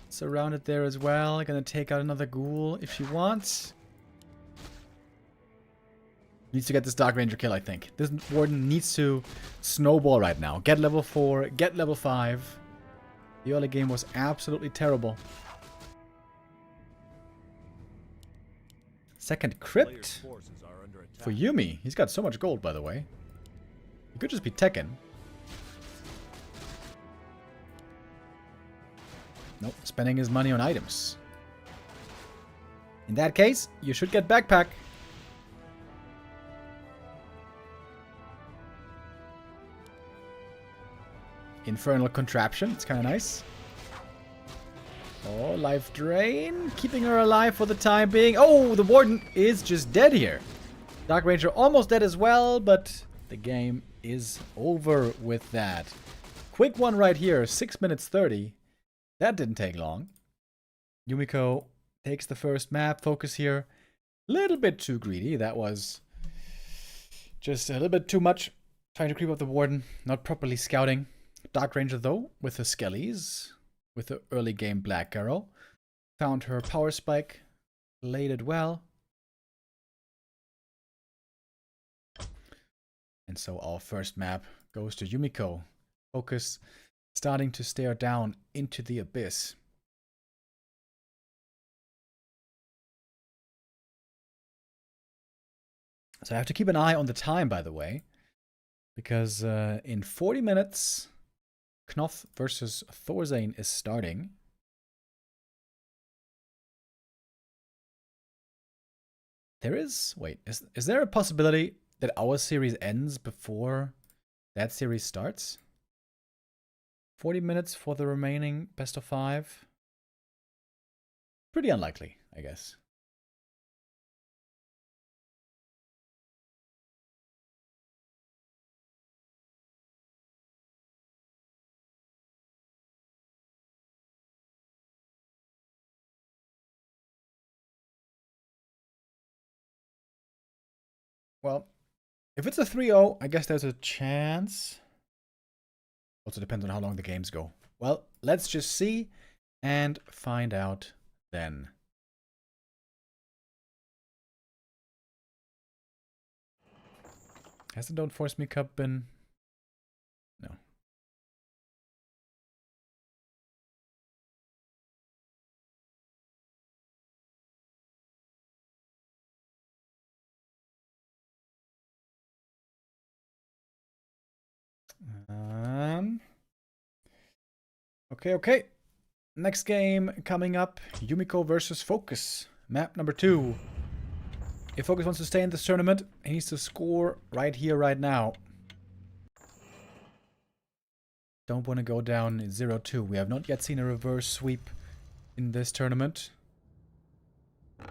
surrounded there as well. Gonna take out another ghoul if she wants. Needs to get this Dark Ranger kill, I think. This Warden needs to snowball right now. Get level 4, get level 5. The early game was absolutely terrible. Second crypt for Yumi. He's got so much gold, by the way. He could just be Tekken. Nope, spending his money on items. In that case, you should get backpack. Infernal Contraption, it's kind of nice. Oh, Life Drain, keeping her alive for the time being. Oh, the Warden is just dead here. Dark Ranger almost dead as well, but the game is over with that. Quick one right here, 6 minutes 30. That didn't take long. Yumiko takes the first map. FoCuS here. Little bit too greedy. That was just a little bit too much. Trying to creep up the Warden. Not properly scouting. Dark Ranger though, with the Skellies. With the early game Black Arrow. Found her power spike. Laid it well. And so our first map goes to Yumiko. FoCuS starting to stare down into the abyss. So I have to keep an eye on the time, by the way. Because in 40 minutes, Knoth versus Thorzane is starting. There is... Wait, is there a possibility that our series ends before that series starts? 40 minutes for the remaining best of 5. Pretty unlikely, I guess. Well, if it's a 3-0, I guess there's a chance. Also depends on how long the games go. Well, let's just see and find out then. Has the Don't Force Me Cup been... No. Okay. Next game coming up, Yumiko versus FoCuS. Map number 2. If FoCuS wants to stay in this tournament, he needs to score right here, right now. Don't want to go down 0-2. We have not yet seen a reverse sweep in this tournament. It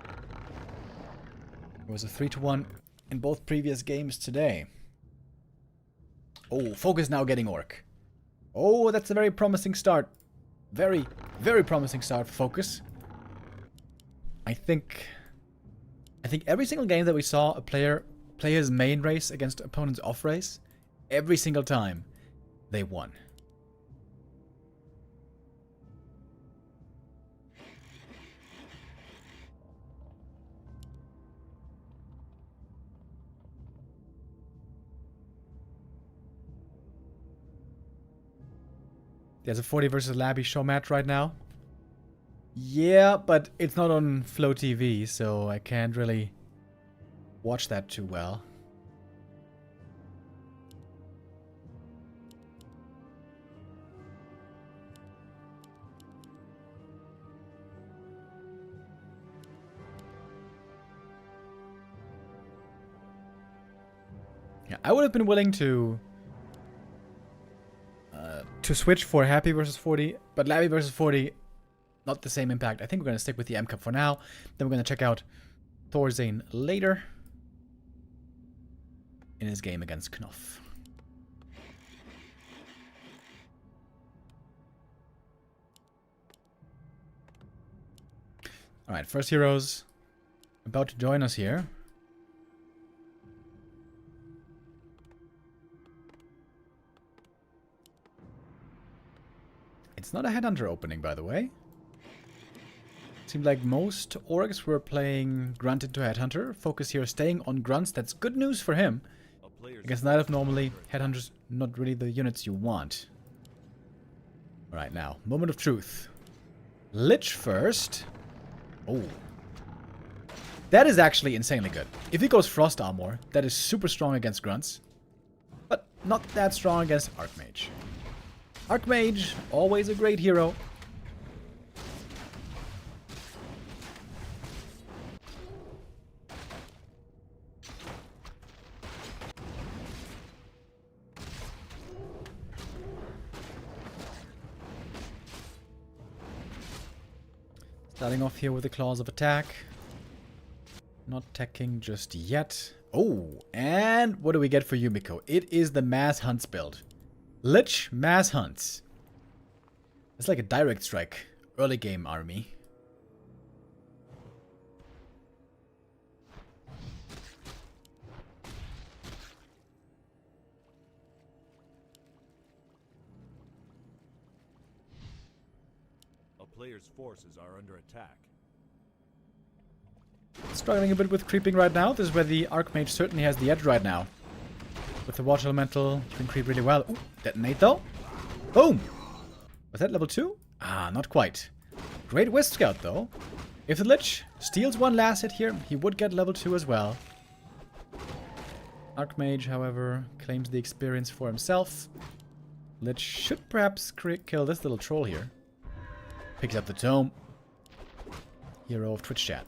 was a 3-1 in both previous games today. Oh, FoCuS now getting Orc. Oh, that's a very promising start. Very, very promising start for FoCuS. I think every single game that we saw a player play his main race against opponent's off race, every single time, they won. There's a 40 versus Labby show match right now. Yeah, but it's not on Flow TV, so I can't really watch that too well. Yeah, I would have been willing to switch for Happy versus 40, but Labby versus 40, not the same impact. I think we're going to stick with the M Cup for now. Then we're going to check out Thorzane later in his game against Knopf. Alright, first heroes about to join us here. It's not a Headhunter opening, by the way. Seemed like most orgs were playing Grunt into Headhunter. FoCuS here staying on Grunts. That's good news for him. Against Night Elf, normally Headhunters not really the units you want. Alright, now, moment of truth. Lich first. Oh. That is actually insanely good. If he goes Frost Armor, that is super strong against Grunts. But not that strong against Archmage. Archmage, always a great hero. Starting off here with the Claws of Attack. Not attacking just yet. Oh, and what do we get for Yumiko? It is the Mass Hunts build. Lich Mass Hunts. It's like a direct strike. Early game army. A player's forces are under attack. Struggling a bit with creeping right now. This is where the Archmage certainly has the edge right now. With the Water Elemental, you can creep really well. Ooh, detonate though. Boom! Was that level 2? Ah, not quite. Great Wisp Scout though. If the Lich steals one last hit here, he would get level 2 as well. Archmage, however, claims the experience for himself. Lich should perhaps kill this little troll here. Picks up the tome. Hero of Twitch chat.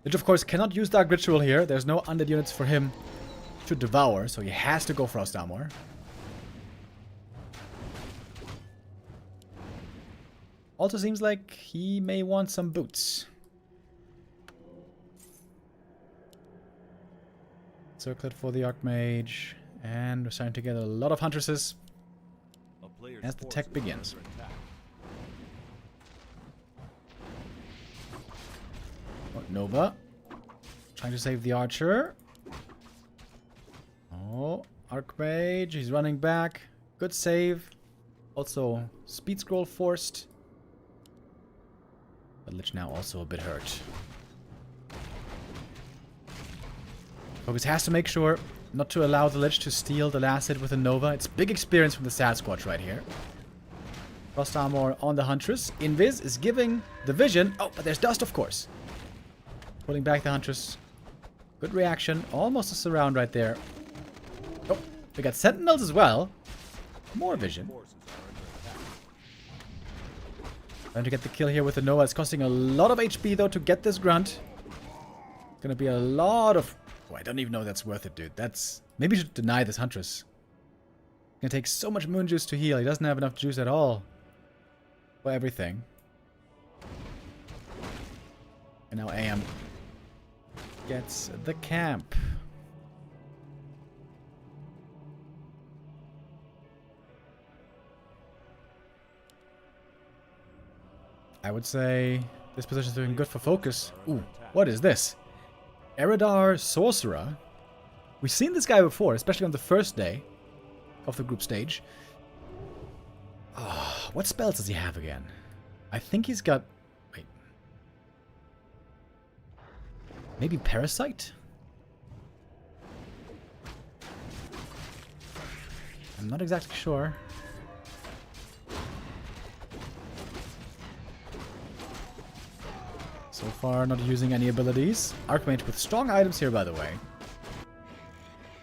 Lich, of course, cannot use Dark Ritual here. There's no undead units for him to devour, so he has to go Frost Armor. Also seems like he may want some boots. Circlet for the Archmage. And we're starting to get a lot of Huntresses as the tech begins. Nova. Trying to save the archer. Oh, Archmage. He's running back. Good save. Also, speed scroll forced. But Lich now also a bit hurt. FoCuS has to make sure not to allow the Lich to steal the last hit with a Nova. It's big experience from the Sasquatch right here. Frost Armor on the Huntress. Invis is giving the vision. Oh, but there's dust, of course. Pulling back the Huntress. Good reaction. Almost a surround right there. Oh, we got Sentinels as well. More vision. Trying to get the kill here with the Nova. It's costing a lot of HP, though, to get this Grunt. Gonna be a lot of... Oh, I don't even know if that's worth it, dude. That's... Maybe you should deny this Huntress. gonna take so much moon juice to heal. He doesn't have enough juice at all for everything. And now AM gets the camp. I would say this position is doing good for FoCuS. Ooh, what is this? Eridar Sorcerer. We've seen this guy before, especially on the first day of the group stage. Oh, what spells does he have again? I think he's got... Wait. Maybe Parasite? I'm not exactly sure. So far, not using any abilities. Archmage with strong items here, by the way.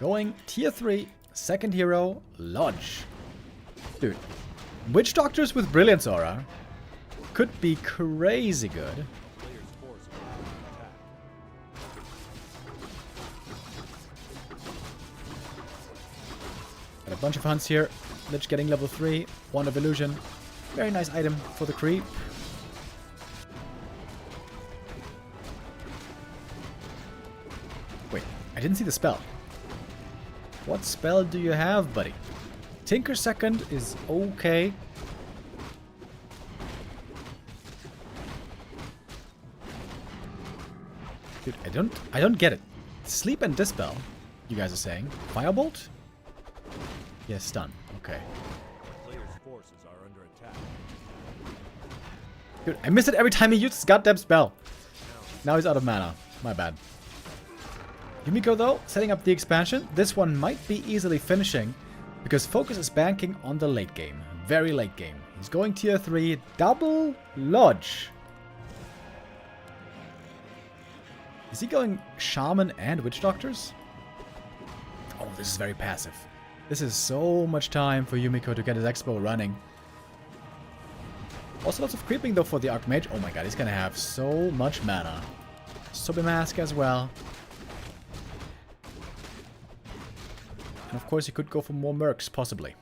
Going tier 3, second hero, Lodge. Dude, Witch Doctors with Brilliance Aura could be crazy good. Got a bunch of hunts here. Lich getting level 3, Wand of Illusion. Very nice item for the creep. Wait, I didn't see the spell. What spell do you have, buddy? Tinker Second is okay. Dude, I don't get it. Sleep and Dispel, you guys are saying. Firebolt? Yes, stun. Okay. Player's forces are under attack. Dude, I miss it every time he uses his goddamn spell. Now he's out of mana. My bad. Yumiko, though, setting up the expansion. This one might be easily finishing because FoCuS is banking on the late game. Very late game. He's going tier 3, double Lodge. Is he going Shaman and Witch Doctors? Oh, this is very passive. This is so much time for Yumiko to get his expo running. Also lots of creeping, though, for the Archmage. Oh my god, he's gonna have so much mana. Sobe Mask as well. And of course, he could go for more mercs, possibly.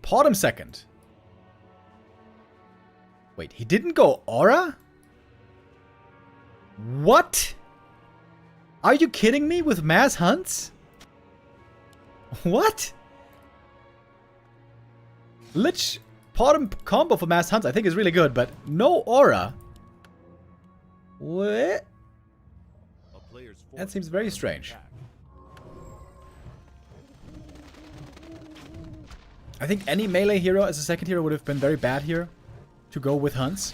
Bottom second. Wait, he didn't go Aura? What? Are you kidding me with mass hunts? What? Lich bottom combo for mass hunts I think is really good, but no Aura? What? That seems very strange. I think any melee hero as a second hero would have been very bad here to go with hunts.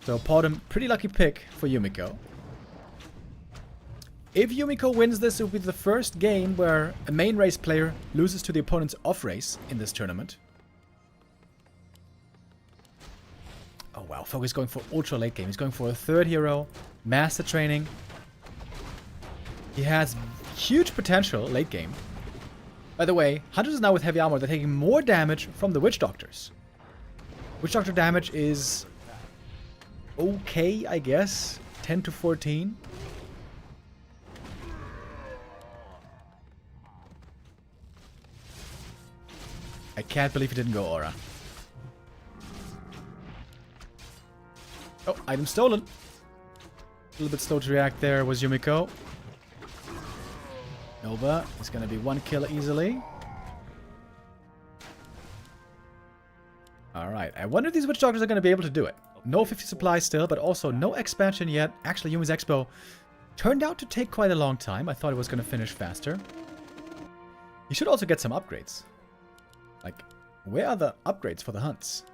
So Podem, pretty lucky pick for Yumiko. If Yumiko wins this, it will be the first game where a main race player loses to the opponent's off race in this tournament. Oh wow, FoCuS going for ultra late game. He's going for a third hero, master training. He has huge potential late game. By the way, Hunters is now with heavy armor. They're taking more damage from the Witch Doctors. Witch Doctor damage is okay, I guess. 10 to 14. I can't believe he didn't go Aura. Oh, item stolen. A little bit slow to react there was Yumiko. Nova is going to be one kill easily. Alright, I wonder if these Witch Doctors are going to be able to do it. No 50 supply still, but also no expansion yet. Actually, Yumi's Expo turned out to take quite a long time. I thought it was going to finish faster. You should also get some upgrades. Like, where are the upgrades for the hunts?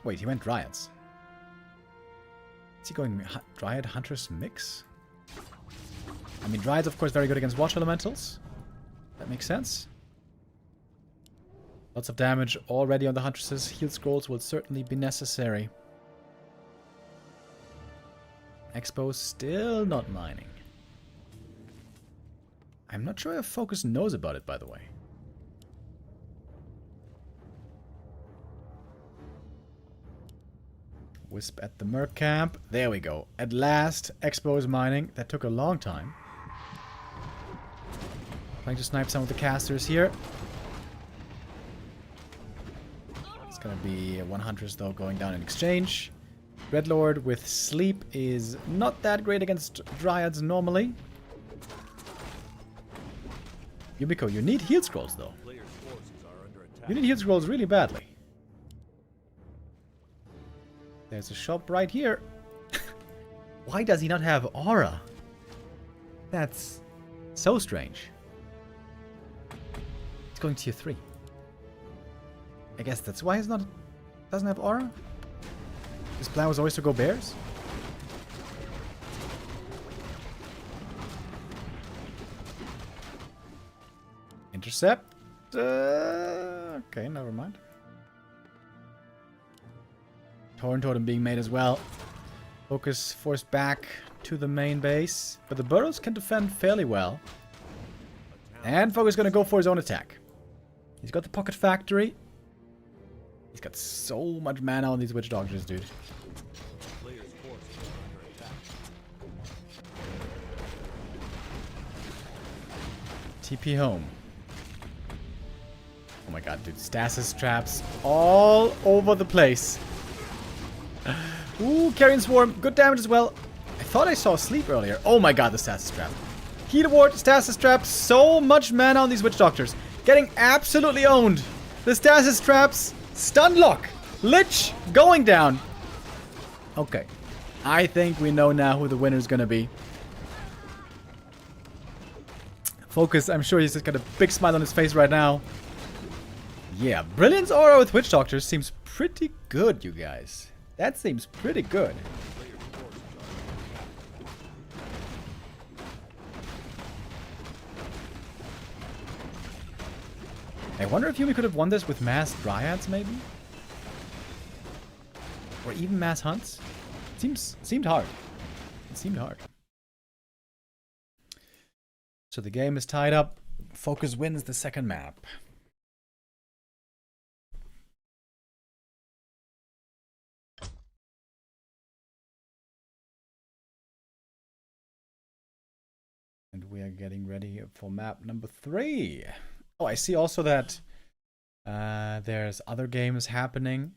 Wait, he went Dryads. Is he going Dryad Huntress mix? I mean, Dryads, of course, very good against Watch Elementals. That makes sense. Lots of damage already on the Huntresses. Heal Scrolls will certainly be necessary. Expo still not mining. I'm not sure if FoCuS knows about it, by the way. Wisp at the Merc camp. There we go. At last, Expo is mining. That took a long time. Trying to snipe some of the casters here. It's gonna be 100s though going down in exchange. Dreadlord with sleep is not that great against Dryads normally. Yumiko, you need heal scrolls though. You need heal scrolls really badly. There's a shop right here. Why does he not have aura? That's so strange. It's going tier 3. I guess that's why he's doesn't have aura? His plan was always to go bears? Intercept. Okay, never mind. Torrent Totem being made as well. FoCuS forced back to the main base. But the burrows can defend fairly well. And FoCuS going to go for his own attack. He's got the Pocket Factory. He's got so much mana on these Witch Doctors, dude. TP home. Oh my god, dude. Stasis traps all over the place. Ooh, Carrion Swarm. Good damage as well. I thought I saw sleep earlier. Oh my god, the Stasis trap. Heat Ward, Stasis trap. So much mana on these Witch Doctors. Getting absolutely owned. The Stasis traps. Stun lock. Lich going down. Okay. I think we know now who the winner is going to be. FoCuS, I'm sure he's just got a big smile on his face right now. Yeah, Brilliance Aura with Witch Doctors seems pretty good, you guys. That seems pretty good. I wonder if Yumi could have won this with mass Dryads, maybe? Or even mass hunts? Seemed hard. It seemed hard. So the game is tied up. FoCuS wins the second map. And we are getting ready for map number 3. Oh, I see also that there's other games happening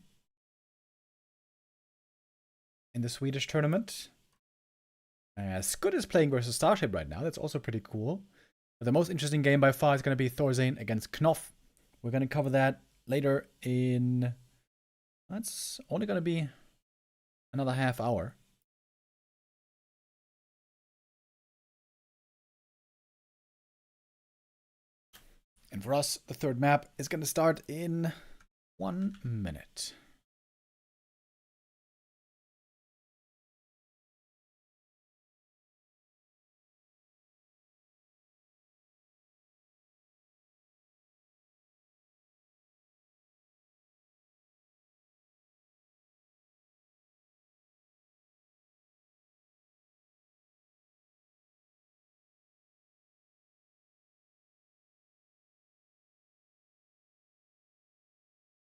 in the Swedish tournament. SWE is playing versus Starship right now. That's also pretty cool. But the most interesting game by far is going to be Thorzane against Knopf. We're going to cover that later in... That's only going to be another half hour. And for us, the third map is going to start in 1 minute.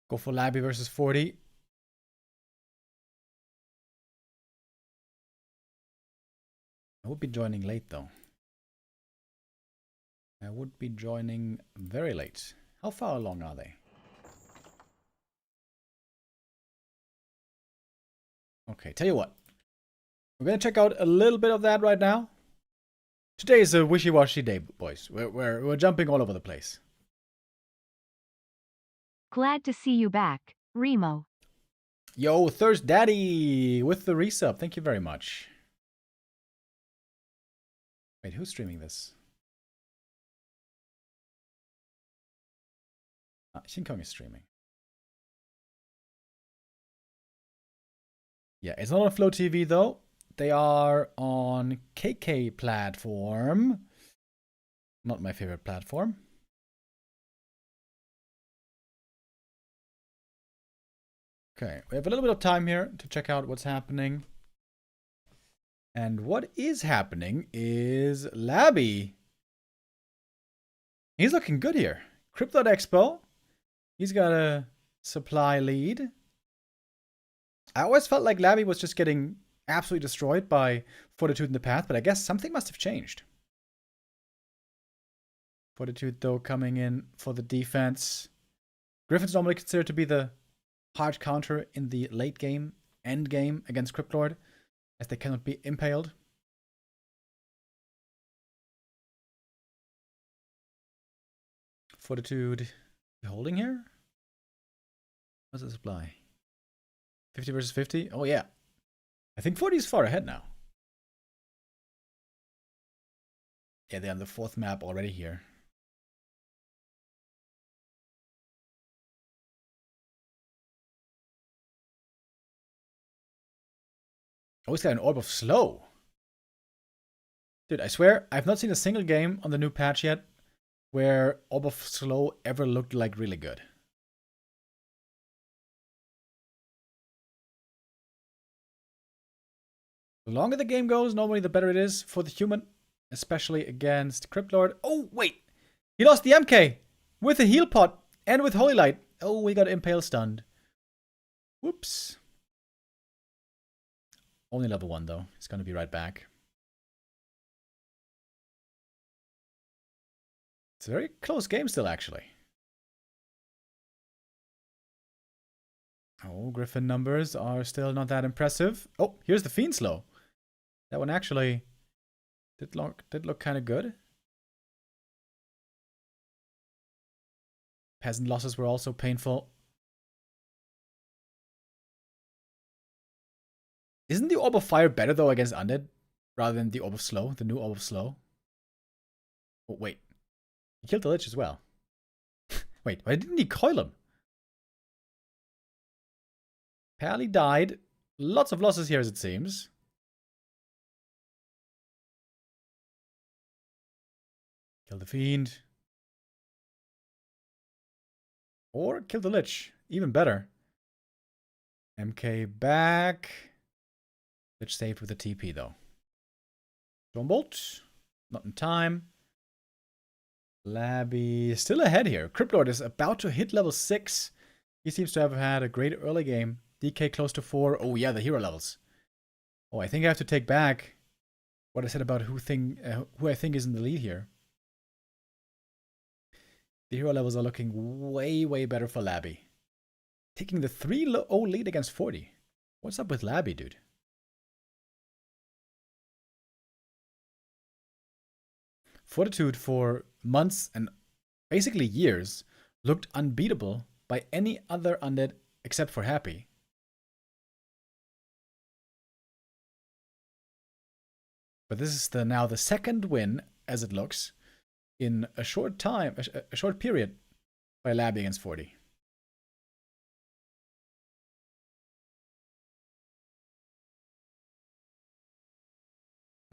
Go for Labby versus 40. I would be joining late though. I would be joining very late. How far along are they? Okay, tell you what. We're going to check out a little bit of that right now. Today is a wishy-washy day, boys. We're jumping all over the place. Glad to see you back, Remo. Yo, Thirst Daddy with the resub. Thank you very much. Wait, who's streaming this? Shinkong is streaming. Yeah, it's not on Flow TV though. They are on KK platform. Not my favorite platform. Okay, we have a little bit of time here to check out what's happening. And what is happening is Labby. He's looking good here. Crypto Expo. He's got a supply lead. I always felt like Labby was just getting absolutely destroyed by Fortitude in the Path, but I guess something must have changed. Fortitude, though, coming in for the defense. Griffin's normally considered to be the hard counter in the late game, end game against Cryptlord, as they cannot be impaled. Fortitude holding here? What's the supply? 50 versus 50? Oh, yeah. I think 40 is far ahead now. Yeah, they're on the 4th map already here. Oh, he's got an Orb of Slow. Dude, I swear, I've not seen a single game on the new patch yet where Orb of Slow ever looked like really good. The longer the game goes, normally the better it is for the human, especially against Cryptlord. Oh, wait! He lost the MK with a heal pot and with Holy Light. Oh, we got Impale stunned. Whoops. Only level 1, though. He's gonna be right back. It's a very close game still, actually. Oh, Griffin numbers are still not that impressive. Oh, here's the Fiend Slow. That one actually did look kind of good. Peasant losses were also painful. Isn't the Orb of Fire better, though, against Undead? Rather than the Orb of Slow, the new Orb of Slow? Oh, wait. He killed the Lich as well. Wait, why didn't he coil him? Pally died. Lots of losses here, as it seems. Kill the Fiend. Or kill the Lich. Even better. MK back. Lich saved with a TP, though. Stormbolt. Not in time. Labby still ahead here. Cryptlord is about to hit level 6. He seems to have had a great early game. DK close to 4. Oh yeah, the hero levels. Oh, I think I have to take back what I said about who I think is in the lead here. The hero levels are looking way, way better for Labby. Taking the 3-0 lead against 40. What's up with Labby, dude? Fortitude for months and basically years looked unbeatable by any other undead except for Happy. But this is now the second win, as it looks, in a short time, a short period by Labby against 40.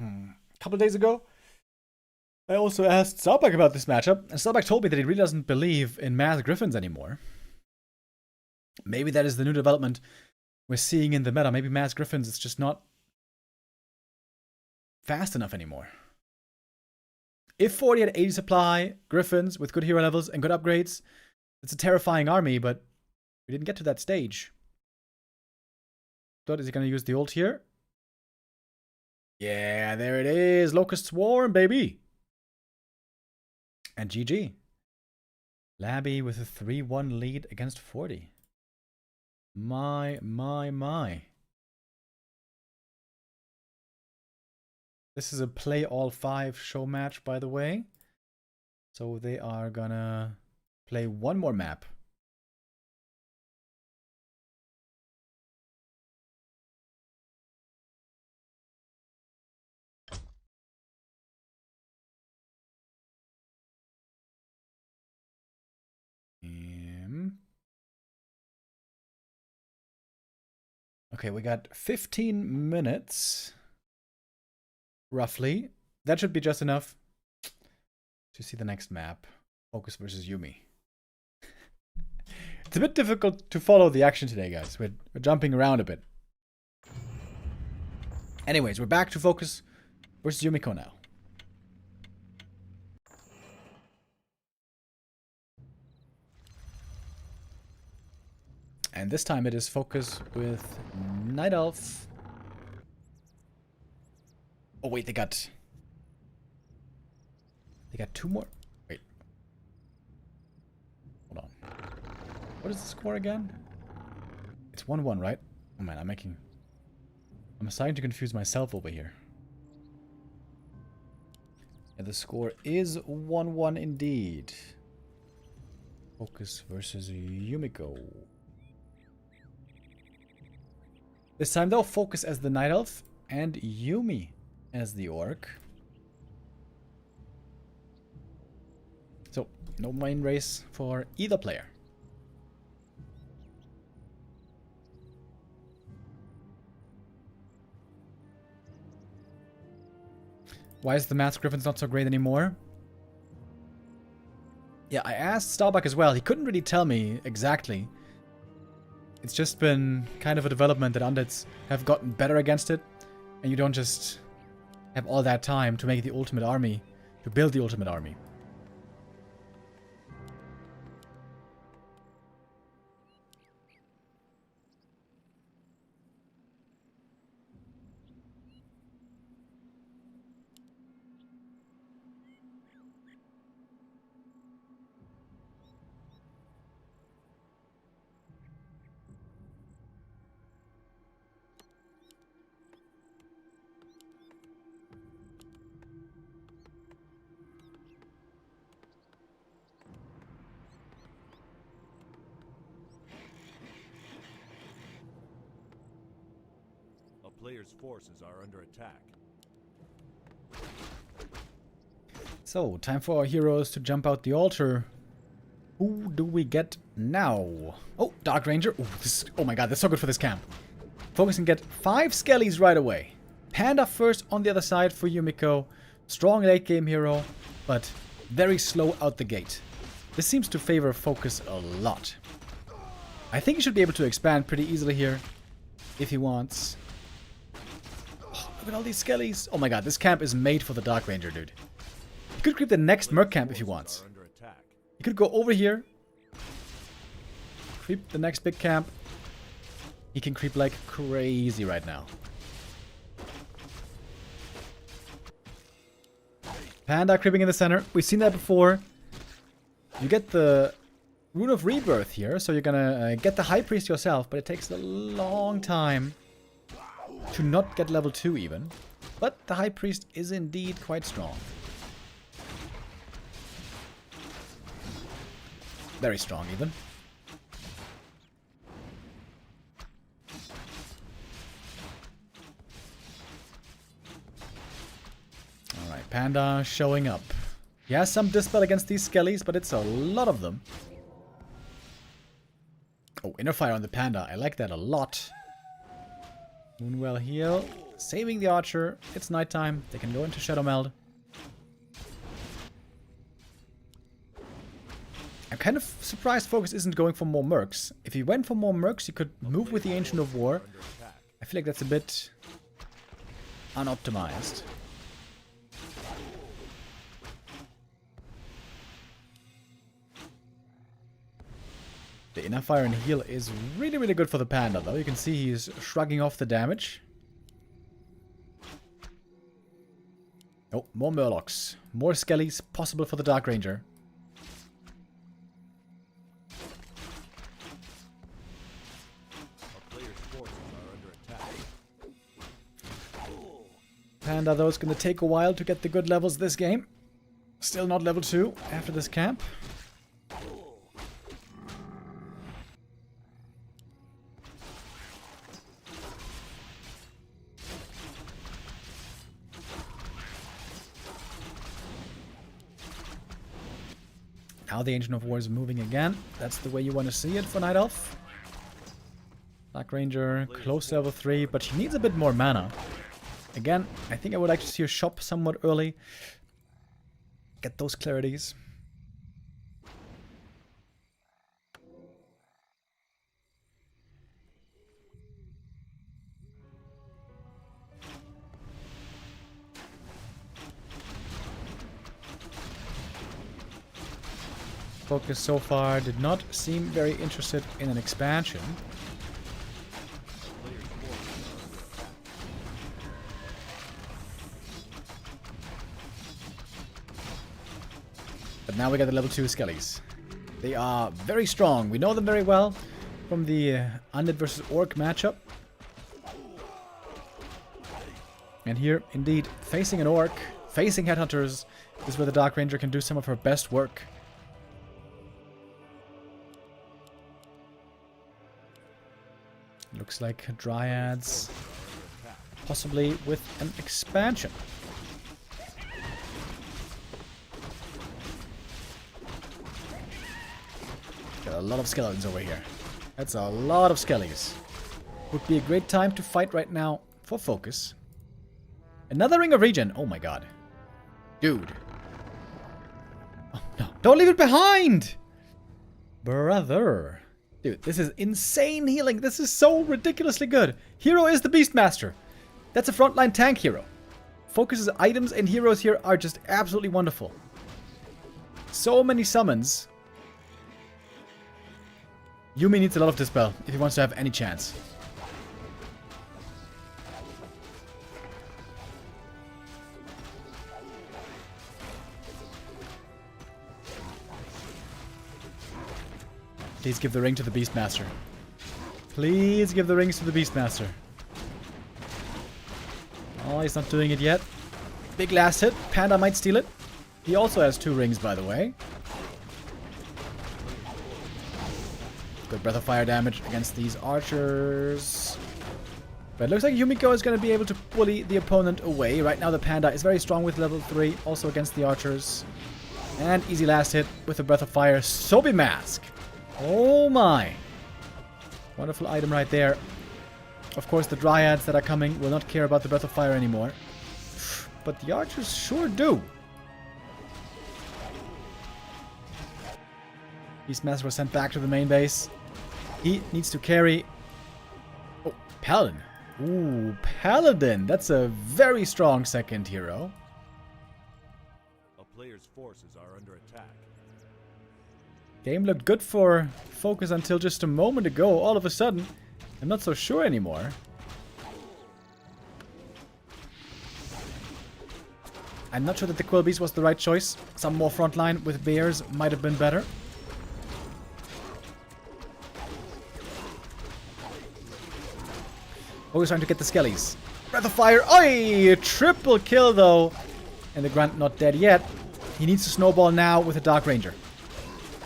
A couple of days ago, I also asked Starbuck about this matchup, and Starbuck told me that he really doesn't believe in mass Griffins anymore. Maybe that is the new development we're seeing in the meta. Maybe mass Griffins is just not fast enough anymore. If 40 had 80 supply, Griffins with good hero levels and good upgrades, it's a terrifying army, but we didn't get to that stage. Is he going to use the ult here? Yeah, there it is. Locust Swarm, baby. And GG. Labby with a 3-1 lead against 40. My. This is a play all 5 show match, by the way. So they are gonna play one more map. Okay, we got 15 minutes. Roughly. That should be just enough to see the next map. FoCuS versus Yumi. It's a bit difficult to follow the action today, guys. We're jumping around a bit. Anyways, we're back to FoCuS versus Yumiko now. And this time it is FoCuS with Night Elf. Oh wait, they got 2 more. Wait, What is the score again? It's 1-1, right? Oh man, I'm starting to confuse myself over here. And the score is 1-1 indeed. FoCuS versus Yumiko. This time though, FoCuS as the Night Elf and Yumi as the Orc. So, no main race for either player. Why is the Masked Griffin's not so great anymore? Yeah, I asked Starbuck as well. He couldn't really tell me exactly. It's just been kind of a development that undeads have gotten better against it. And you don't just have all that time to make the ultimate army, to build the ultimate army. A player's forces are under attack. So, time for our heroes to jump out the altar. Who do we get now? Oh, Dark Ranger. Ooh, oh my god, that's so good for this camp. FoCuS can get 5 skellies right away. Panda first on the other side for Yumiko. Strong late game hero, but very slow out the gate. This seems to favor FoCuS a lot. I think he should be able to expand pretty easily here if he wants. Oh, look at all these skellies. Oh my god, this camp is made for the Dark Ranger, dude. He could creep the next Merc camp if he wants. He could go over here. Creep the next big camp. He can creep like crazy right now. Panda creeping in the center. We've seen that before. You get the Rune of Rebirth here, so you're gonna get the High Priest yourself, but it takes a long time to not get level 2 even. But the High Priest is indeed quite strong. Very strong even. Alright, Panda showing up. He has some dispel against these skellies, but it's a lot of them. Oh, Inner Fire on the Panda. I like that a lot. Moonwell heal. Saving the Archer. It's nighttime. They can go into Shadow Meld. I'm kind of surprised FoCuS isn't going for more Mercs. If he went for more Mercs, he could move with the Ancient of War. I feel like that's a bit unoptimized. The Inner Fire and heal is really, really good for the Panda, though. You can see he's shrugging off the damage. Oh, more Murlocs. More Skellies possible for the Dark Ranger. Panda, though, is going to take a while to get the good levels this game. Still not level 2 after this camp. Now the Ancient of War is moving again. That's the way you want to see it for Night Elf. Dark Ranger, close level 3, but she needs a bit more mana. Again, I think I would like to see her shop somewhat early. Get those clarities. FoCuS so far did not seem very interested in an expansion. But now we got the level 2 Skellies. They are very strong. We know them very well from the Undead versus Orc matchup. And here, indeed, facing an Orc, facing Headhunters, is where the Dark Ranger can do some of her best work. Looks like Dryads, possibly with an expansion. Got a lot of skeletons over here. That's a lot of skellies. Would be a great time to fight right now for FoCuS. Another Ring of Regen. Oh my god. Dude. Oh no. Don't leave it behind! Brother. Dude, this is insane healing. This is so ridiculously good. Hero is the Beastmaster. That's a frontline tank hero. FoCuS's items and heroes here are just absolutely wonderful. So many summons. Yumi needs a lot of Dispel if he wants to have any chance. Please give the ring to the Beastmaster. Please give the rings to the Beastmaster. Oh, he's not doing it yet. Big last hit. Panda might steal it. He also has 2 rings, by the way. Good Breath of Fire damage against these archers. But it looks like Yumiko is going to be able to bully the opponent away. Right now the Panda is very strong with level 3, also against the archers. And easy last hit with the Breath of Fire. Sobi Mask. Oh my. Wonderful item right there. Of course, the Dryads that are coming will not care about the Breath of Fire anymore. But the archers sure do. Beastmaster was sent back to the main base. He needs to carry... Oh, Paladin. Ooh, Paladin. That's a very strong second hero. A player's forces are under attack. Game looked good for FoCuS until just a moment ago. All of a sudden, I'm not so sure anymore. I'm not sure that the Quill Beast was the right choice. Some more frontline with bears might have been better. Always trying to get the skellies. Breath of Fire. Oi! Triple kill though. And the Grunt not dead yet. He needs to snowball now with a Dark Ranger.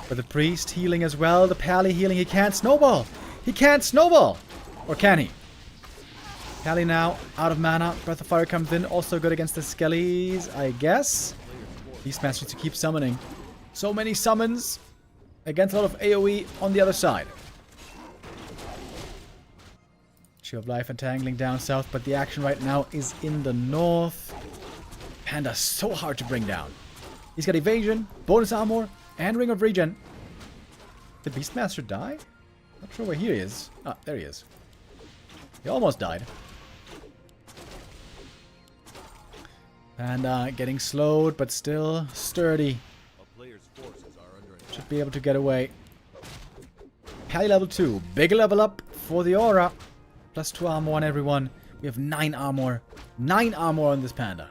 For the Priest healing as well. The Pally healing. He can't snowball. He can't snowball. Or can he? Pally now out of mana. Breath of Fire comes in. Also good against the skellies, I guess. Beastmaster needs to keep summoning. So many summons against a lot of AoE on the other side. Tree of Life entangling down south, but the action right now is in the north. Panda's so hard to bring down. He's got evasion, bonus armor, and Ring of Regen. Did Beastmaster die? Not sure where he is. Ah, there he is. He almost died. Panda getting slowed, but still sturdy. A player's forces are under attack. Should be able to get away. Pally level 2. Big level up for the aura. Plus 2 armor on everyone. We have 9 armor. 9 armor on this Panda.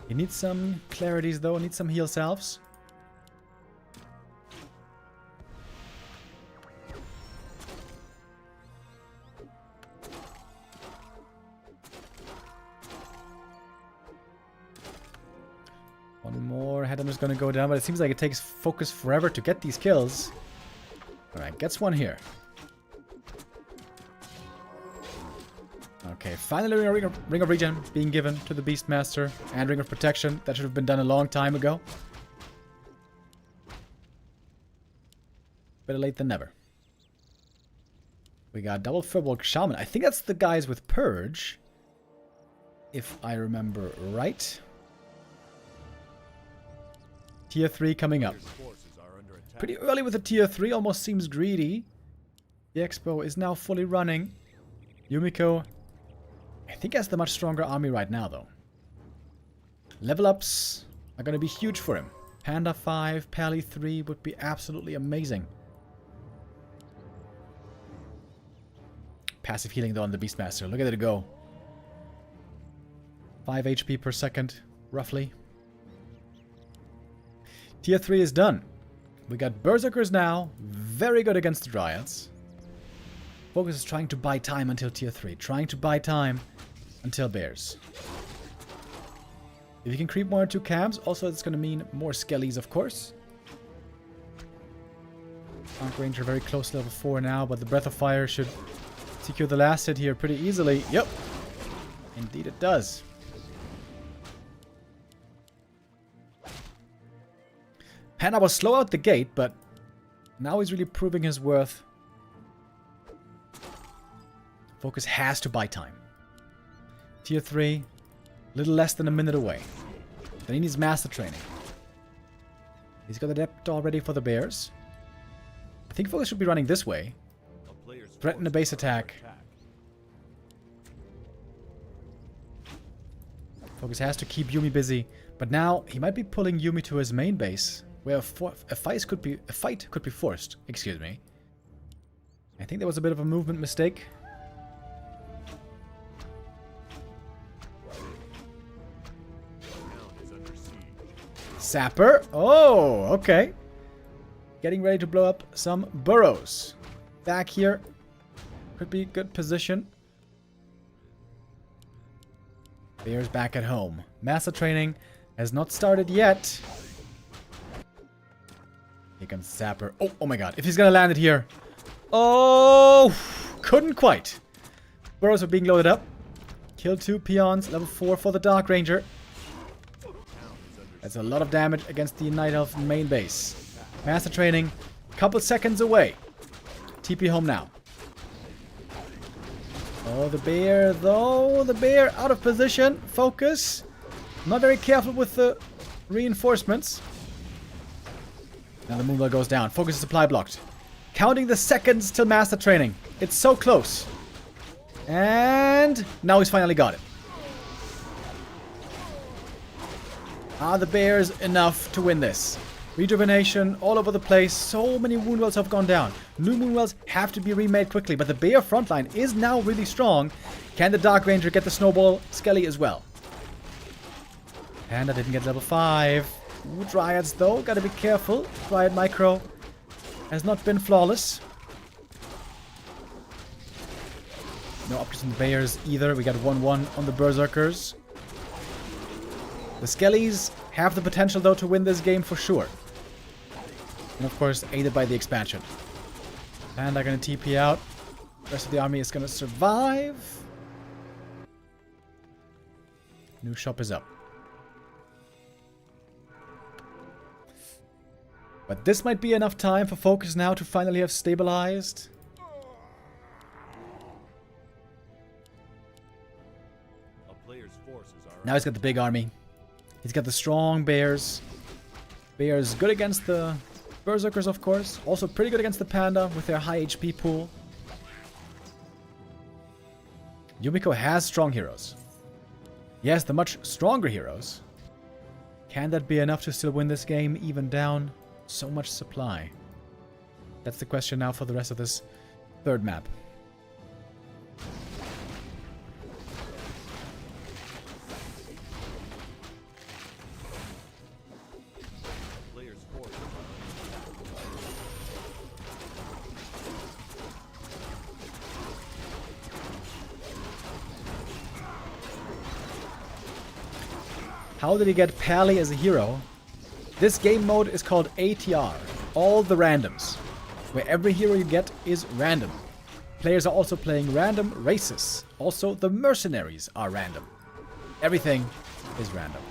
He needs some clarities though. Needs some heal salves. One more. Headhunter's gonna go down, but it seems like it takes FoCuS forever to get these kills. Alright, gets one here. Okay, finally Ring of Regen being given to the Beastmaster. And Ring of Protection. That should have been done a long time ago. Better late than never. We got double Firbolg Shaman. I think that's the guys with Purge. If I remember right. Tier 3 coming up. Pretty early with the Tier 3. Almost seems greedy. The Expo is now fully running. Yumiko... I think has the much stronger army right now, though. Level ups are going to be huge for him. Panda 5, Pally 3 would be absolutely amazing. Passive healing, though, on the Beastmaster. Look at it go. 5 HP per second, roughly. Tier 3 is done. We got Berserkers now. Very good against the Dryads. FoCuS is trying to buy time until Tier 3. Trying to buy time until Bears. If you can creep 1 or 2 camps, also it's going to mean more Skellies, of course. Tank Ranger very close to level 4 now, but the Breath of Fire should secure the last hit here pretty easily. Yep. Indeed it does. Panda was slow out the gate, but now he's really proving his worth. FoCuS has to buy time. Tier 3, a little less than a minute away. Then he needs master training. He's got the depth already for the Bears. I think FoCuS should be running this way. Threaten a base attack. FoCuS has to keep Yumi busy, but now he might be pulling Yumi to his main base, where a fight could be forced. Excuse me. I think there was a bit of a movement mistake. Sapper. Oh, okay. Getting ready to blow up some burrows. Back here. Could be a good position. Bears back at home. Master training has not started yet. Here comes Sapper. Oh my god. If he's gonna land it here. Oh, couldn't quite. Burrows are being loaded up. Kill 2 peons. Level 4 for the Dark Ranger. That's a lot of damage against the Night Elf main base. Master training. Couple seconds away. TP home now. Oh, the bear, though. The bear out of position. FoCuS. Not very careful with the reinforcements. Now the Moonwell goes down. FoCuS is supply blocked. Counting the seconds till master training. It's so close. And now he's finally got it. Are the Bears enough to win this? Rejuvenation all over the place. So many Moonwells have gone down. New Moonwells have to be remade quickly, but the Bear frontline is now really strong. Can the Dark Ranger get the Snowball Skelly as well? Panda didn't get level 5. Ooh, Dryads though, gotta be careful. Dryad Micro has not been flawless. No upgrades on the Bears either. We got 1-1 on the Berserkers. The Skellies have the potential though to win this game for sure. And of course aided by the expansion. Panda gonna TP out. The rest of the army is gonna survive. New shop is up. But this might be enough time for FoCuS now to finally have stabilized. Now he's got the big army. He's got the strong Bears. Bears good against the Berserkers, of course. Also pretty good against the Panda with their high HP pool. Yumiko has strong heroes. He has the much stronger heroes. Can that be enough to still win this game, even down so much supply? That's the question now for the rest of this third map. How did he get Pally as a hero? This game mode is called ATR, all the randoms, where every hero you get is random. Players are also playing random races. Also, the mercenaries are random. Everything is random.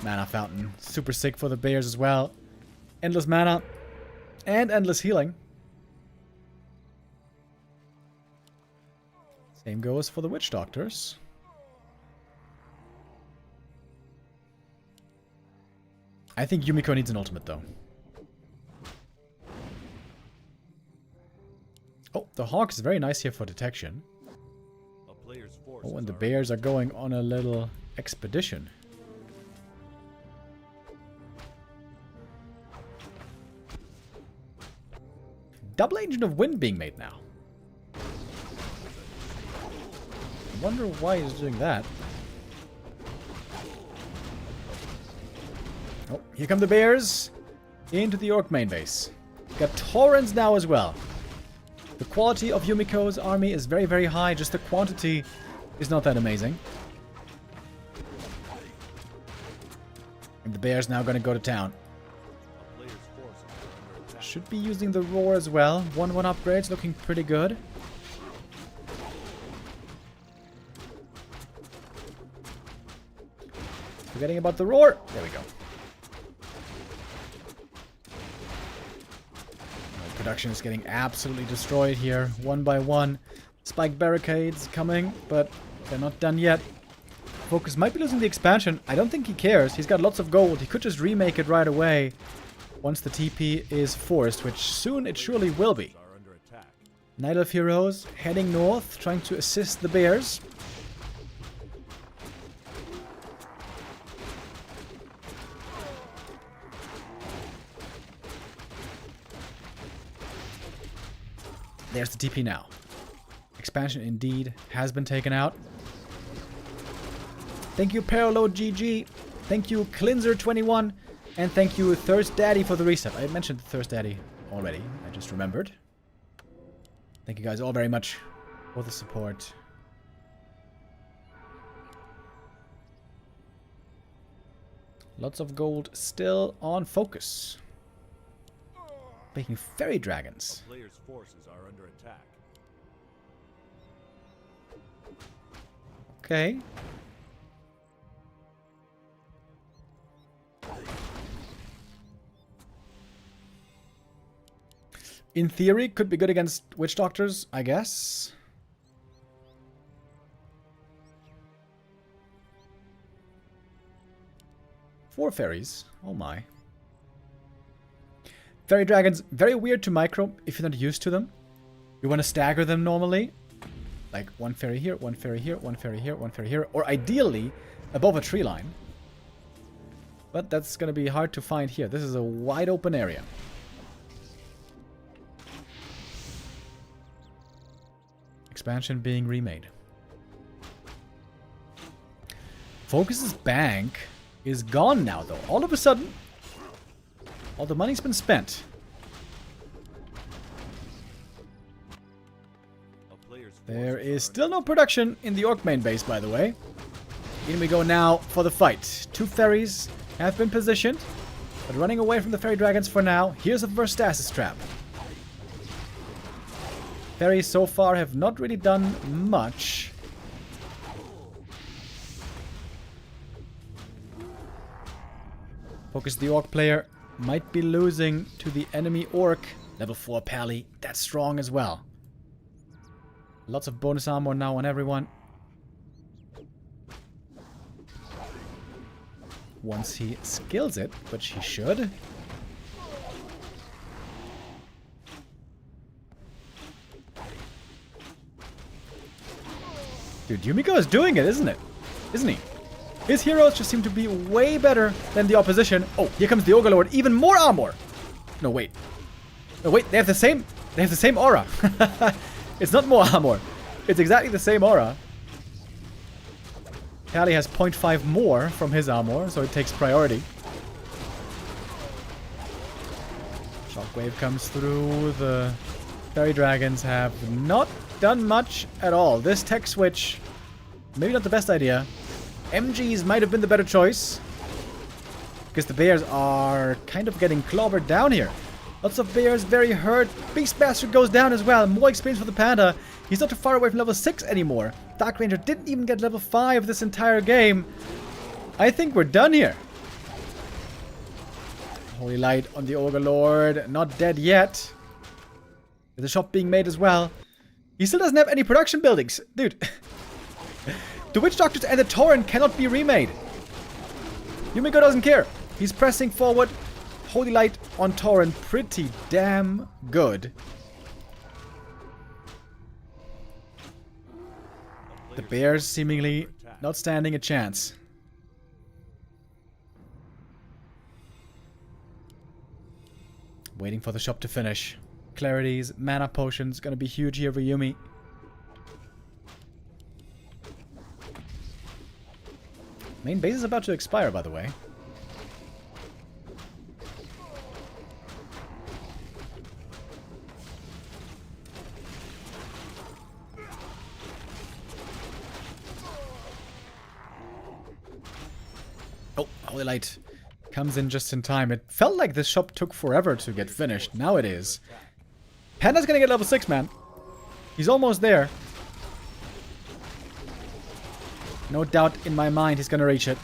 Mana Fountain, super sick for the Bears as well. Endless mana and endless healing. Same goes for the Witch Doctors. I think Yumiko needs an ultimate, though. Oh, the Hawk is very nice here for detection. Oh, and the Bears are going on a little expedition. Double Agent of Wind being made now. I wonder why he's doing that. Oh, Here come the bears into the orc main base. Got Taurens now as well. The quality of Yumiko's army is very, very high. Just the quantity is not that amazing. And the bears now going to go to town. Should be using the roar as well. 1-1 upgrades looking pretty good. Forgetting about the roar. There we go. Production is getting absolutely destroyed here. 1 by 1. Spike barricades coming, but they're not done yet. FoCuS might be losing the expansion. I don't think he cares. He's got lots of gold. He could just remake it right away once the TP is forced, which soon it surely will be. Night Elf Heroes heading north, trying to assist the bears. There's the TP now. Expansion indeed has been taken out. Thank you Parallel GG. Thank you Cleanser21. And thank you Thirst Daddy for the reset. I mentioned Thirst Daddy already. I just remembered. Thank you guys all very much for the support. Lots of gold still on FoCuS. Making fairy dragons. The player's forces are under attack. Okay. In theory, could be good against witch doctors, I guess. Four fairies. Oh my. Fairy dragons, very weird to micro if you're not used to them. You want to stagger them normally. Like one fairy here, one fairy here, one fairy here, one fairy here. Or ideally, above a tree line. But that's going to be hard to find here. This is a wide open area. Expansion being remade. FoCuS's bank is gone now, though. All of a sudden, all the money's been spent. There is still no production in the orc main base, by the way. In we go now for the fight. Two fairies have been positioned, but running away from the fairy dragons for now. Here's the first stasis trap. Fairies so far have not really done much. FoCuS the orc player might be losing to the enemy orc. Level 4 pally, that's strong as well. Lots of bonus armor now on everyone. Once he skills it, which he should. Dude, Yumiko is doing it, isn't it? Isn't he? His heroes just seem to be way better than the opposition. Oh, here comes the Overlord. Even more armor. No, wait. No, wait. They have the same aura. It's not more armor. It's exactly the same aura. Pally has 0.5 more from his armor, so it takes priority. Shockwave comes through. The fairy dragons have not done much at all. This tech switch, maybe not the best idea. MGs might have been the better choice, because the bears are kind of getting clobbered down here. Lots of bears very hurt. Beast Bastard goes down as well. More experience for the panda. He's not too far away from level 6 anymore. Dark Ranger didn't even get level 5 this entire game. I think we're done here. Holy Light on the Overlord. Not dead yet. There's a shop being made as well. He still doesn't have any production buildings. Dude. The Witch Doctors and the Tauren cannot be remade. Yumiko doesn't care. He's pressing forward. Holy Light on Tauren. Pretty damn good. The bears seemingly not standing a chance. Waiting for the shop to finish. Clarities, mana potions, gonna be huge here for Yumi. Main base is about to expire, by the way. Oh, Holy Light comes in just in time. It felt like this shop took forever to get finished. Now it is. Panda's gonna get level 6, man. He's almost there. No doubt in my mind he's gonna reach it.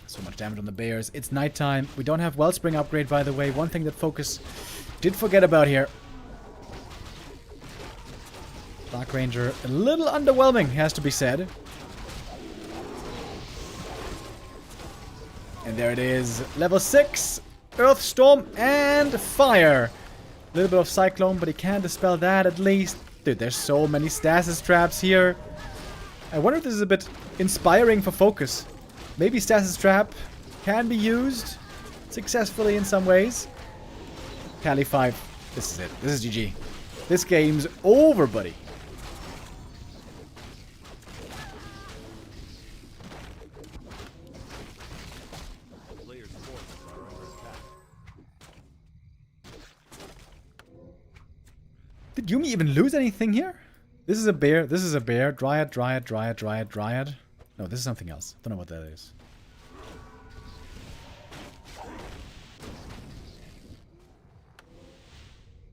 So much damage on the bears. It's nighttime. We don't have Wellspring upgrade, by the way. One thing that FoCuS did forget about here. Dark Ranger, a little underwhelming, has to be said. And there it is. Level 6. Earth Storm and Fire. A little bit of Cyclone, but he can dispel that at least. Dude, there's so many stasis traps here. I wonder if this is a bit inspiring for FoCuS. Maybe stasis trap can be used successfully in some ways. Cali 5. This is it. This is GG. This game's over, buddy. Did Yumi even lose anything here? This is a bear. This is a bear. Dryad, Dryad, Dryad, Dryad, Dryad. No, this is something else. Don't know what that is.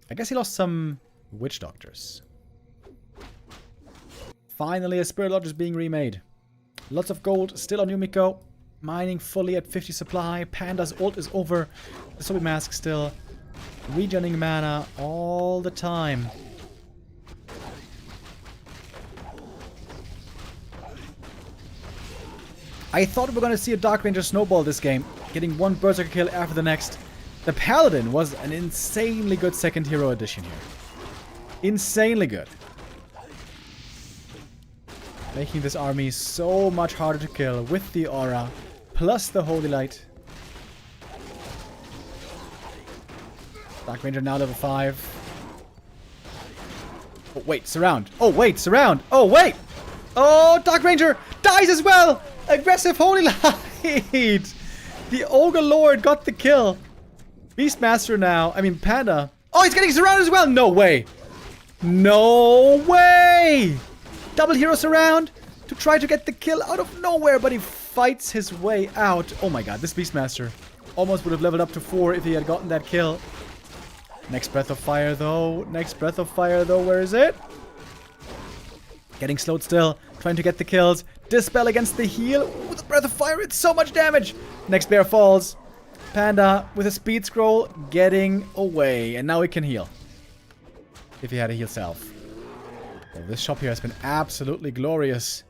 I guess he lost some witch doctors. Finally, a spirit lodge is being remade. Lots of gold still on Yumiko. Mining fully at 50 supply. Panda's ult is over. The Sobi mask still. Regenerating mana all the time. I thought we were going to see a Dark Ranger snowball this game, getting one Berserker kill after the next. The Paladin was an insanely good second hero addition here. Insanely good. Making this army so much harder to kill with the aura, plus the Holy Light. Dark Ranger now level 5. Oh, wait, surround. Oh, wait, surround. Oh, wait. Oh, Dark Ranger dies as well. Aggressive Holy Light. The Ogre Lord got the kill. Beastmaster now. I mean, Panda. Oh, he's getting surrounded as well. No way. No way. Double hero surround to try to get the kill out of nowhere, but he fights his way out. Oh my god, this Beastmaster almost would have leveled up to 4 if he had gotten that kill. Next Breath of Fire, though. Next Breath of Fire, though. Where is it? Getting slowed still. Trying to get the kills. Dispel against the heal. With the Breath of Fire, it's so much damage. Next bear falls. Panda with a speed scroll getting away. And now he can heal. If he had a heal self. Oh, this shop here has been absolutely glorious.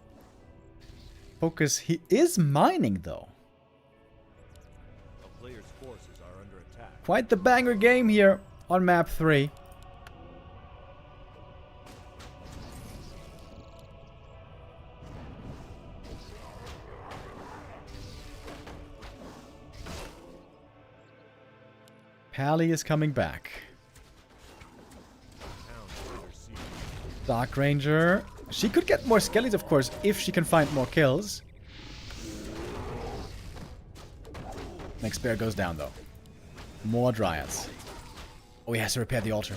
FoCuS, he is mining, though. A player's forces are under attack. Quite the banger game here on map 3. Pally is coming back. Dark Ranger. She could get more skellies, of course, if she can find more kills. Next bear goes down, though. More Dryads. Oh, he has to repair the altar.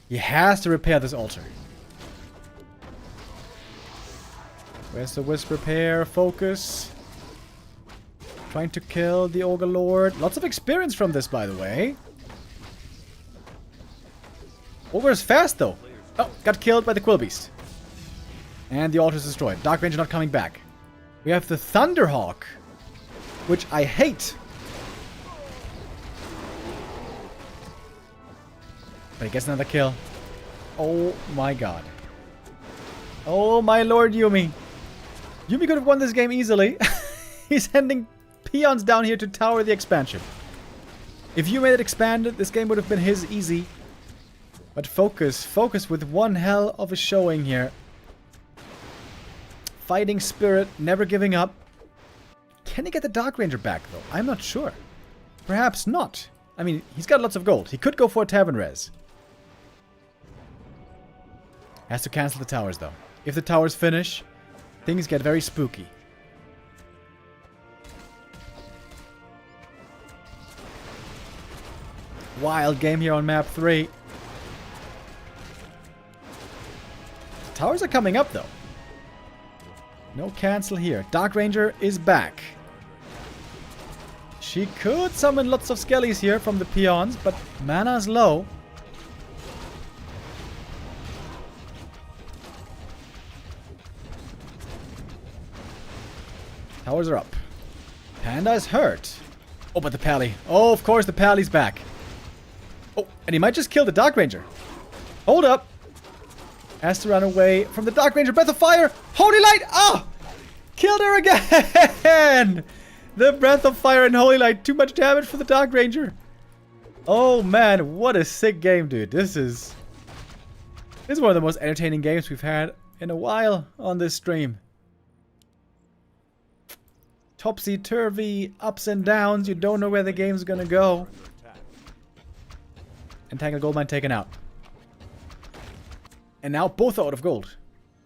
He has to repair this altar. Where's the Wisp repair? FoCuS. Trying to kill the Ogre Lord. Lots of experience from this, by the way. Ogre is fast, though. Oh, got killed by the Quill Beast. And the altar is destroyed. Dark Ranger not coming back. We have the Thunderhawk, which I hate. But he gets another kill. Oh my god. Oh my lord, Yumi. Yumi could have won this game easily. He's sending peons down here to tower the expansion. If Yumi had expanded, this game would have been his easy. But FoCuS with one hell of a showing here. Fighting spirit, never giving up. Can he get the Dark Ranger back, though? I'm not sure. Perhaps not. I mean, he's got lots of gold. He could go for a Tavern Res. Has to cancel the towers, though. If the towers finish, things get very spooky. Wild game here on map 3. Towers are coming up, though. No cancel here. Dark Ranger is back. She could summon lots of skellies here from the peons, but mana's low. Towers are up. Panda is hurt. Oh, but the Pally. Oh, of course the Pally's back. Oh, and he might just kill the Dark Ranger. Hold up. Has to run away from the Dark Ranger. Breath of Fire. Holy Light. Oh! Killed her again. The Breath of Fire and Holy Light. Too much damage for the Dark Ranger. Oh, man. What a sick game, dude. This is one of the most entertaining games we've had in a while on this stream. Topsy-turvy, ups and downs. You don't know where the game's gonna go. Entangled Goldmine taken out. And now both are out of gold.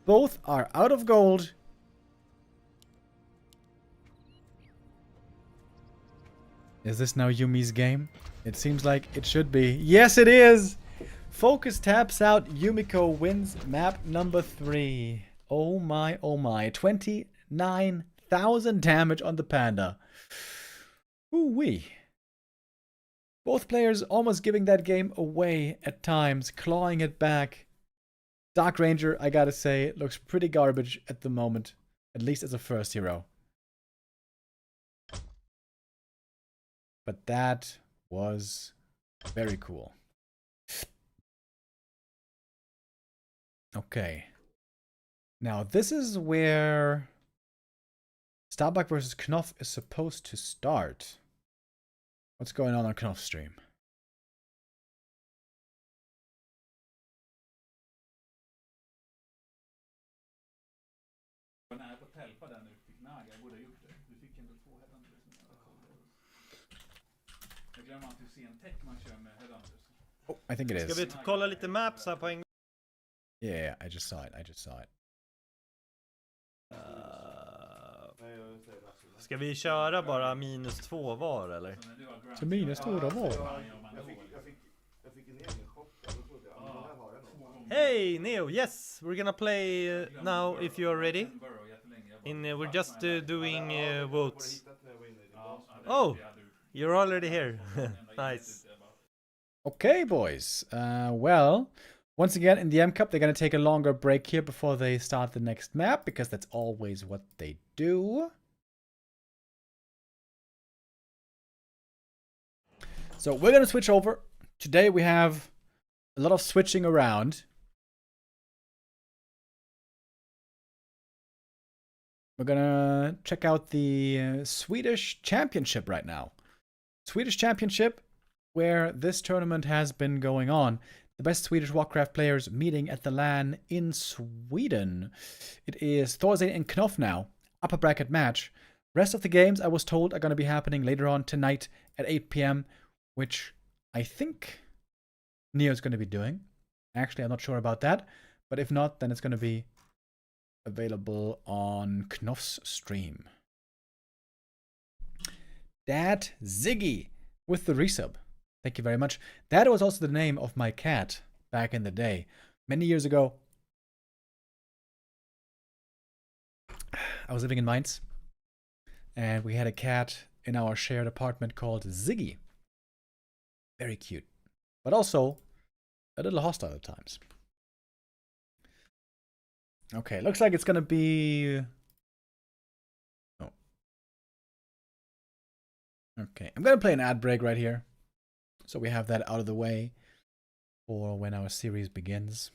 Both are out of gold. Is this now Yumi's game? It seems like it should be. Yes, it is! FoCuS taps out. Yumiko wins map number 3. Oh my, oh my. 29,000 damage on the Panda. Ooh-wee. Both players almost giving that game away at times, clawing it back. Dark Ranger, I gotta say, looks pretty garbage at the moment. At least as a first hero. But that was very cool. Okay. Now, this is where Starbuck versus Knopf is supposed to start. What's going on Knopf's stream? Oh, I think it is. Ska vi kolla lite maps här på en... Yeah, I just saw it. Ska vi köra bara -2 var eller? Så -2 då var? Hey Neo, yes, we're gonna play now if you're ready. We're just doing votes. Oh, you're already here. Nice. Okay, boys. Well, once again, in the M Cup, they're going to take a longer break here before they start the next map, because that's always what they do. So we're going to switch over. Today we have a lot of switching around. We're going to check out the Swedish Championship right now. Swedish Championship, where this tournament has been going on. The best Swedish Warcraft players meeting at the LAN in Sweden. It is Thorzane and Knopf now. Upper bracket match. Rest of the games, I was told, are going to be happening later on tonight at 8 p.m. Which I think Neo's going to be doing. Actually, I'm not sure about that. But if not, then it's going to be available on Knopf's stream. Dad Ziggy with the resub. Thank you very much. That was also the name of my cat back in the day. Many years ago, I was living in Mainz. And we had a cat in our shared apartment called Ziggy. Very cute. But also a little hostile at times. Okay, looks like it's going to be... Oh. Okay, I'm going to play an ad break right here. So we have that out of the way for when our series begins.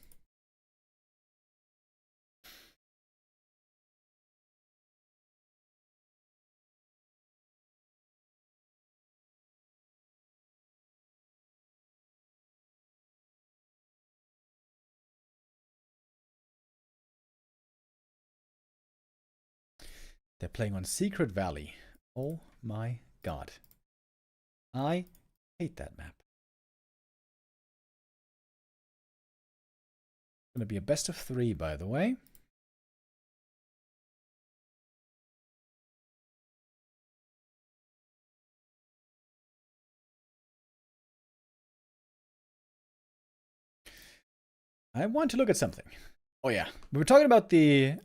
They're playing on Secret Valley. Oh my god. I hate that map. Gonna be a best of 3, by the way. I want to look at something. Oh yeah, we were talking about the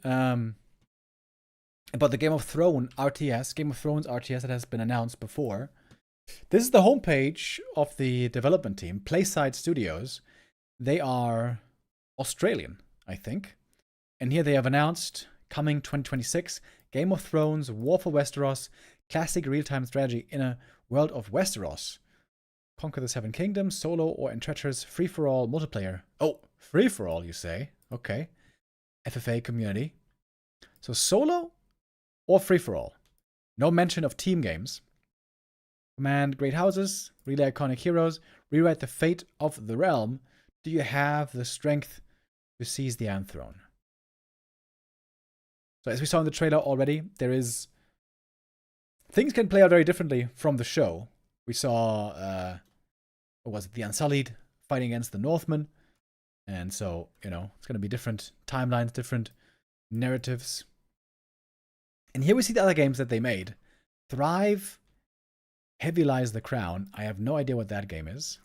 about the Game of Thrones RTS that has been announced before. This is the homepage of the development team, Playside Studios. They are Australian, I think. And here they have announced, coming 2026, Game of Thrones, War for Westeros, classic real-time strategy in a world of Westeros. Conquer the Seven Kingdoms, solo or in treacherous free-for-all multiplayer. Oh, free-for-all, you say? Okay. FFA community. So solo or free-for-all. No mention of team games. Command great houses, relay iconic heroes, rewrite the fate of the realm. Do you have the strength to seize the Iron Throne? So as we saw in the trailer already, there is... things can play out very differently from the show. We saw, what was it, the Unsullied fighting against the Northmen. And so, you know, it's going to be different timelines, different narratives. And here we see the other games that they made. Thrive, Heavy Lies the Crown. I have no idea what that game is.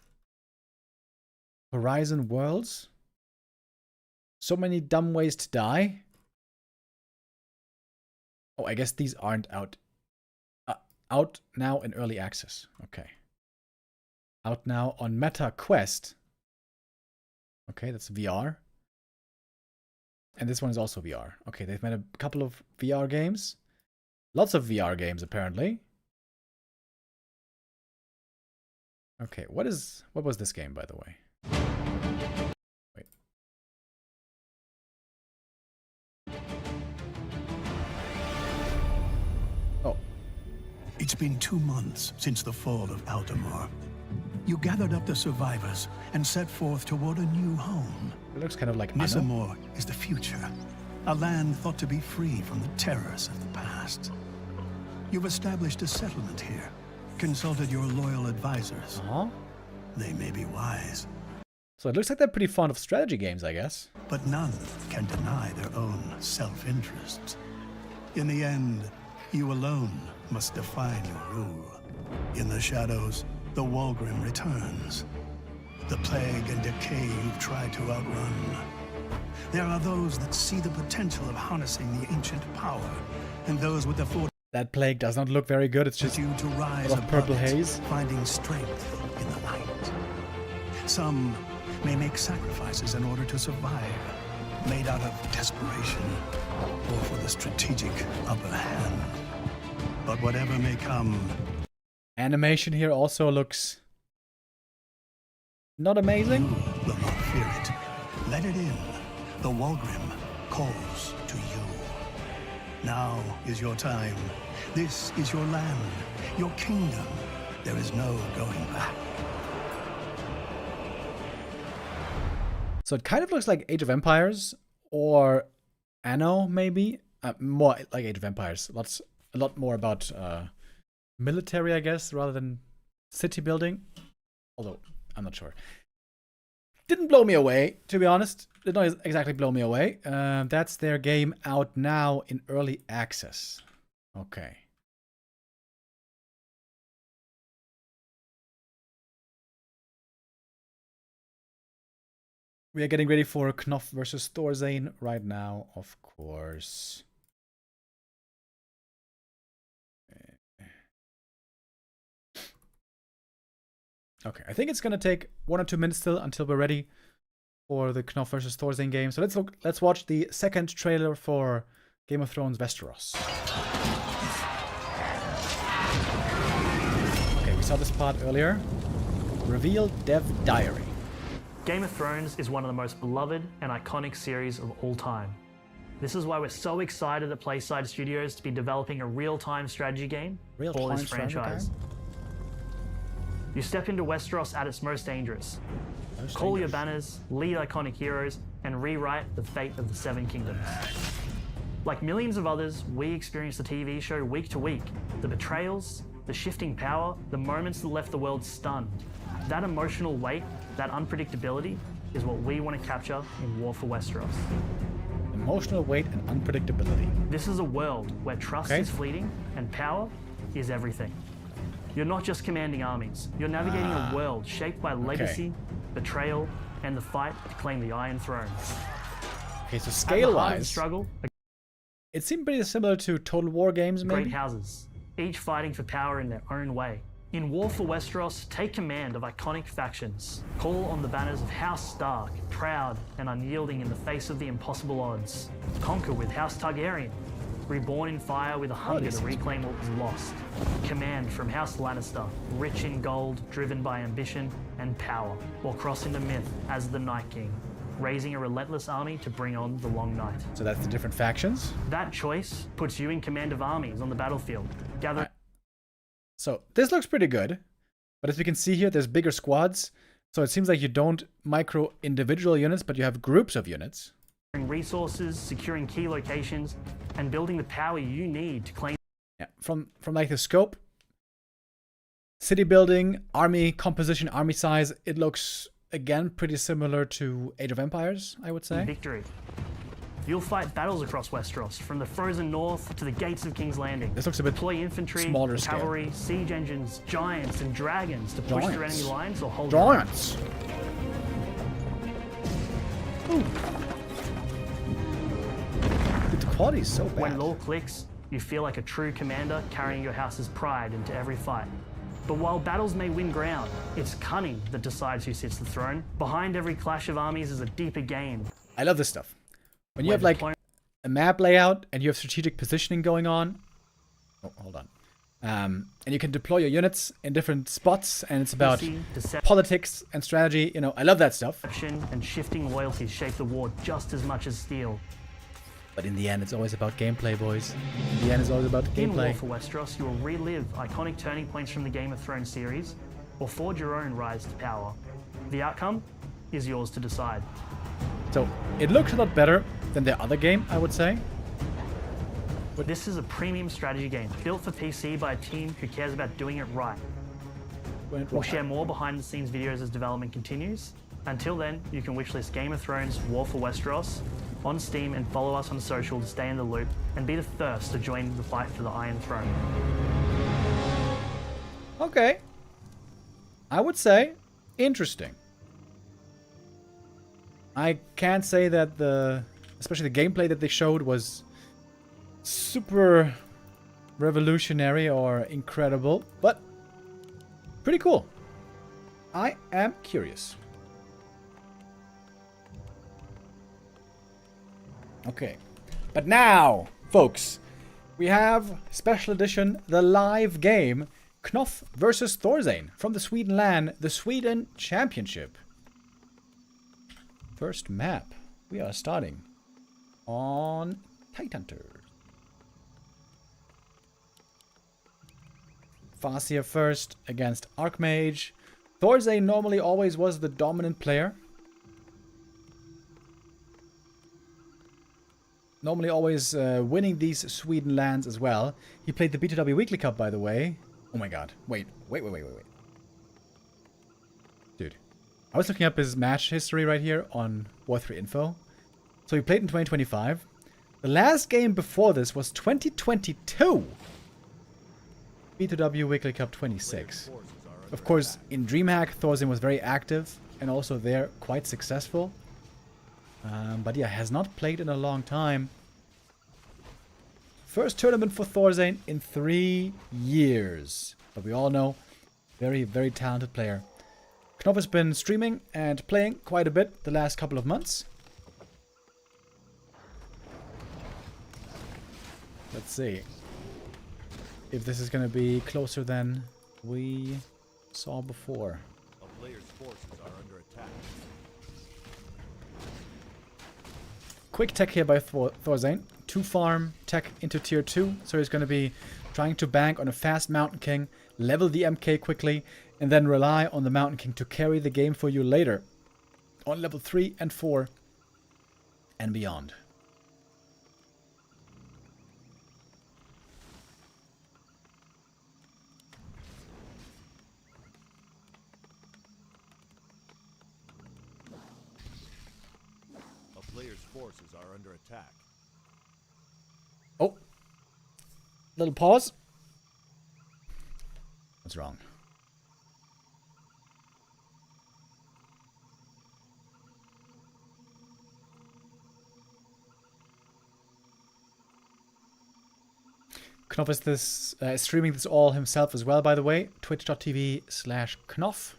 Horizon Worlds. So Many Dumb Ways to Die. Oh, I guess these aren't out. Out now in early access. Okay. Out now on Meta Quest. Okay, that's VR. And this one is also VR. Okay, they've made a couple of VR games. Lots of VR games, apparently. Okay, what was this game, by the way? Wait. Oh. It's been 2 months since the fall of Aldemar. You gathered up the survivors and set forth toward a new home. It looks kind of like Nissamor is the future, a land thought to be free from the terrors of the past. You've established a settlement here, consulted your loyal advisors. They may be wise. So it looks like they're pretty fond of strategy games, I guess. But none can deny their own self-interests. In the end, you alone must define your rule. In the shadows, the Walgrim returns. The plague and decay you've tried to outrun. There are those that see the potential of harnessing the ancient power, and those with the fortitude. That plague does not look very good. It's just to rise a lot of purple above it, haze. finding strength in the light. Some may make sacrifices in order to survive, made out of desperation or for the strategic upper hand. But whatever may come, animation here also looks not amazing. you will not fear it. Let it in. The Walgrim calls to you. Now is your time. This is your land, your kingdom. There is no going back. So it kind of looks like Age of Empires or Anno, maybe. More like Age of Empires. A lot more about military, I guess, rather than city building. Although, I'm not sure. Didn't blow me away, to be honest. Did not exactly blow me away. That's their game out now in early access. Okay. We are getting ready for Knopf versus Thorzane right now, of course. Okay, I think it's gonna take 1 or 2 minutes still until we're ready for the Knopf versus Thorzane game. So let's watch the second trailer for Game of Thrones Westeros. Okay, we saw this part earlier. Reveal Dev Diary. Game of Thrones is one of the most beloved and iconic series of all time. This is why we're so excited at Playside Studios to be developing a real-time strategy game for this franchise. You step into Westeros at its most dangerous. Call your banners, lead iconic heroes, and rewrite the fate of the Seven Kingdoms. Like millions of others, we experienced the TV show week to week. The betrayals, the shifting power, the moments that left the world stunned. That emotional weight, that unpredictability, is what we want to capture in War for Westeros. Emotional weight and unpredictability. This is a world where trust is fleeting and power is everything. You're not just commanding armies. You're navigating a world shaped by legacy, betrayal, and the fight to claim the Iron Throne. Okay, so scale-wise, struggle It seemed pretty similar to Total War games, maybe? Great houses, each fighting for power in their own way. In War for Westeros, take command of iconic factions. Call on the banners of House Stark, proud and unyielding in the face of the impossible odds. Conquer with House Targaryen, reborn in fire with a hunger to reclaim what was lost. Command from House Lannister, rich in gold, driven by ambition and power. Or cross into myth as the Night King, raising a relentless army to bring on the long night. So that's the different factions? That choice puts you in command of armies on the battlefield. Gather. Right. So this looks pretty good, but as we can see here, there's bigger squads. So it seems like you don't micro individual units, but you have groups of units. Resources, securing key locations, and building the power you need to claim. Yeah, from like the scope, city building, army composition, army size, it looks again pretty similar to Age of Empires, I would say. Victory. You'll fight battles across Westeros, from the frozen north to the gates of King's Landing. This looks a bit Deploy infantry, smaller cavalry, scale. siege engines, giants, and dragons to push through enemy lines or hold Giants. Ooh. The quality is so bad. When law clicks, you feel like a true commander carrying your house's pride into every fight. But while battles may win ground, it's cunning that decides who sits the throne. Behind every clash of armies is a deeper game. I love this stuff. When you have like a map layout and you have strategic positioning going on. Oh, hold on. And you can deploy your units in different spots, and it's about politics and strategy. You know, I love that stuff. Deception and shifting loyalties shape the war just as much as steel. But in the end, it's always about gameplay, boys. In the end, it's always about In gameplay. War for Westeros, you will relive iconic turning points from the Game of Thrones series, or forge your own rise to power. The outcome is yours to decide. So, it looks a lot better than the other game, I would say. This is a premium strategy game, built for PC by a team who cares about doing it right. We'll share more behind-the-scenes videos as development continues. Until then, you can wishlist Game of Thrones War for Westeros on Steam and follow us on social to stay in the loop and be the first to join the fight for the Iron Throne. Okay. I would say interesting. I can't say that especially the gameplay that they showed was super revolutionary or incredible, but pretty cool. I am curious. Okay, but now, folks, we have special edition, the live game, Knof versus Thorzane from the Sweden LAN, the Sweden Championship. First map, we are starting on Tidehunter. Farseer first against Archmage. Thorzane normally always was the dominant player. Normally always winning these Sweden lands as well. He played the B2W Weekly Cup, by the way. Oh my god. Wait. Dude. I was looking up his match history right here on Warcraft III info. So he played in 2025. The last game before this was 2022. B2W Weekly Cup 26. Of course, in DreamHack, Thorzane was very active and also there quite successful. But yeah, has not played in a long time. First tournament for Thorzane in 3 years. But we all know, very, very talented player. Knof has been streaming and playing quite a bit the last couple of months. Let's see if this is going to be closer than we saw before. A player's forces are under attack. Quick tech here by Thorzane. 2 farm tech into tier 2. So he's going to be trying to bank on a fast Mountain King, level the MK quickly, and then rely on the Mountain King to carry the game for you later. On level 3 and 4 and beyond. A player's forces are under attack. Oh. Little pause. What's wrong? Knopf is this streaming this all himself as well, by the way. Twitch.tv/Knopf.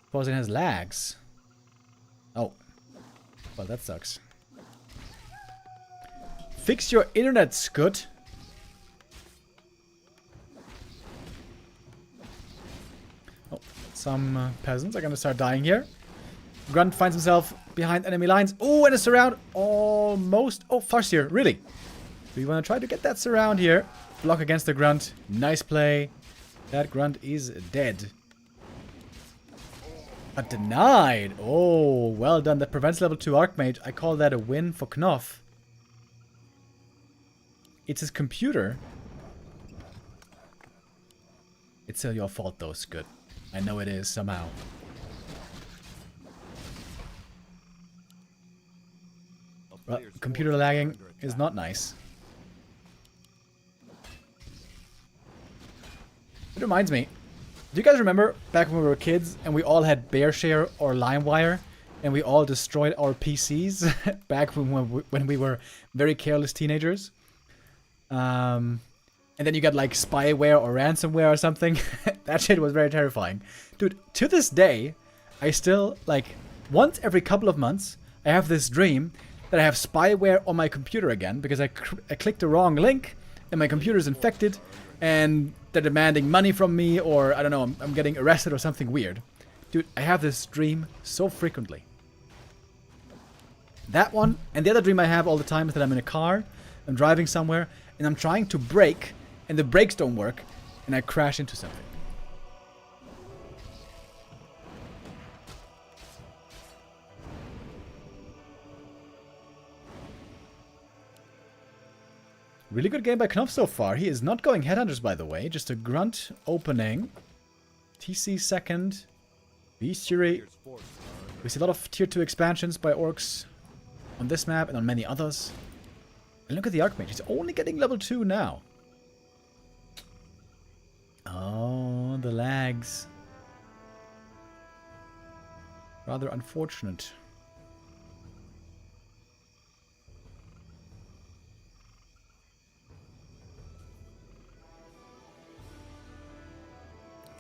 Suppose it has lags. Oh. Well, that sucks. Fix your internet, Scoot. Oh, some peasants are gonna start dying here. Grunt finds himself behind enemy lines. Oh, and a surround. Almost. Oh, Farseer, really? We want to try to get that surround here. Block against the Grunt. Nice play. That Grunt is dead. But denied. Oh, well done. That prevents level 2 Archmage. I call that a win for Knopf. It's his computer. It's still your fault though, Scud. I know it is somehow. Well, computer lagging is not nice. It reminds me. Do you guys remember back when we were kids and we all had BearShare or LimeWire and we all destroyed our PCs back when we were very careless teenagers? And then you got like spyware or ransomware or something. That shit was very terrifying. Dude, to this day, I still, like, once every couple of months, I have this dream that I have spyware on my computer again because I clicked the wrong link and my computer is infected and they're demanding money from me, or I don't know, I'm getting arrested or something weird. Dude, I have this dream so frequently. That one, and the other dream I have all the time is that I'm in a car, I'm driving somewhere, and I'm trying to brake, and the brakes don't work, and I crash into something. Really good game by Knopf so far. He is not going Headhunters, by the way. Just a Grunt opening. TC second. Beast Fury. We see a lot of tier 2 expansions by Orcs on this map and on many others. And look at the Archmage. He's only getting level 2 now. Oh, the lags. Rather unfortunate.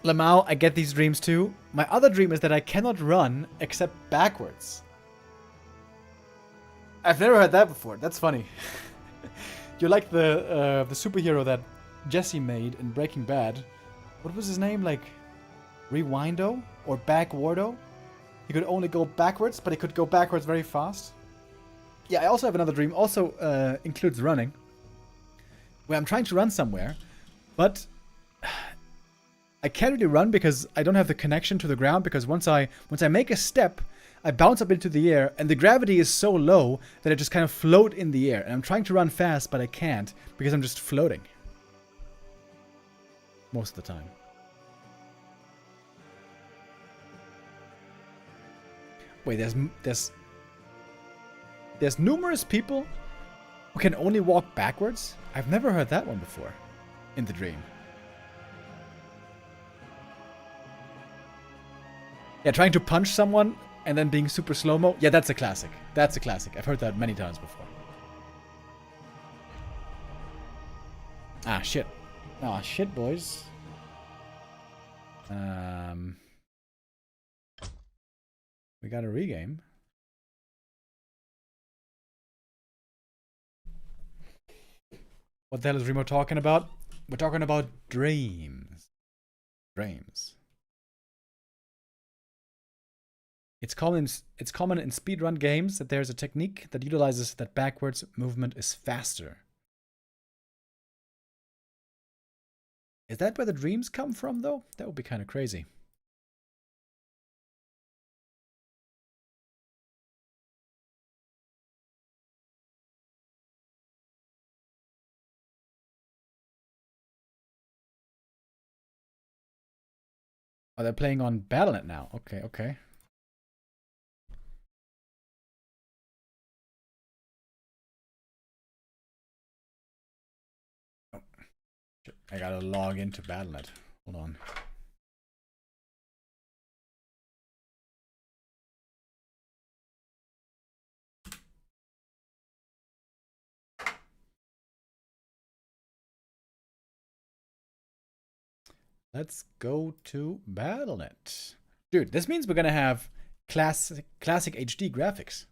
Lamau, I get these dreams too. My other dream is that I cannot run except backwards. I've never heard that before. That's funny. You're like the superhero that Jesse made in Breaking Bad. What was his name? Like Rewindo or Backwardo? He could only go backwards, but he could go backwards very fast. Yeah, I also have another dream. Also includes running. Where I'm trying to run somewhere, but I can't really run because I don't have the connection to the ground, because once I make a step, I bounce up into the air, and the gravity is so low that I just kind of float in the air. And I'm trying to run fast, but I can't because I'm just floating. Most of the time. Wait, there's numerous people who can only walk backwards? I've never heard that one before in the dream. Yeah, trying to punch someone and then being super slow-mo. Yeah, that's a classic. That's a classic. I've heard that many times before. Ah, shit. Ah, shit, boys. We got a regame. What the hell is Remo talking about? We're talking about dreams. Dreams. It's common in speedrun games that there's a technique that utilizes that backwards movement is faster. Is that where the dreams come from, though? That would be kind of crazy. Oh, they're playing on Battle.net now. Okay, okay. I gotta log into Battle.net. Hold on. Let's go to Battle.net. Dude, this means we're gonna have classic HD graphics.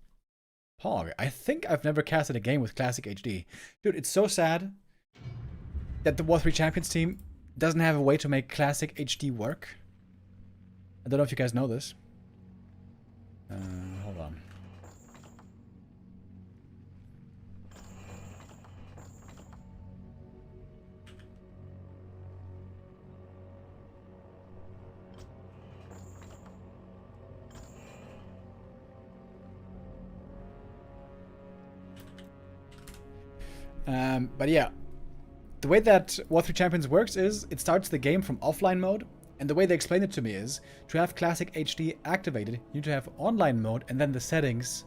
Pog, I think I've never casted a game with classic HD. Dude, it's so sad that the Warcraft III Champions team doesn't have a way to make classic HD work. I don't know if you guys know this. Hold on. But yeah, the way that Warcraft III Champions works is it starts the game from offline mode, and the way they explain it to me is to have Classic HD activated, you need to have online mode and then the settings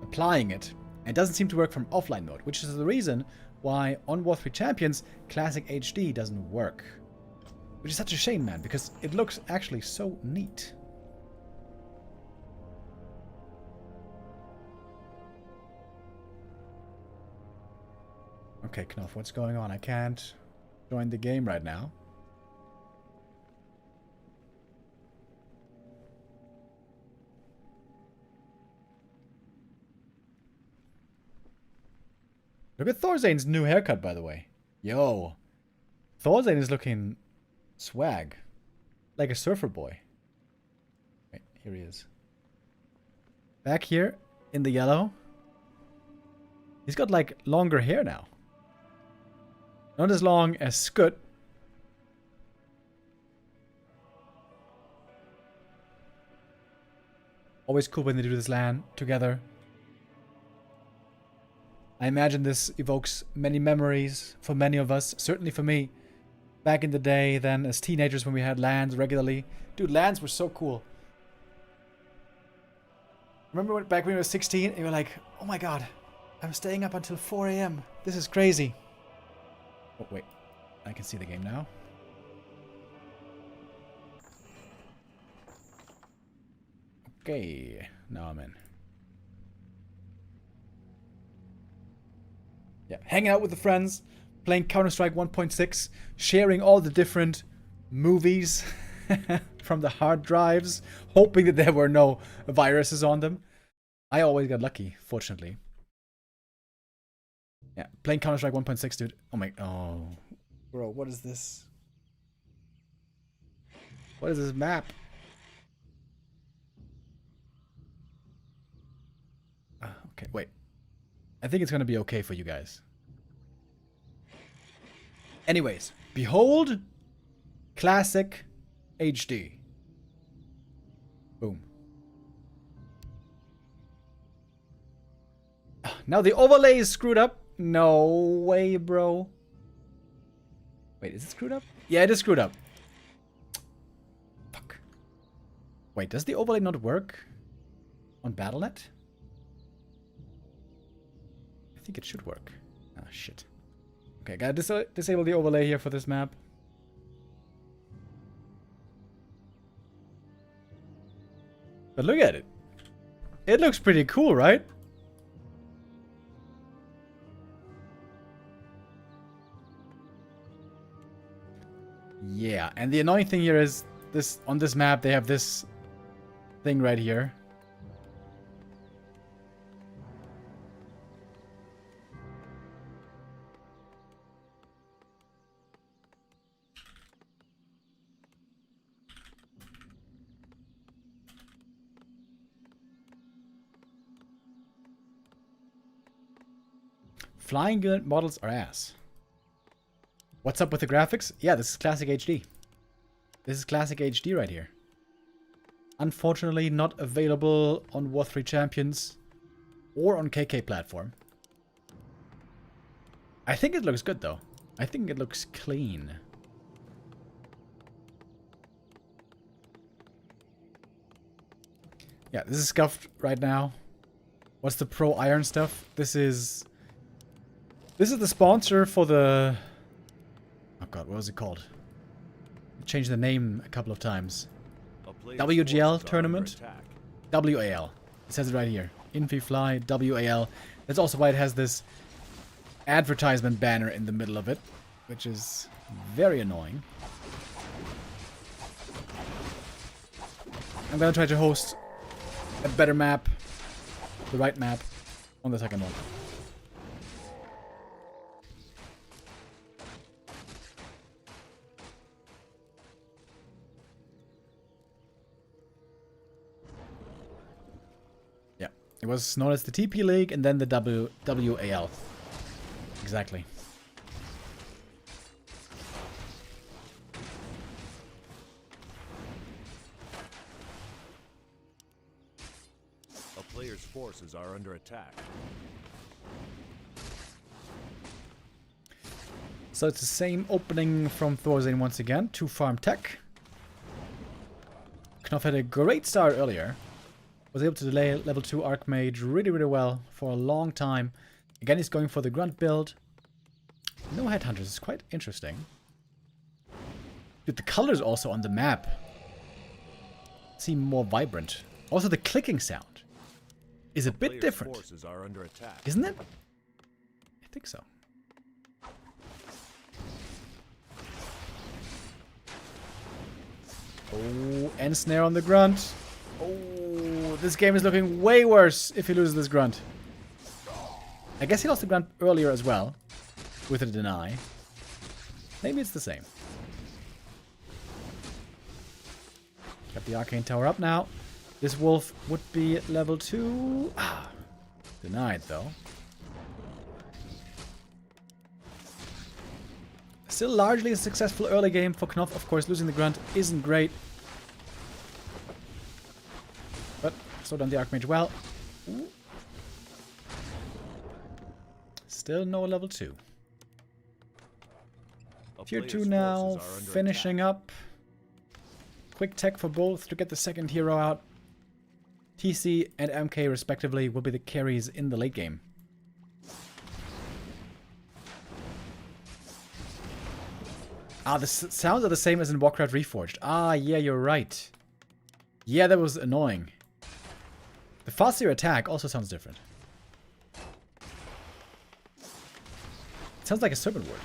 applying it. And it doesn't seem to work from offline mode, which is the reason why on Warcraft III Champions Classic HD doesn't work. Which is such a shame, man, because it looks actually so neat. Okay, Knopf, what's going on? I can't join the game right now. Look at Thorzane's new haircut, by the way. Yo. Thorzane is looking swag. Like a surfer boy. Wait, here he is. Back here, in the yellow. He's got, like, longer hair now. Not as long as Scoot. Always cool when they do this LAN together. I imagine this evokes many memories for many of us. Certainly for me. Back in the day, then as teenagers when we had LANs regularly. Dude, LANs were so cool. Remember back when we were 16 and you were like, oh my god, I'm staying up until 4 AM. This is crazy. Oh, wait. I can see the game now. Okay. Now I'm in. Yeah, hanging out with the friends, playing Counter-Strike 1.6, sharing all the different movies from the hard drives, hoping that there were no viruses on them. I always got lucky, fortunately. Yeah, playing Counter-Strike 1.6, dude. Oh my... Oh. Bro, what is this? What is this map? Okay, wait. I think it's gonna be okay for you guys. Anyways, behold... Classic HD. Boom. Now the overlay is screwed up. No way, bro. Wait, is it screwed up? Yeah, it is screwed up. Fuck. Wait, does the overlay not work on Battle.net? I think it should work. Ah, shit. Okay, gotta disable the overlay here for this map. But look at it. It looks pretty cool, right? Yeah, and the annoying thing here is this on this map they have this thing right here. Flying unit models are ass. What's up with the graphics? Yeah, this is Classic HD. This is Classic HD right here. Unfortunately, not available on Warcraft III Champions or on KK platform. I think it looks good though. I think it looks clean. Yeah, this is scuffed right now. What's the Pro Iron stuff? This is the sponsor for the... Oh god, what was it called? Changed the name a couple of times. WGL tournament? WAL. It says it right here. Fly WAL. That's also why it has this advertisement banner in the middle of it, which is very annoying. I'm gonna try to host a better map, the right map, on the second one. Yeah, it was known as the TP League and then the WAL. Exactly. A player's forces are under attack. So it's the same opening from Thorzane once again, to farm tech. Knopf had a great start earlier. Was able to delay level 2 Archmage really, really well for a long time. Again, he's going for the Grunt build. No Headhunters, it's quite interesting. Dude, the colors also on the map seem more vibrant. Also, the clicking sound is a bit different. Are under attack. Isn't it? I think so. Oh, end snare on the Grunt. Oh, this game is looking way worse if he loses this Grunt. I guess he lost the Grunt earlier as well, with a deny. Maybe it's the same. Got the Arcane Tower up now. This Wolf would be level 2. Ah, denied though. Still largely a successful early game for Knopf. Of course, losing the Grunt isn't great. But slowed down the Archmage well. Ooh. Still no level 2. Tier 2 now, finishing up. Quick tech for both to get the second hero out. TC and MK respectively will be the carries in the late game. Ah, the sounds are the same as in Warcraft Reforged. Ah, yeah, you're right. Yeah, that was annoying. The faster attack also sounds different. It sounds like a serpent word.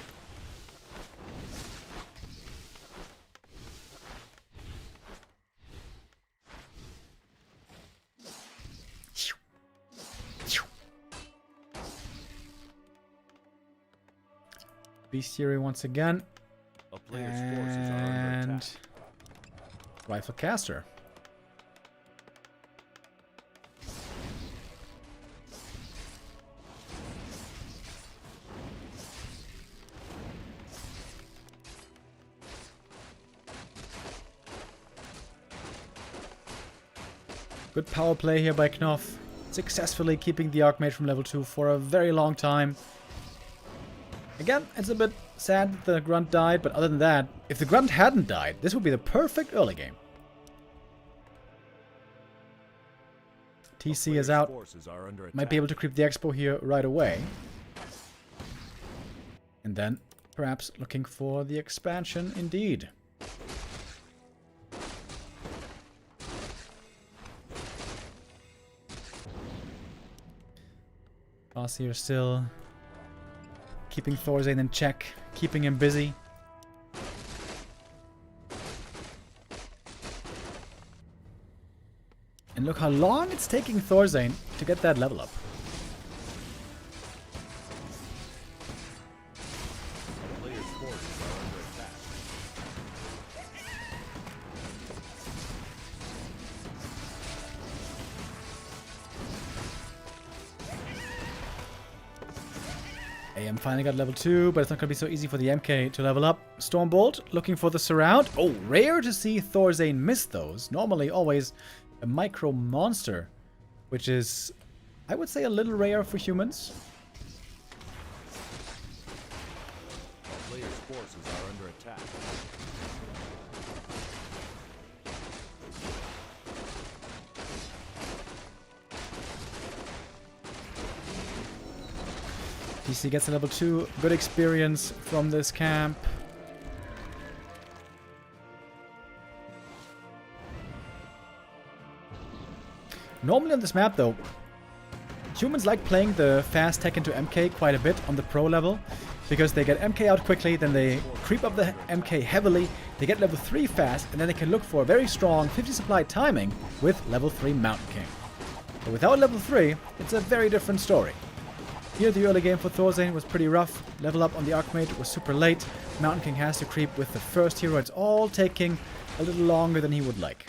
Bestiary once again. And Rifle Caster. Good power play here by Knopf. Successfully keeping the Archmage from level 2 for a very long time. Again, it's a bit sad that the Grunt died, but other than that, if the Grunt hadn't died, this would be the perfect early game. TC is out. Might be able to creep the Expo here right away. And then, perhaps looking for the expansion indeed. Boss here still keeping Thorzane in check, keeping him busy. And look how long it's taking Thorzane to get that level up. AM finally got level 2, but it's not going to be so easy for the MK to level up. Stormbolt looking for the surround. Oh, rare to see Thorzane miss those. Normally always a micro monster, which is, I would say, a little rare for humans. Player's forces are under attack. DC gets a level 2. Good experience from this camp. Normally on this map, though, humans like playing the fast tech into MK quite a bit on the pro level. because they get MK out quickly, then they creep up the MK heavily, they get level 3 fast, and then they can look for very strong 50 supply timing with level 3 Mountain King. But without level 3, it's a very different story. Here the early game for Thorzane was pretty rough. Level up on the Archmage was super late. Mountain King has to creep with the first hero. It's all taking a little longer than he would like.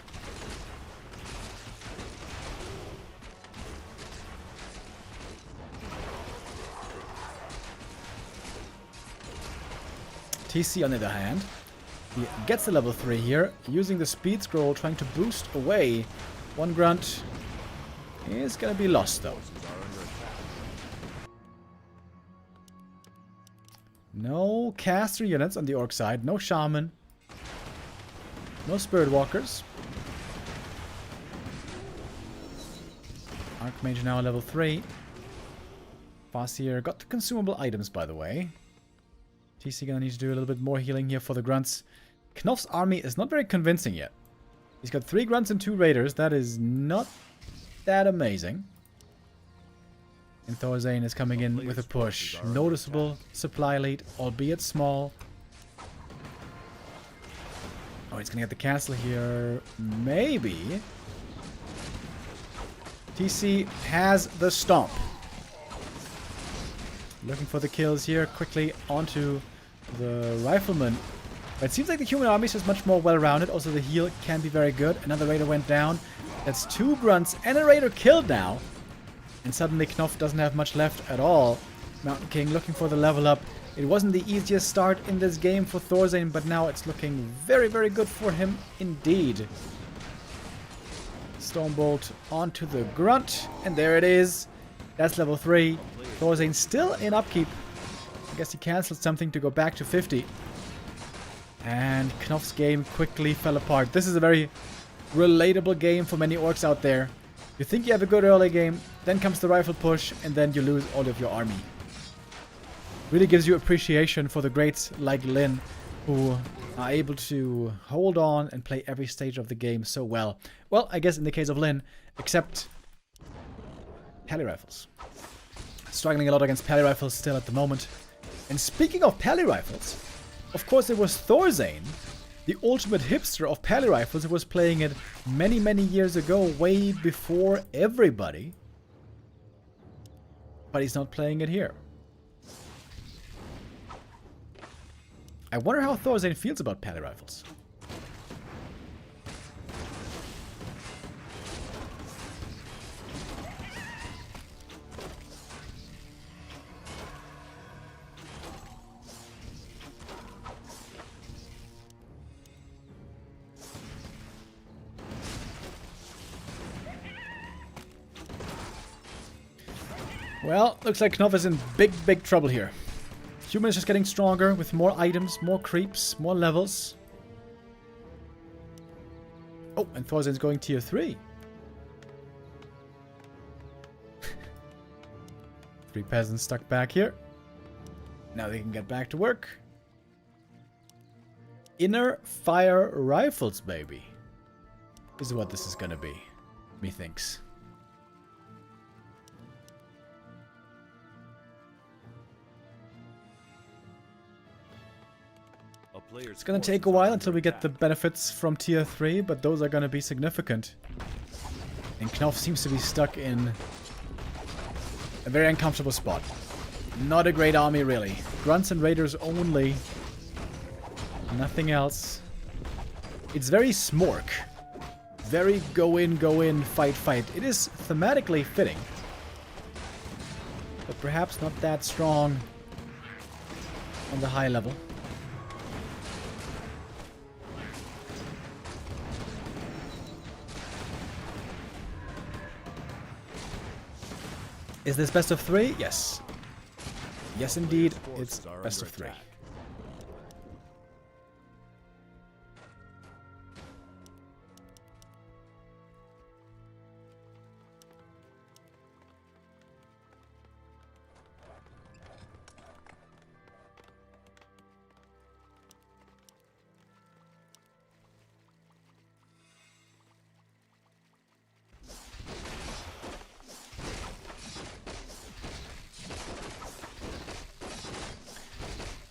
TC on the other hand, he gets the level 3 here, using the speed scroll, trying to boost away. One grunt is gonna be lost though. No caster units on the orc side, no shaman, no spirit walkers. Archmage now level 3. Farseer got the consumable items, by the way. TC gonna need to do a little bit more healing here for the grunts. Knof's army is not very convincing yet. He's got 3 grunts and 2 raiders. That is not that amazing. And Thorzane is coming in with a push. Noticeable supply lead, albeit small. Oh, he's gonna get the castle here. Maybe. TC has the stomp. Looking for the kills here. Quickly onto the rifleman. But it seems like the human army is just much more well-rounded. Also, the heal can be very good. Another raider went down. That's 2 grunts and a raider killed now. And suddenly Knof doesn't have much left at all. Mountain King looking for the level up. It wasn't the easiest start in this game for Thorzane, but now it's looking very, very good for him indeed. Stormbolt onto the grunt. And there it is. That's level 3. Thorzane still in upkeep. I guess he cancelled something to go back to 50. And Knof's game quickly fell apart. This is a very relatable game for many orcs out there. You think you have a good early game, then comes the rifle push, and then you lose all of your army. Really gives you appreciation for the greats like Lin, who are able to hold on and play every stage of the game so well. Well, I guess in the case of Lin, except Pally Rifles. Struggling a lot against Pally Rifles still at the moment. And speaking of Pally Rifles, of course it was Thorzane, the ultimate hipster of Pally Rifles, who was playing it many, many years ago, way before everybody. But he's not playing it here. I wonder how Thorzane feels about Pally Rifles. Well, looks like Knof is in big, big trouble here. Human is just getting stronger with more items, more creeps, more levels. Oh, and Thorzane's going tier 3. 3 peasants stuck back here. Now they can get back to work. Inner fire rifles, baby. This is what this is gonna be, methinks. It's gonna take a while until we get the benefits from tier 3, but those are gonna be significant. And Knof seems to be stuck in a very uncomfortable spot. Not a great army, really. Grunts and raiders only. Nothing else. It's very Smork. Very go in, fight, fight. It is thematically fitting. But perhaps not that strong on the high level. Is this best of 3? Yes. Yes, indeed. It's best of 3.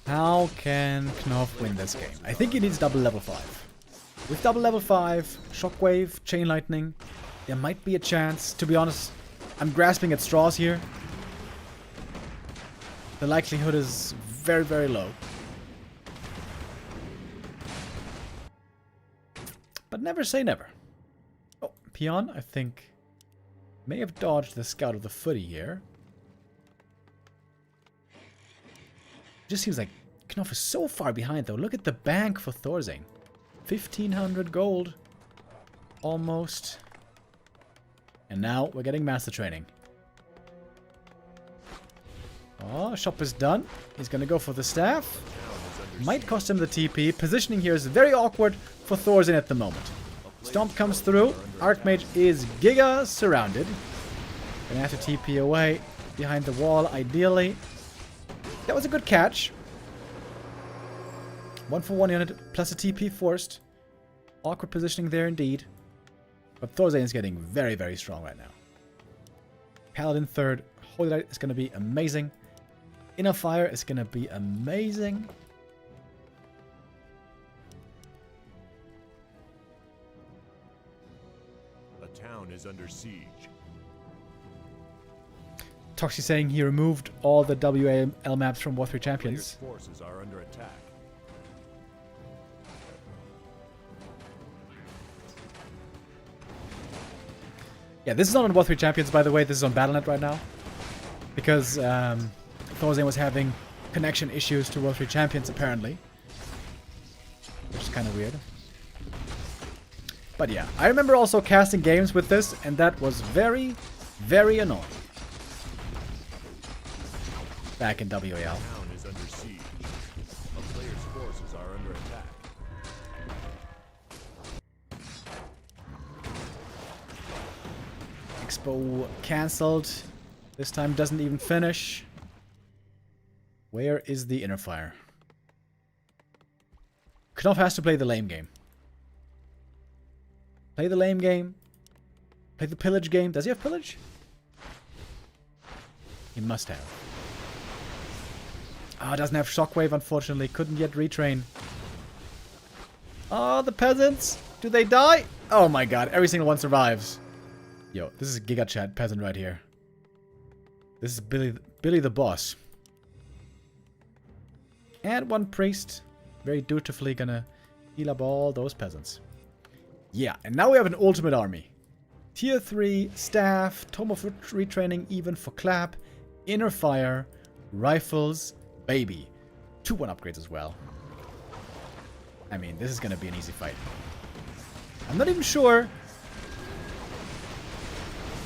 How can Knopf win this game? I think he needs double level 5. With double level 5, Shockwave, Chain Lightning, there might be a chance. To be honest, I'm grasping at straws here. The likelihood is very, very low. But never say never. Oh, Peon, I think, may have dodged the scout of the footy here. Just seems like Knopf is so far behind, though. Look at the bank for Thorzane. 1,500 gold. Almost. And now we're getting master training. Oh, shop is done. He's going to go for the staff. Might cost him the TP. Positioning here is very awkward for Thorzane at the moment. Stomp comes through. Archmage is giga surrounded. Gonna have to TP away behind the wall, ideally. That was a good catch. 1 for 1 unit, plus a TP forced. Awkward positioning there indeed. But Thorzane is getting very, very strong right now. Paladin third. Holy Light is going to be amazing. Inner Fire is going to be amazing. A town is under siege. Toxie saying he removed all the WAL maps from Warcraft III Champions. Players' forces are under attack. Yeah, this is not on Warcraft III Champions, by the way. This is on Battle.net right now. Because Thorzane was having connection issues to Warcraft III Champions, apparently. Which is kind of weird. But yeah, I remember also casting games with this, and that was very, very annoying. Back in WAL. The town is under siege. A player's forces are under attack. Expo cancelled. This time doesn't even finish. Where is the Inner Fire? Knopf has to play the lame game. Play the lame game. Play the pillage game. Does he have pillage? He must have. Ah, doesn't have Shockwave, unfortunately. Couldn't yet retrain. Oh, the peasants. Do they die? Oh my god, every single one survives. Yo, this is Giga Chat peasant right here. This is Billy the boss. And one priest. Very dutifully gonna heal up all those peasants. Yeah, and now we have an ultimate army. Tier 3, staff, Tome of Retraining even for Clap, Inner Fire, Rifles, Baby. 2-1 upgrades as well. I mean, this is gonna be an easy fight. I'm not even sure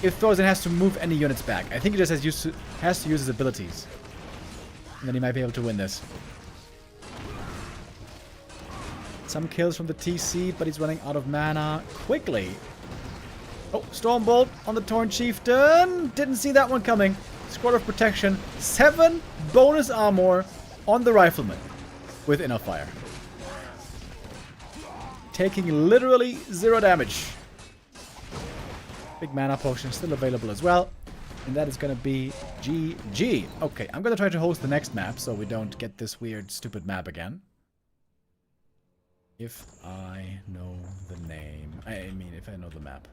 if Thorzane has to move any units back. I think he just has to use his abilities. And then he might be able to win this. Some kills from the TC, but he's running out of mana quickly. Oh, Stormbolt on the Torn Chieftain. Didn't see that one coming. Squad of Protection. 7 bonus armor on the Rifleman with Inner Fire. Taking literally 0 damage. Big mana potion still available as well. And that is going to be GG. Okay, I'm going to try to host the next map so we don't get this weird, stupid map again. If I know the name. I mean, if I know the map.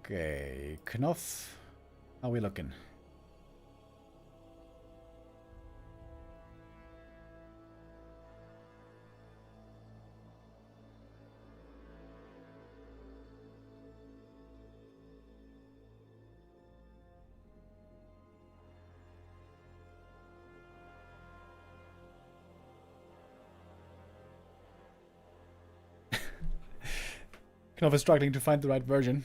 Okay, Knopf. How are we looking? Knopf is struggling to find the right version.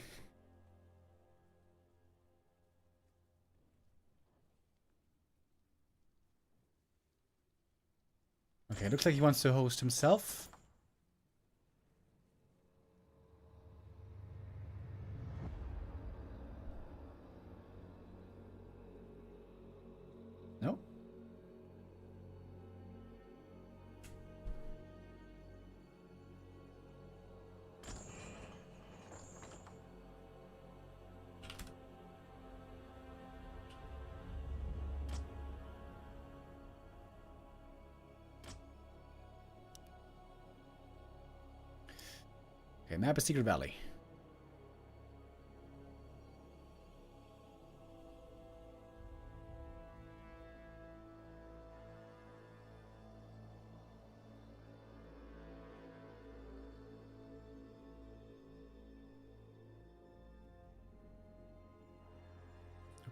Okay, looks like he wants to host himself. No? Okay, map is Secret Valley.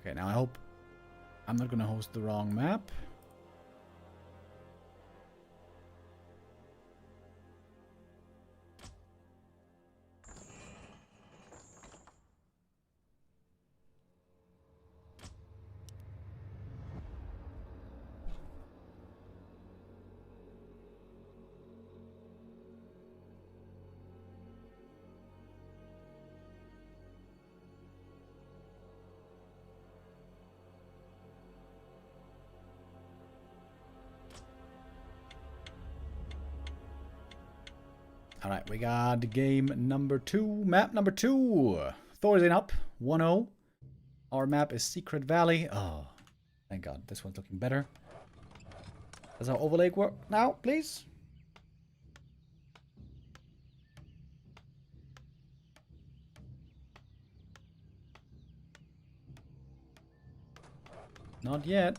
Okay, now I hope I'm not gonna host the wrong map. Alright, we got game number 2, map number 2. Thor's in up, 1-0. Our map is Secret Valley. Oh, thank God, this one's looking better. Does our overlay work now, please? Not yet.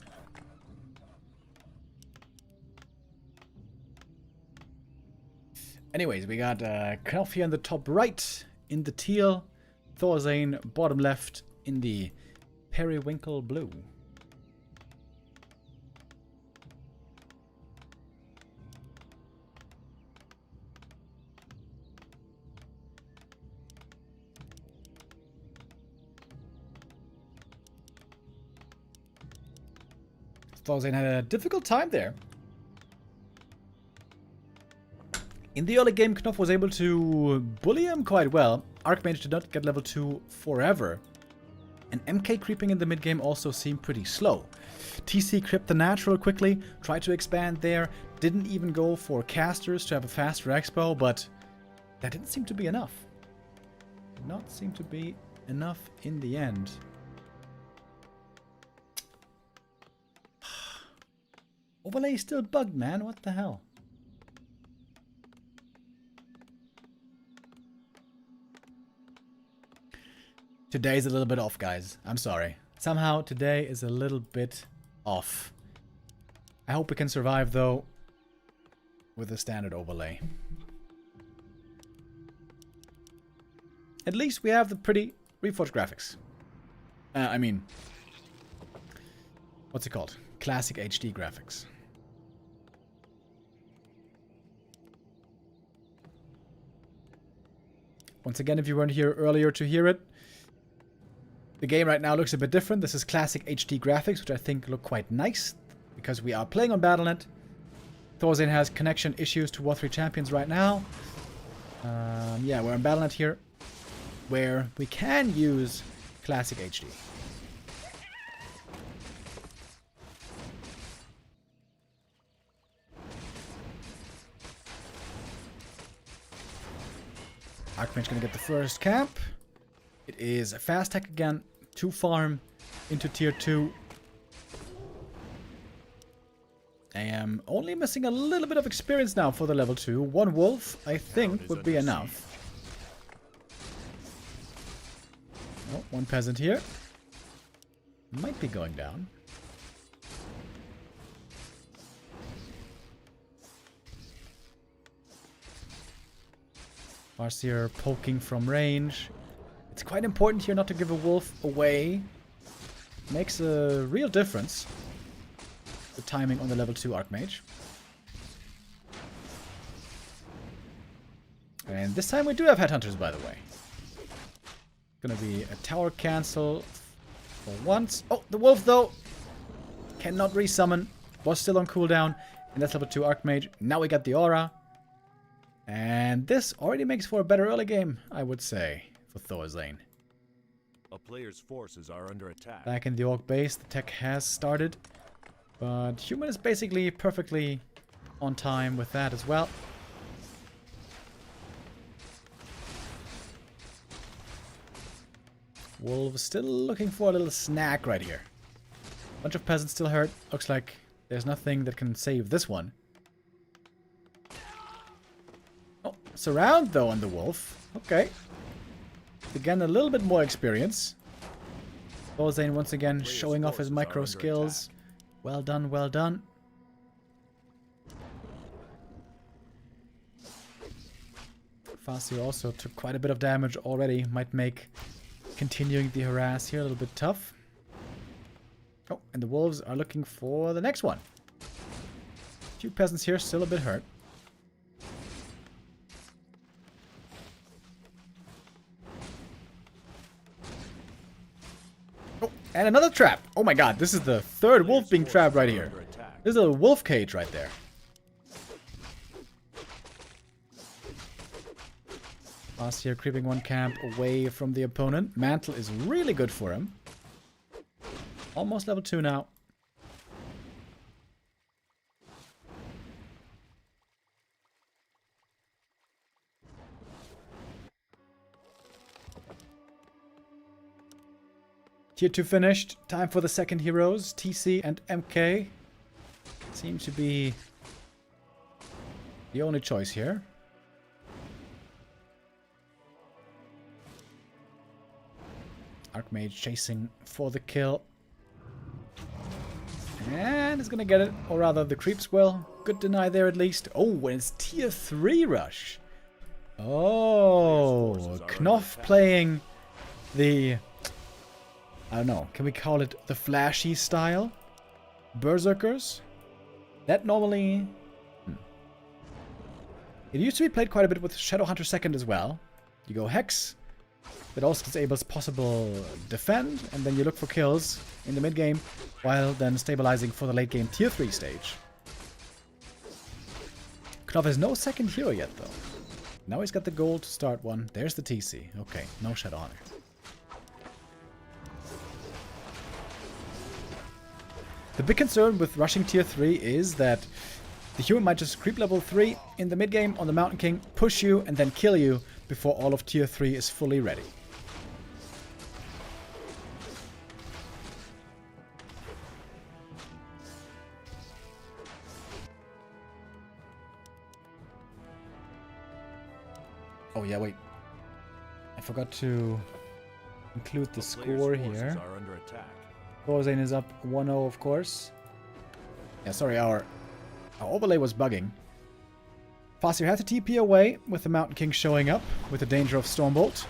Anyways, we got Knopf here in the top right, in the teal, Thorzane bottom left, in the periwinkle blue. Thorzane had a difficult time there. In the early game, Knopf was able to bully him quite well. Archmage did not get level 2 forever. And MK creeping in the mid game also seemed pretty slow. TC crept the natural quickly, tried to expand there, didn't even go for casters to have a faster expo, but that didn't seem to be enough. Did not seem to be enough in the end. Overlay is still bugged, man. What the hell? Today is a little bit off, guys. I'm sorry. Somehow today is a little bit off. I hope we can survive, though, with a standard overlay. At least we have the pretty Reforged graphics. I mean, what's it called? Classic HD graphics. Once again, if you weren't here earlier to hear it, the game right now looks a bit different. This is classic HD graphics, which I think look quite nice, because we are playing on Battle.net. Thorzane has connection issues to War 3 Champions right now. Yeah, we're on Battle.net here, where we can use classic HD. Archmage gonna get the first camp. It is a fast tech again, 2 farm into tier 2. I am only missing a little bit of experience now for the level 2. 1 wolf, I think, would be enough. Oh, 1 peasant here. Might be going down. Farseer poking from range. It's quite important here not to give a wolf away. Makes a real difference. The timing on the level 2 Archmage. And this time we do have headhunters, by the way. Gonna be a tower cancel for once. Oh, the wolf though cannot resummon. Was still on cooldown. And that's level 2 Archmage. Now we got the aura. And this already makes for a better early game, I would say, for Thorzane. A player's forces are under attack. Back in the Orc base, the tech has started. But human is basically perfectly on time with that as well. Wolves still looking for a little snack right here. Bunch of peasants still hurt. Looks like there's nothing that can save this one. Oh, surround though on the wolf. Okay. Again, a little bit more experience. Bozane once again showing off his micro skills. Well done, well done. Fazio also took quite a bit of damage already. Might make continuing the harass here a little bit tough. Oh, and the wolves are looking for the next one. A few peasants here still a bit hurt. Oh, and another trap. Oh my god, this is the third wolf being trapped right here. This is a wolf cage right there. Last here creeping one camp away from the opponent. Mantle is really good for him. Almost level 2 now. Tier 2 finished. Time for the second heroes. TC and MK seem to be the only choice here. Archmage chasing for the kill. And is gonna get it. Or rather, the creeps will. Good deny there at least. Oh, and it's tier 3 rush. Oh, Knopf playing the... I don't know, can we call it the flashy style? Berserkers? That normally... It used to be played quite a bit with Shadowhunter 2nd as well. You go Hex. That also disables possible defend, and then you look for kills in the mid-game, while then stabilizing for the late-game tier 3 stage. Knopf has no second hero yet, though. Now he's got the gold to start one. There's the TC. Okay, no Shadowhunter. The big concern with rushing tier 3 is that the human might just creep level 3 in the mid-game on the Mountain King, push you, and then kill you before all of tier 3 is fully ready. Oh yeah, wait. I forgot to include the score here. Bozane is up 1-0, of course. Yeah, sorry, our overlay was bugging. Fazio had to TP away with the Mountain King showing up with the danger of Stormbolt.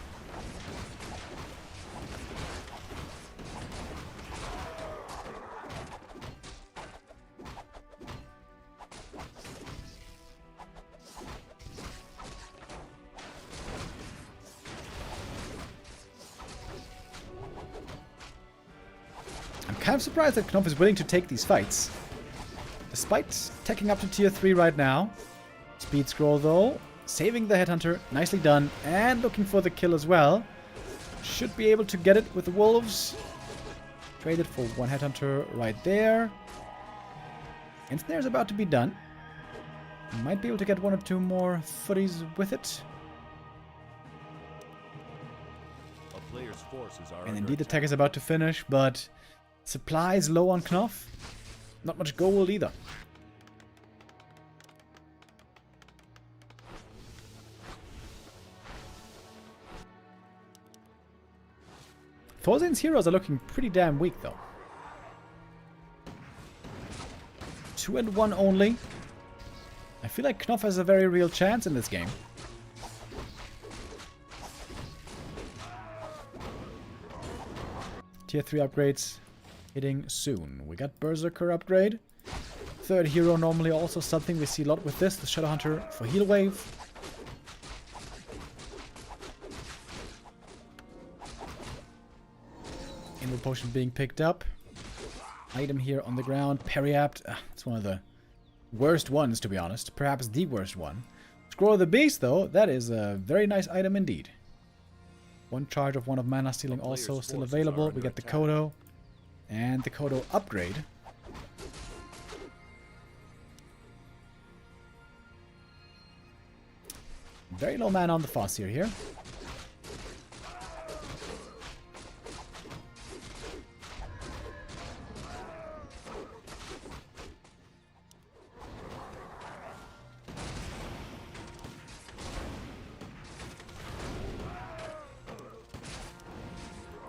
I'm kind of surprised that Knopf is willing to take these fights. Despite taking up to tier 3 right now. Speed scroll though, saving the headhunter, nicely done, and looking for the kill as well. Should be able to get it with the wolves. Traded for one headhunter right there. And snare's about to be done. Might be able to get one or two more footies with it. And indeed the tech is about to finish, but supplies low on Knopf. Not much gold either. Thozane's heroes are looking pretty damn weak, though. 2 and 1 only. I feel like Knopf has a very real chance in this game. Tier 3 upgrades hitting soon. We got Berserker upgrade. Third hero normally also something we see a lot with this. The Shadowhunter for heal wave. Inward potion being picked up. Item here on the ground. Periapt. It's one of the worst ones, to be honest. Perhaps the worst one. Scroll of the Beast, though. That is a very nice item indeed. One charge of one of mana stealing also still available. We get the Kodo. And the Kodo upgrade. Very low mana on the Fossier here.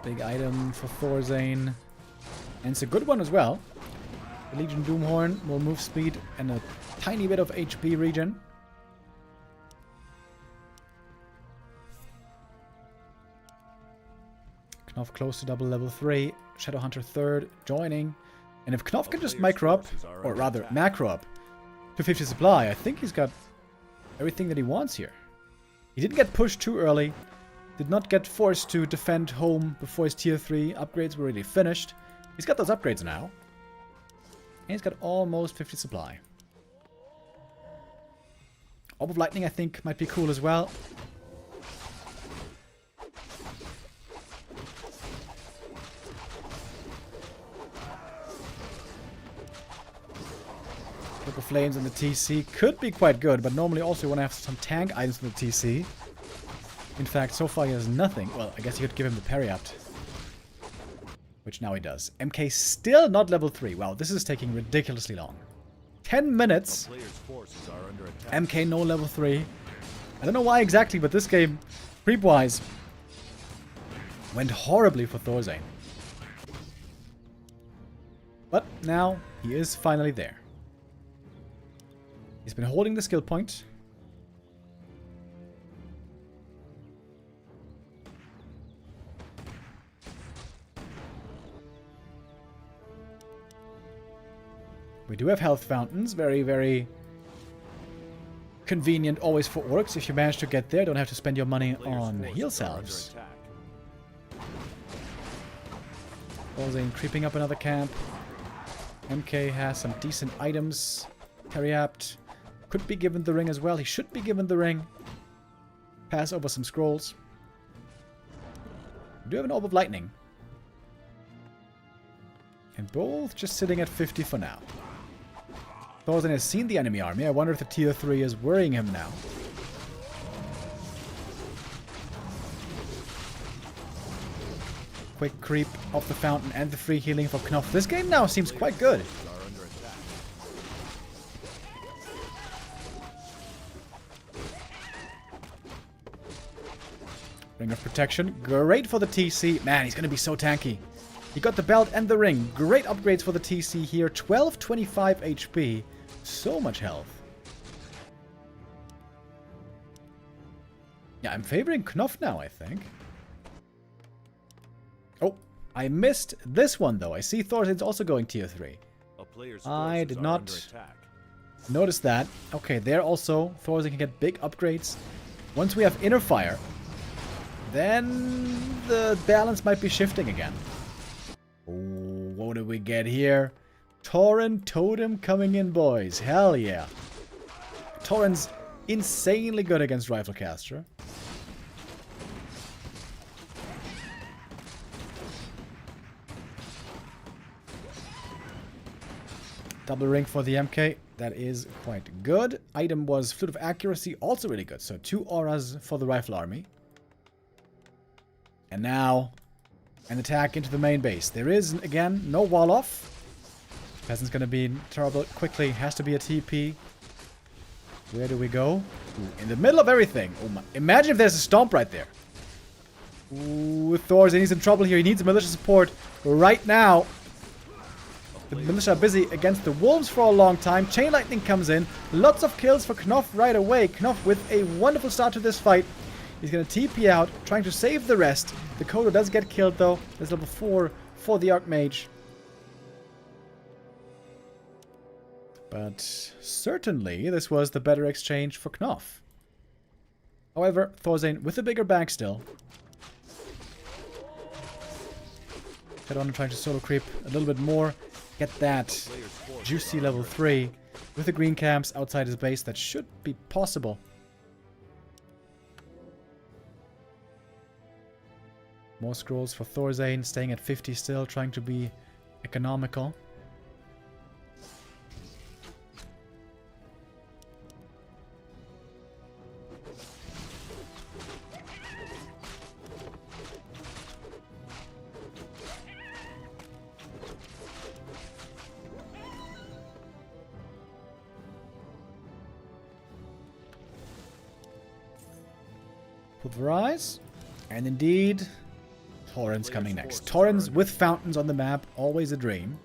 Big item for Thorzane. And it's a good one as well. The Legion Doomhorn will move speed and a tiny bit of HP regen. Knopf close to double level 3. Shadowhunter 3rd joining. And if Knopf can just micro up, or rather macro up, to 50 supply, I think he's got everything that he wants here. He didn't get pushed too early. Did not get forced to defend home before his tier 3 upgrades were really finished. He's got those upgrades now. And he's got almost 50 supply. Orb of Lightning I think might be cool as well. Book of Flames on the TC could be quite good, but normally also you want to have some tank items for the TC. In fact, so far he has nothing. Well, I guess you could give him the Periapt. Which now he does. MK still not level 3. Wow, this is taking ridiculously long. 10 minutes. MK no level 3. I don't know why exactly, but this game, creep-wise, went horribly for Thorzane. But now he is finally there. He's been holding the skill point. We do have health fountains. Very, very convenient always for orcs. If you manage to get there, don't have to spend your money on heal salves. Thorzane creeping up another camp. MK has some decent items. Periapt could be given the ring as well. He should be given the ring. Pass over some scrolls. We do have an Orb of Lightning. And both just sitting at 50 for now. Thorzane has seen the enemy army. I wonder if the tier 3 is worrying him now. Quick creep off the fountain and the free healing for Knopf. This game now seems quite good. Ring of Protection. Great for the TC. Man, he's going to be so tanky. He got the belt and the ring. Great upgrades for the TC here. 1225 HP. So much health. Yeah, I'm favoring Knopf now, I think. Oh, I missed this one, though. I see Thorzane's also going tier 3. I did not notice that. Okay, there also, Thorzane can get big upgrades. Once we have Inner Fire, then the balance might be shifting again. Oh, what do we get here? Tauren Totem coming in, boys. Hell yeah. Tauren's insanely good against Riflecaster. Double ring for the MK. That is quite good. Item was Flute of Accuracy, also really good. So 2 auras for the Rifle Army. And now, an attack into the main base. There is, again, no wall off. Peasant's gonna be in trouble quickly. Has to be a TP. Where do we go? Ooh, in the middle of everything. Oh my. Imagine if there's a stomp right there. Ooh, Thorzane, he's in trouble here. He needs militia support right now. The militia are busy against the wolves for a long time. Chain Lightning comes in. Lots of kills for Knopf right away. Knopf with a wonderful start to this fight. He's going to TP out, trying to save the rest. The Kodo does get killed, though. There's level 4 for the Archmage. But certainly, this was the better exchange for Knopf. However, Thorzane with a bigger bag still. Head on and trying to solo creep a little bit more. Get that juicy level 3 with the green camps outside his base. That should be possible. More scrolls for Thorzane, staying at 50 still, trying to be economical. Pulverize. And indeed, Torrents coming next. Torrents with fountains on the map, always a dream.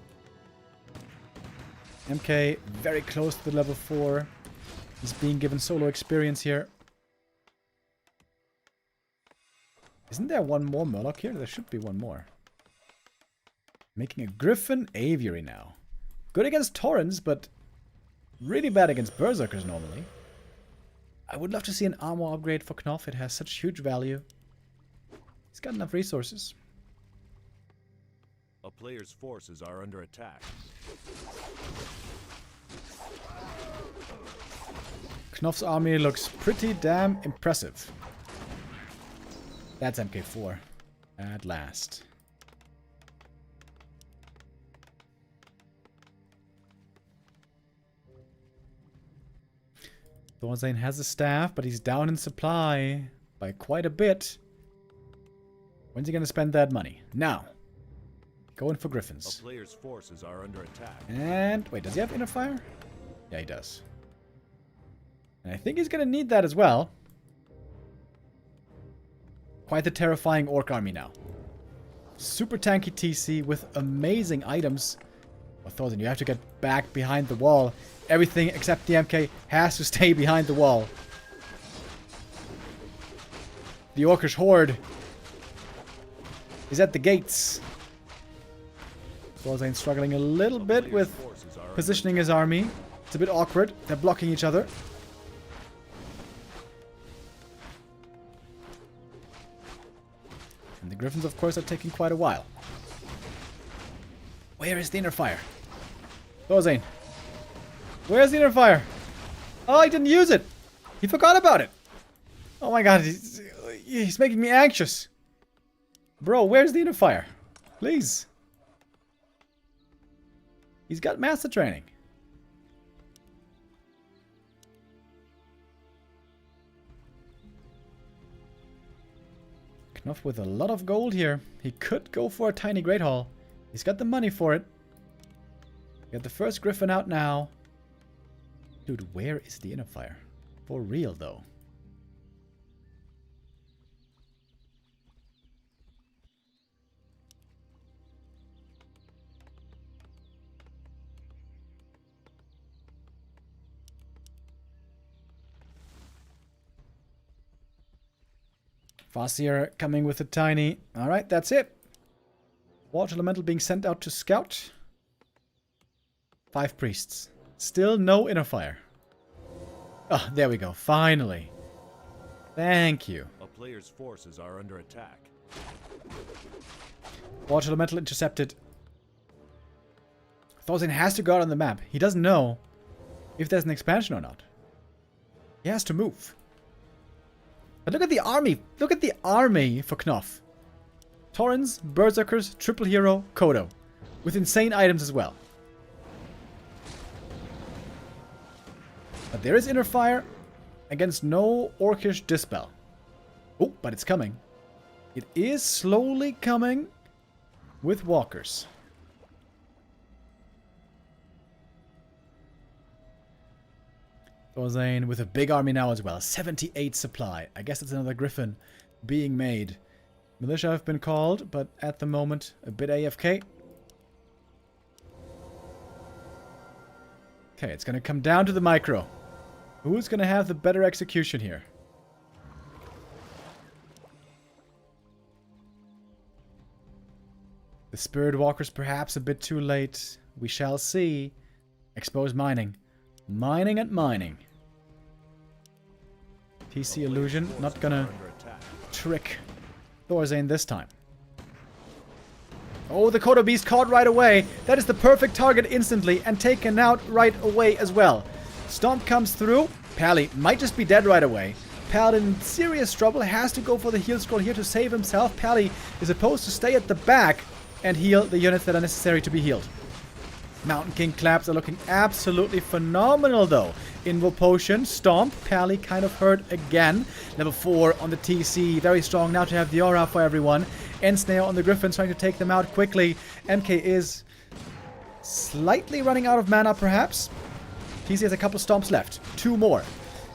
MK very close to the level 4. He's being given solo experience here. Isn't there one more Murloc here? There should be one more. Making a Griffin Aviary now. Good against Torrents, but really bad against Berserkers normally. I would love to see an armor upgrade for Knopf. It has such huge value. He's got enough resources. A player's forces are under attack. Knopf's army looks pretty damn impressive. That's MK4. At last. Thorzane has a staff, but he's down in supply by quite a bit. When's he going to spend that money? Now. Going for Griffins. A player's forces are under attack. And wait, does he have inner fire? Yeah, he does. And I think he's going to need that as well. Quite the terrifying orc army now. Super tanky TC with amazing items. Well, Thorzane, you have to get back behind the wall. Everything except the MK has to stay behind the wall. The Orcish Horde is at the gates. Thorzane struggling a little bit with positioning his army. It's a bit awkward. They're blocking each other. And the Griffins, of course, are taking quite a while. Where is the inner fire? Thorzane. Where's the inner fire? Oh, he didn't use it. He forgot about it. Oh my god, he's making me anxious. Bro, where's the inner fire? Please. He's got master training. Knopf with a lot of gold here. He could go for a tiny Great Hall. He's got the money for it. Got the first Griffin out now. Dude, where is the inner fire? For real, though. Farseer coming with a tiny. Alright, that's it. Water Elemental being sent out to scout. 5 priests. Still no inner fire. Oh, there we go. Finally. Thank you. A player's forces are under attack. Water Elemental intercepted. Thorzane has to go out on the map. He doesn't know if there's an expansion or not. He has to move. But look at the army. Look at the army for Knopf. Torrents, Berserkers, Triple Hero, Kodo. With insane items as well. But there is inner fire against no Orcish Dispel. Oh, but it's coming. It is slowly coming with walkers. Thorzane with a big army now as well. 78 supply. I guess it's another Griffin being made. Militia have been called, but at the moment a bit AFK. Okay, it's going to come down to the micro. Who's going to have the better execution here? The Spirit Walkers perhaps a bit too late. We shall see. Exposed mining. Mining and mining. TC Illusion not gonna trick Thorzane this time. Oh, the Kodo Beast caught right away. That is the perfect target instantly and taken out right away as well. Stomp comes through. Pally might just be dead right away. Paladin in serious trouble, has to go for the heal scroll here to save himself. Pally is supposed to stay at the back and heal the units that are necessary to be healed. Mountain King claps are looking absolutely phenomenal though. Invo Potion, Stomp, Pally kind of hurt again. Level 4 on the TC, very strong now to have the aura for everyone. Ensnare on the Griffins trying to take them out quickly. MK is slightly running out of mana perhaps. TC has a couple stomps left. 2 more.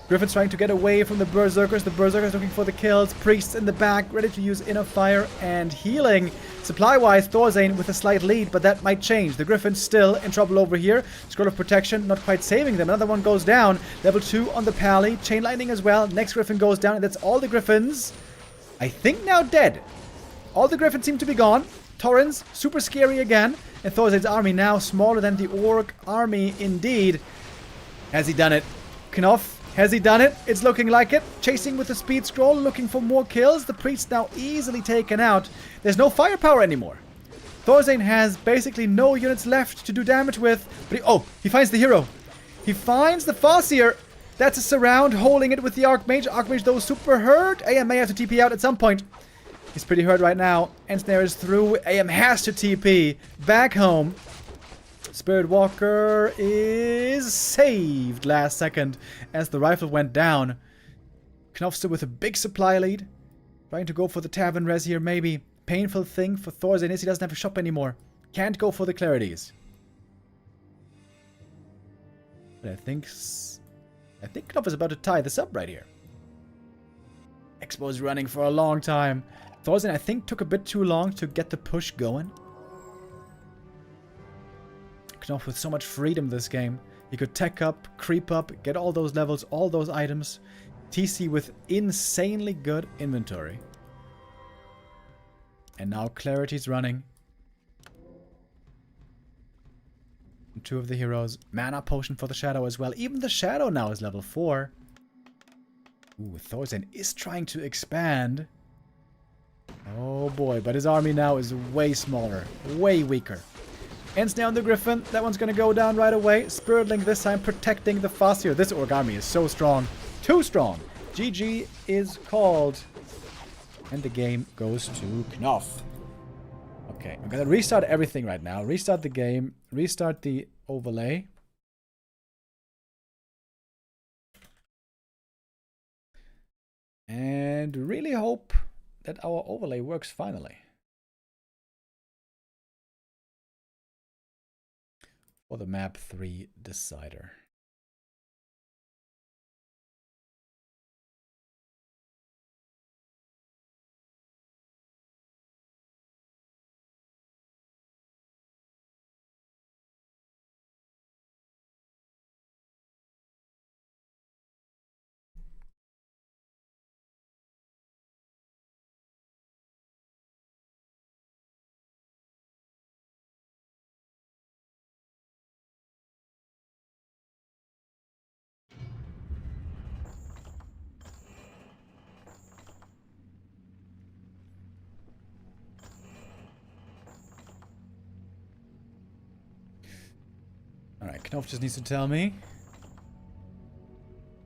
Griffin's trying to get away from the Berserkers. The Berserkers looking for the kills. Priests in the back, ready to use Inner Fire and healing. Supply-wise, Thorzane with a slight lead, but that might change. The Griffin's still in trouble over here. Scroll of Protection, not quite saving them. Another one goes down. Level 2 on the Pally. Chain Lightning as well. Next Griffin goes down, and that's all the Griffins. I think now dead. All the Griffins seem to be gone. Torrens, super scary again. And Thorzane's army now smaller than the Orc army indeed. Has he done it? Knopf. Has he done it? It's looking like it. Chasing with the speed scroll, looking for more kills. The priest now easily taken out. There's no firepower anymore. Thorzane has basically no units left to do damage with. But he finds the hero. He finds the Farseer. That's a surround, holding it with the Archmage. Archmage though super hurt. AM may have to TP out at some point. He's pretty hurt right now. Ensnare is through. AM has to TP back home. Spirit Walker is saved last second as the rifle went down. Knopf still with a big supply lead. Trying to go for the Tavern res here, maybe. Painful thing for Thorzane is he doesn't have a shop anymore. Can't go for the Clarities. But I think Knopf is about to tie this up right here. Expo's running for a long time. Thorzane, I think, took a bit too long to get the push going. Knopf with so much freedom this game. He could tech up, creep up, get all those levels, all those items. TC with insanely good inventory. And now Clarity's running. And 2 of the heroes. Mana potion for the Shadow as well. Even the Shadow now is level 4. Ooh, Thorzane is trying to expand. Oh boy, but his army now is way smaller. Way weaker. Ends down the Griffin. That one's going to go down right away. Spirit Link this time protecting the Farseer. This Orc army is so strong. Too strong. GG is called. And the game goes to Knopf. Okay, I'm going to restart everything right now. Restart the game. Restart the overlay. And really hope that our overlay works finally. For the map 3 decider. Alright, Knopf just needs to tell me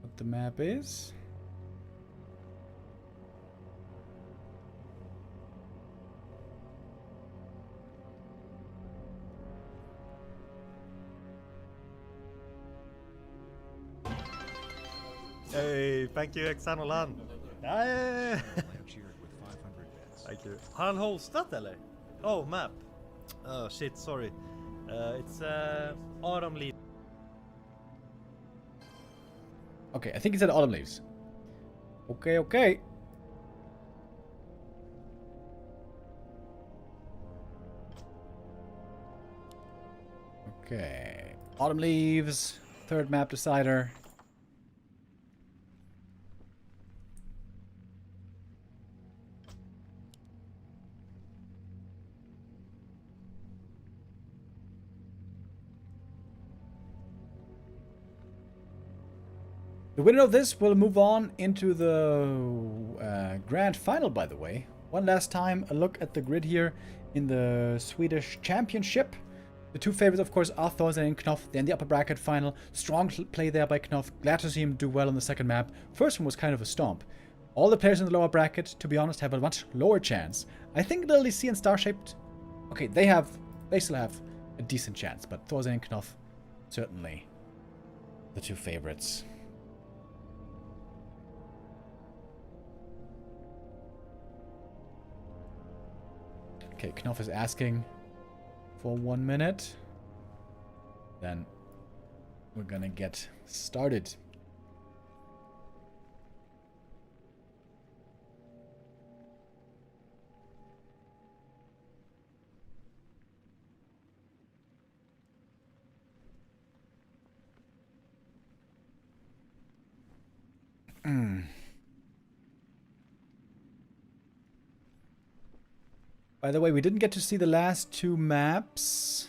what the map is. Hey, thank you Xanolan. Hey. Thank you. Har han hostat eller? Oh, map. Oh shit, sorry. It's Autumn Leaves. Okay, I think he said Autumn Leaves. Okay, okay. Okay. Autumn Leaves. 3rd map decider. The winner of this will move on into the grand final, by the way. One last time, a look at the grid here in the Swedish Championship. The 2 favorites, of course, are Thorzane and Knopf. They're in the upper bracket final. Strong play there by Knopf. Glad to see him do well on the 2nd map. First one was kind of a stomp. All the players in the lower bracket, to be honest, have a much lower chance. I think Lily C and Star-Shaped... Okay, they still have a decent chance, but Thorzane and Knopf, certainly the 2 favorites. Okay, Knopf is asking for 1 minute. Then we're gonna get started. By the way, we didn't get to see the last 2 maps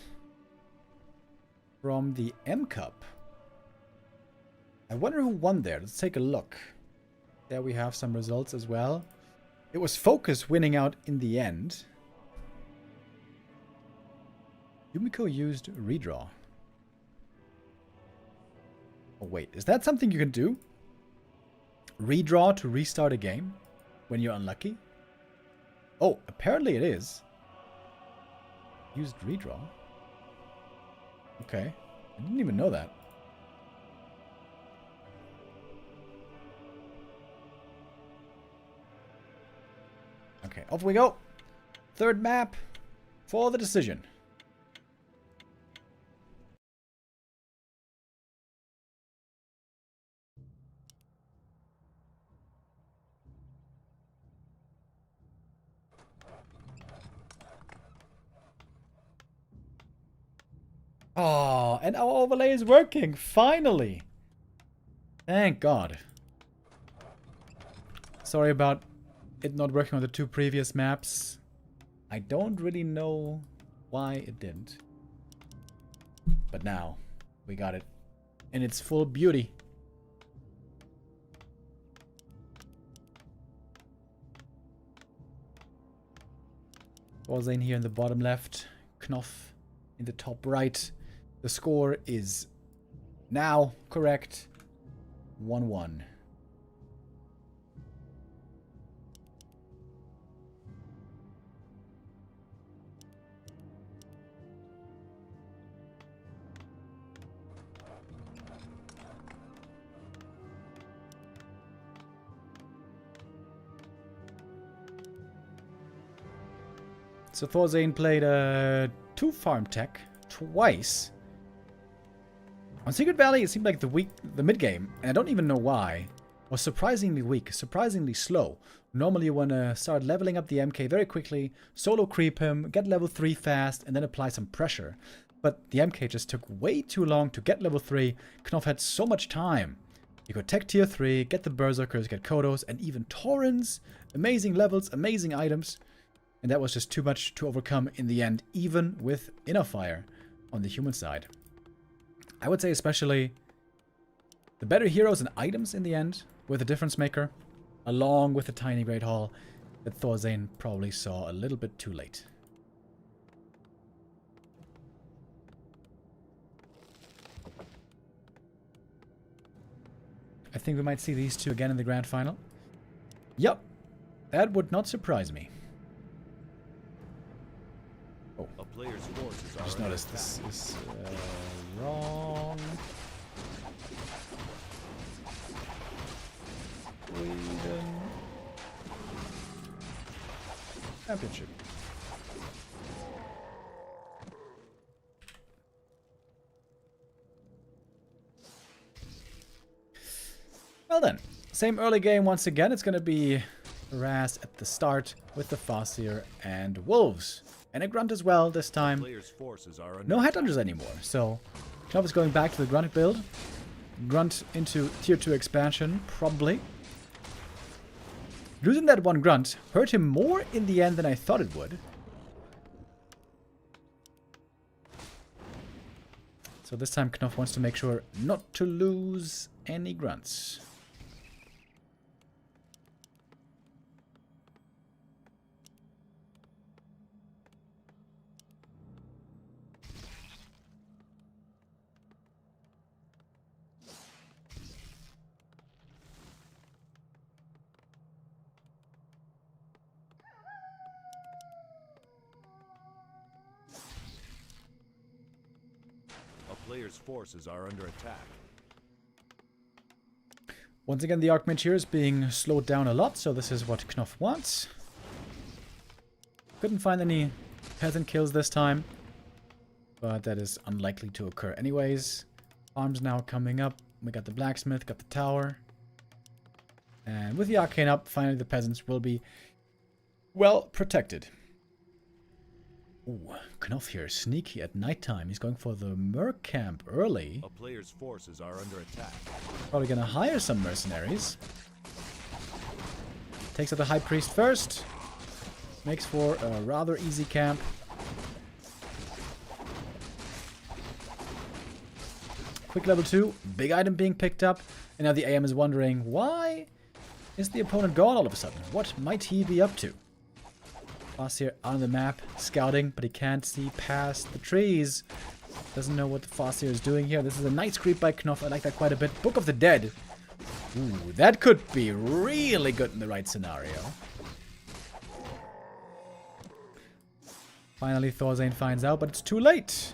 from the M Cup. I wonder who won there. Let's take a look. There we have some results as well. It was FoCuS winning out in the end. Yumiko used redraw. Oh wait, is that something you can do? Redraw to restart a game when you're unlucky? Oh, apparently it is. Used redraw. Okay. I didn't even know that. Okay, off we go. 3rd map for the decision. Oh, and our overlay is working, finally. Thank God. Sorry about it not working on the 2 previous maps. I don't really know why it didn't. But now, we got it in its full beauty. Warzane here in the bottom left. Knopf in the top right. The score is now correct. 1-1. So Thorzane played 2 farm tech twice. On Secret Valley, it seemed like the mid game, and I don't even know why, was surprisingly weak, surprisingly slow. Normally you want to start leveling up the MK very quickly, solo creep him, get level 3 fast, and then apply some pressure. But the MK just took way too long to get level 3. Knopf had so much time. You could tech tier 3, get the Berserkers, get Kodos, and even Taurens. Amazing levels, amazing items. And that was just too much to overcome in the end, even with Inner Fire on the human side. I would say especially the better heroes and items in the end were the difference maker, along with the tiny Great Hall that Thorzane probably saw a little bit too late. I think we might see these 2 again in the grand final. Yep, that would not surprise me. Oh, A player's forces I just are noticed this is wrong. Sweden Championship. Well then, same early game once again. It's going to be Raz at the start with the Farseer and Wolves. And a Grunt as well this time. Player's forces are under No Headhunters anymore, so Knopf is going back to the Grunt build. Grunt into tier 2 expansion, probably. Losing that 1 Grunt hurt him more in the end than I thought it would. So this time Knopf wants to make sure not to lose any Grunts. player's forces are under attack. Once again, the Archmage here is being slowed down a lot, so this is what Knopf wants. Couldn't find any peasant kills this time, but that is unlikely to occur anyways. Arms now coming up. We got the blacksmith, got the tower. And with the arcane up, finally the peasants will be well protected. Ooh, Knopf here, sneaky at nighttime. He's going for the merc camp early. A player's forces are under attack. Probably gonna hire some mercenaries. Takes out the high priest first. Makes for a rather easy camp. Quick level 2. Big item being picked up. And now the AM is wondering, why is the opponent gone all of a sudden? What might he be up to? Farseer on the map, scouting, but he can't see past the trees. Doesn't know what the Farseer is doing here. This is a nice creep by Knopf. I like that quite a bit. Book of the Dead. Ooh, that could be really good in the right scenario. Finally, Thorzane finds out, but it's too late.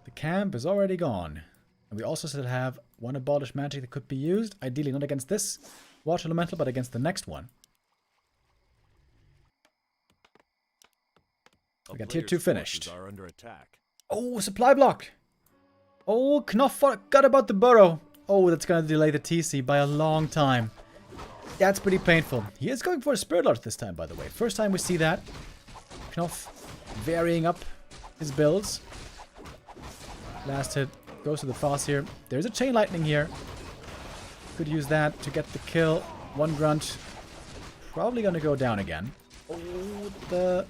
The camp is already gone. And we also still have one abolished magic that could be used. Ideally not against this water elemental, but against the next one. We got tier 2 finished. Are under attack. Oh, supply block. Oh, Knopf forgot about the burrow. Oh, that's going to delay the TC by a long time. That's pretty painful. He is going for a Spirit Lodge this time, by the way. First time we see that. Knopf varying up his builds. Last hit goes to the Farseer. There's a Chain Lightning here. Could use that to get the kill. One grunt. Probably going to go down again. Oh, the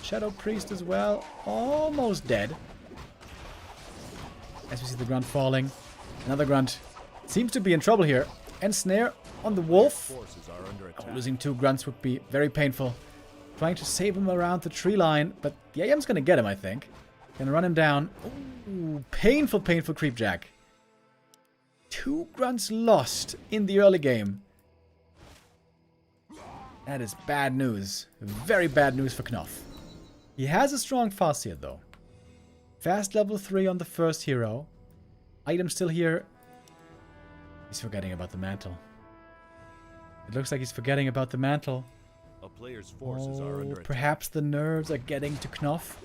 Shadow Priest as well. Almost dead. As we see the grunt falling. Another grunt. Seems to be in trouble here. And snare on the wolf. Oh, losing 2 grunts would be very painful. Trying to save him around the tree line. But the AM's going to get him, I think. Gonna run him down. Ooh, painful, painful creepjack. 2 grunts lost in the early game. That is bad news. Very bad news for Knopf. He has a strong Farseer though. Fast level 3 on the first hero. Item still here. He's forgetting about the mantle. It looks like he's forgetting about the mantle. A player's forces are under attack. Perhaps the nerves are getting to Knopf.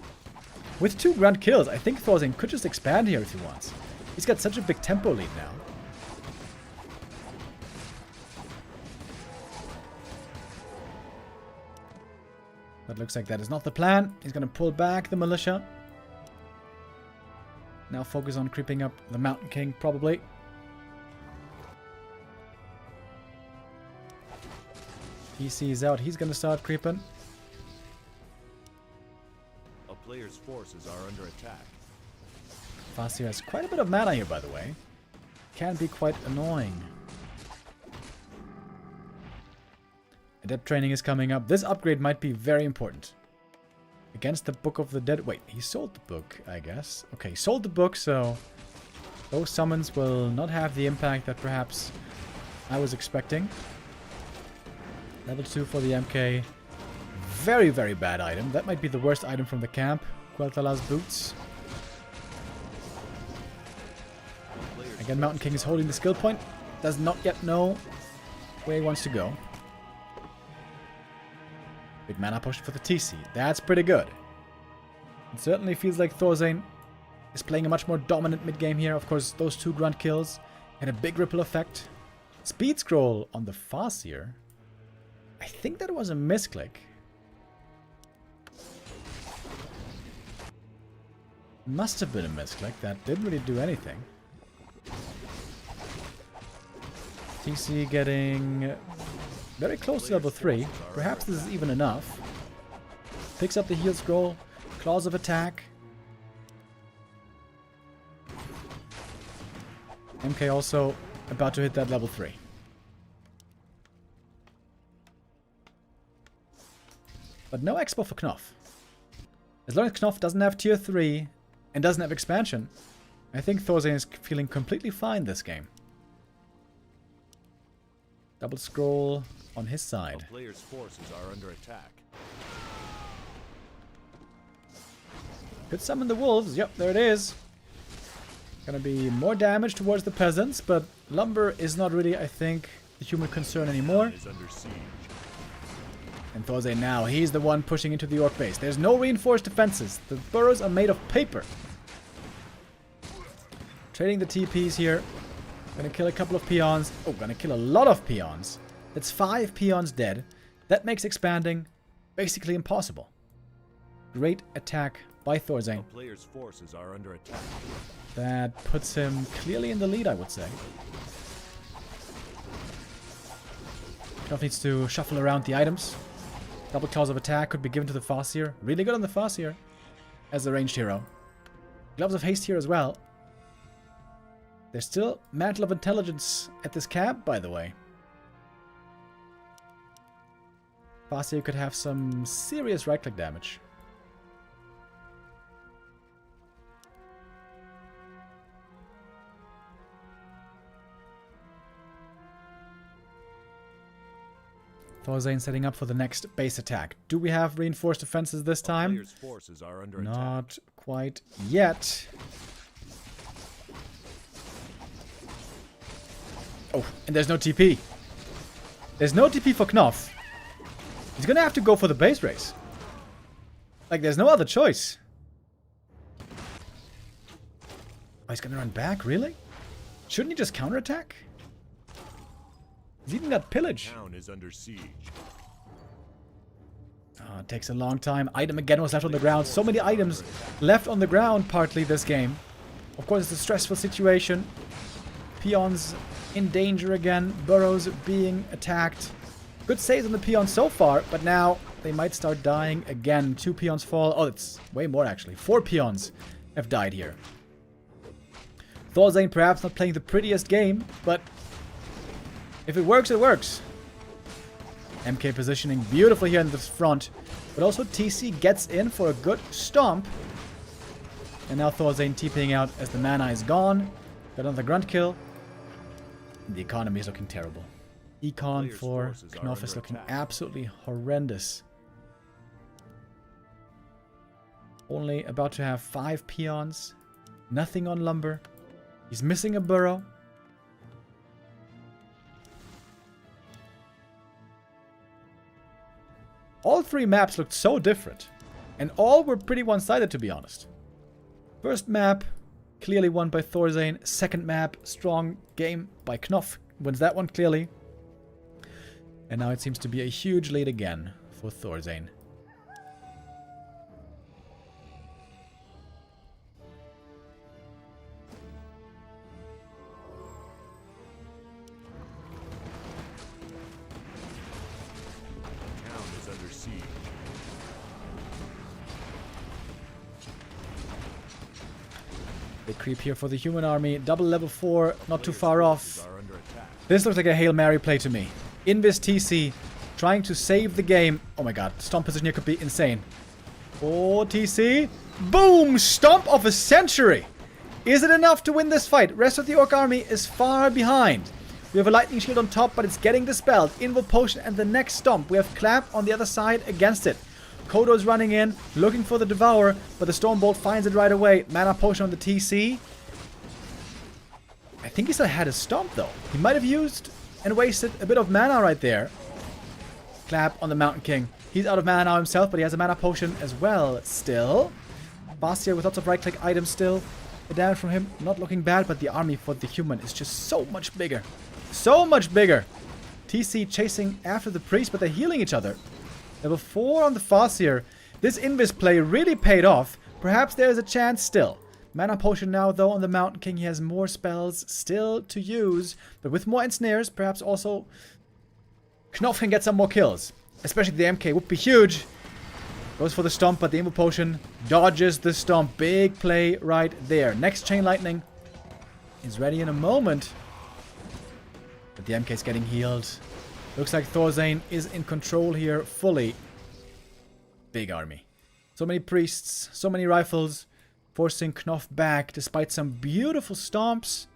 With 2 grunt kills, I think Thorzane could just expand here if he wants. He's got such a big tempo lead now. But looks like that is not the plan. He's going to pull back the militia. Now focus on creeping up the Mountain King, probably. He sees out. He's going to start creeping. A player's forces are under attack. Farseer has quite a bit of mana here, by the way. Can be quite annoying. Adept training is coming up. This upgrade might be very important. Against the Book of the Dead. Wait, he sold the book, I guess. Okay, he sold the book, so those summons will not have the impact that perhaps I was expecting. Level 2 for the MK. Very, very bad item. That might be the worst item from the camp. Quel'Thala's boots. Again, Mountain King is holding the skill point. Does not yet know where he wants to go. Big mana push for the TC. That's pretty good. It certainly feels like Thorzane is playing a much more dominant mid-game here. Of course, those 2 grunt kills had a big ripple effect. Speed scroll on the Farseer. I think that was a misclick. Must have been a misclick. That didn't really do anything. TC getting very close to level 3. Perhaps this is even enough. Picks up the heal scroll. Claws of attack. MK also about to hit that level 3. But no expo for Knopf. As long as Knopf doesn't have tier 3 and doesn't have expansion, I think Thorzane is feeling completely fine this game. Double scroll on his side. A player's forces are under attack. Could summon the wolves. Yep, there it is. Gonna be more damage towards the peasants, but lumber is not really, I think, the human concern anymore. Is under siege. And Thorzane now, he's the one pushing into the orc base. There's no reinforced defenses. The burrows are made of paper. Trading the TPs here. Gonna kill a couple of peons. Oh, gonna kill a lot of peons. That's 5 peons dead. That makes expanding basically impossible. Great attack by Thorzane. A player's forces are under attack. That puts him clearly in the lead, I would say. Knopf needs to shuffle around the items. Double claws of attack could be given to the Farseer. Really good on the Farseer as a ranged hero. Gloves of haste here as well. There's still Mantle of Intelligence at this camp, by the way. Farseer could have some serious right-click damage. Thorzane setting up for the next base attack. Do we have reinforced defenses this time? Forces are under Not quite yet. Oh, and there's no TP. There's no TP for Knopf. He's gonna have to go for the base race. Like, there's no other choice. Oh, he's gonna run back? Really? Shouldn't he just counterattack? He's even got pillage. Town is under siege. Oh, it takes a long time. Item again was left on the ground. So many items left on the ground partly this game. Of course, it's a stressful situation. Peons in danger again. Burrows being attacked. Good saves on the peons so far, but now they might start dying again. 2 peons fall. Oh, it's way more actually. 4 peons have died here. Thorzane perhaps not playing the prettiest game, but if it works, it works. MK positioning beautifully here in the front. But also TC gets in for a good stomp. And now Thorzane TPing out as the mana is gone. Got another grunt kill. The economy is looking terrible. Econ for Knopf is looking absolutely horrendous. Only about to have 5 peons. Nothing on lumber. He's missing a burrow. All 3 maps looked so different. And all were pretty one-sided, to be honest. First map, clearly won by Thorzane. Second map, strong game by Knopf. Wins that one clearly. And now it seems to be a huge lead again for Thorzane. They creep here for the human army. Double level 4, not too far off. This looks like a Hail Mary play to me. Invis TC trying to save the game. Oh my god, stomp position here could be insane. Oh, TC. Boom! Stomp of a century! Is it enough to win this fight? Rest of the Orc army is far behind. We have a lightning shield on top, but it's getting dispelled. Invo potion and the next stomp. We have Clap on the other side against it. Kodo's running in, looking for the Devour, but the Stormbolt finds it right away. Mana potion on the TC. I think he still had a stomp though. He might have used and wasted a bit of mana right there. Clap on the Mountain King. He's out of mana now himself, but he has a mana potion as well still. Bastia with lots of right-click items still. The damage from him not looking bad, but the army for the human is just so much bigger. So much bigger. TC chasing after the priest, but they're healing each other. Level 4 on the Farseer. This Invis play really paid off. Perhaps there's a chance still. Mana potion now, though, on the Mountain King. He has more spells still to use. But with more ensnares, perhaps also Knopf can get some more kills. Especially the MK would be huge. Goes for the stomp, but the Invo potion dodges the stomp. Big play right there. Next Chain Lightning is ready in a moment. But the MK's getting healed. Looks like Thorzane is in control here fully. Big army. So many priests, so many rifles, forcing Knopf back despite some beautiful stomps.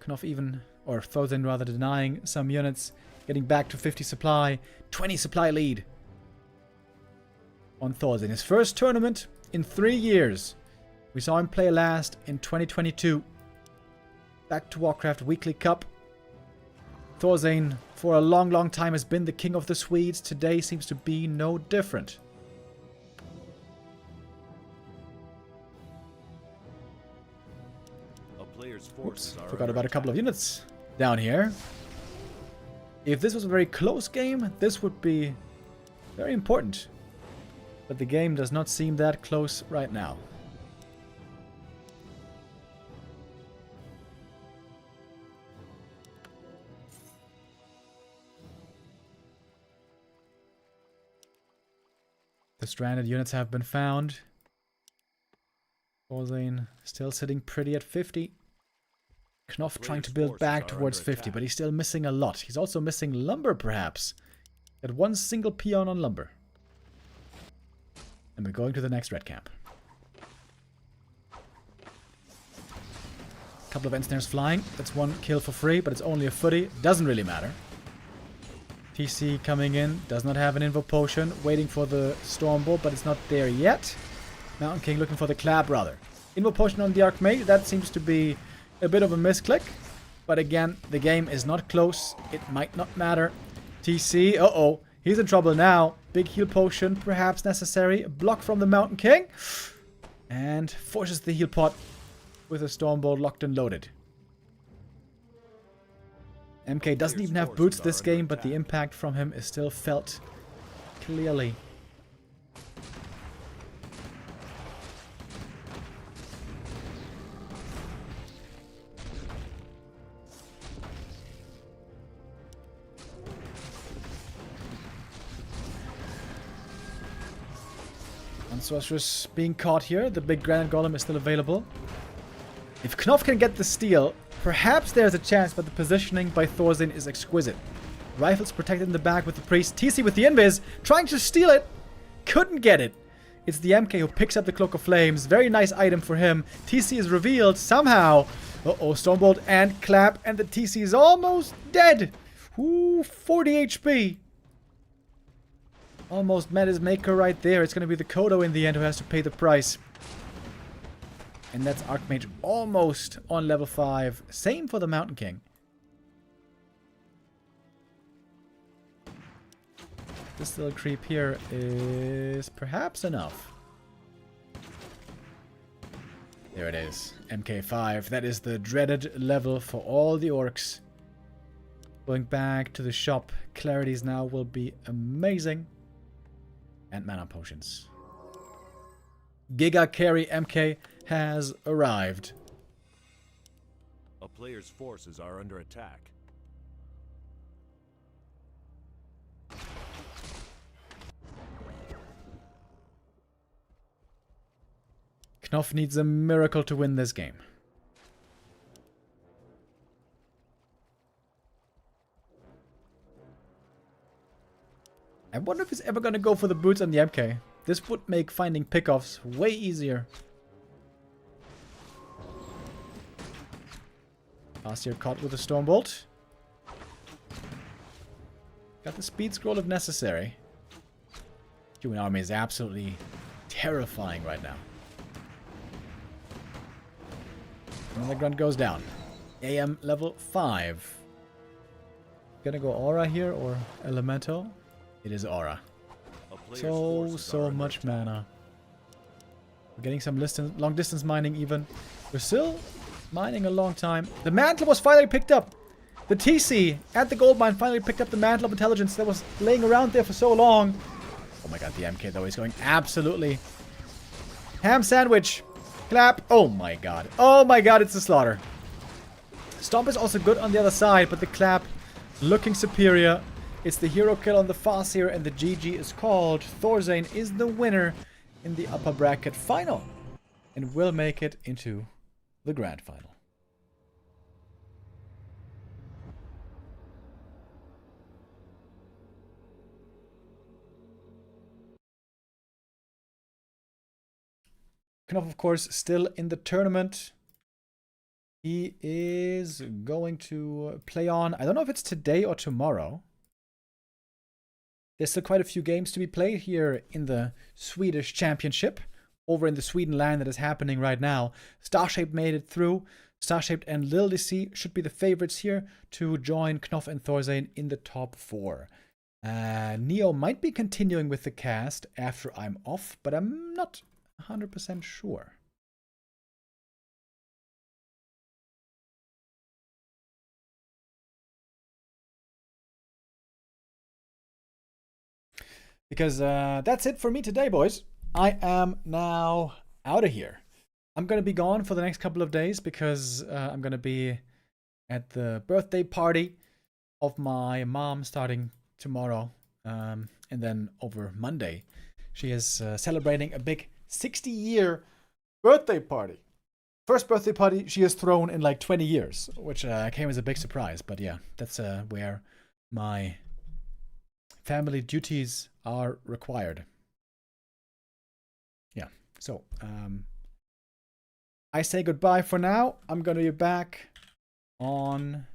Knopf even, or Thorzane rather, denying some units, getting back to 50 supply, 20 supply lead on Thorzane. His first tournament in 3 years. We saw him play last in 2022. Back to Warcraft Weekly Cup. Thorzane, for a long, long time, has been the king of the Swedes. Today seems to be no different. Oops, forgot about a couple of units down here. If this was a very close game, this would be very important. But the game does not seem that close right now. the stranded units have been found. Thorzane still sitting pretty at 50. Knopf trying to build back towards 50, but he's still missing a lot. He's also missing lumber, perhaps. Got one single peon on lumber. And we're going to the next red camp. Couple of ensnares flying. That's one kill for free, but it's only a footy. Doesn't really matter. TC coming in. Does not have an invo potion. Waiting for the Stormbolt, but it's not there yet. Mountain King looking for the clap, rather. Invo potion on the Archmage. That seems to be a bit of a misclick. But again, the game is not close. It might not matter. TC. Uh-oh. He's in trouble now. Big heal potion, perhaps necessary. A block from the Mountain King. And forces the heal pot with a Stormbolt locked and loaded. MK doesn't even have boots this game, but the impact from him is still felt clearly. One Sorceress being caught here. The big Granite Golem is still available. If Knopf can get the steal, perhaps there's a chance, but the positioning by Thorzane is exquisite. Rifles protected in the back with the Priest. TC with the Invis, trying to steal it. Couldn't get it. It's the MK who picks up the Cloak of Flames. Very nice item for him. TC is revealed somehow. Uh-oh, Stormbolt and Clap, and the TC is almost dead. Ooh, 40 HP. Almost met his maker right there. It's going to be the Kodo in the end who has to pay the price. And that's Archmage almost on level 5. Same for the Mountain King. This little creep here is perhaps enough. There it is. MK5. That is the dreaded level for all the orcs. Going back to the shop. Clarities now will be amazing. And mana potions. Giga Carry MK has arrived. A player's forces are under attack. Knopf needs a miracle to win this game. I wonder if he's ever going to go for the boots on the MK. This would make finding pickoffs way easier. Last year caught with a Stormbolt. Got the speed scroll if necessary. Human army is absolutely terrifying right now. And the grunt goes down. AM level 5. Gonna go Aura here or Elemental? It is Aura. So much mana. We're getting some long distance mining even. We're still mining a long time. The Mantle was finally picked up. The TC at the gold mine finally picked up the Mantle of Intelligence that was laying around there for so long. Oh my god, the MK though is going absolutely ham sandwich. Clap. Oh my god. Oh my god, it's a slaughter. Stomp is also good on the other side, but the Clap looking superior. It's the hero kill on the Farseer and the GG is called. Thorzane is the winner in the upper bracket final and will make it into the grand final. Knopf, of course, still in the tournament. He is going to play on. I don't know if it's today or tomorrow. There's still quite a few games to be played here in the Swedish Championship. Over in the Sweden land that is happening right now. Starshaped made it through. Starshaped and Lil DC should be the favorites here to join Knopf and Thorzane in the top 4. Neo might be continuing with the cast after I'm off, but I'm not 100% sure. Because that's it for me today, boys. I am now out of here. I'm going to be gone for the next couple of days because I'm going to be at the birthday party of my mom starting tomorrow. And then over Monday, She is celebrating a big 60-year birthday party. First birthday party she has thrown in like 20 years, which came as a big surprise. But yeah, that's where my family duties are required. Yeah, so I say goodbye for now. I'm going to be back on...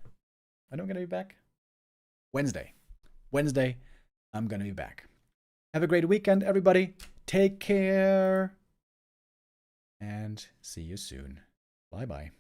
When am I going to be back? Wednesday. Wednesday, I'm going to be back. Have a great weekend, everybody. Take care. And see you soon. Bye-bye.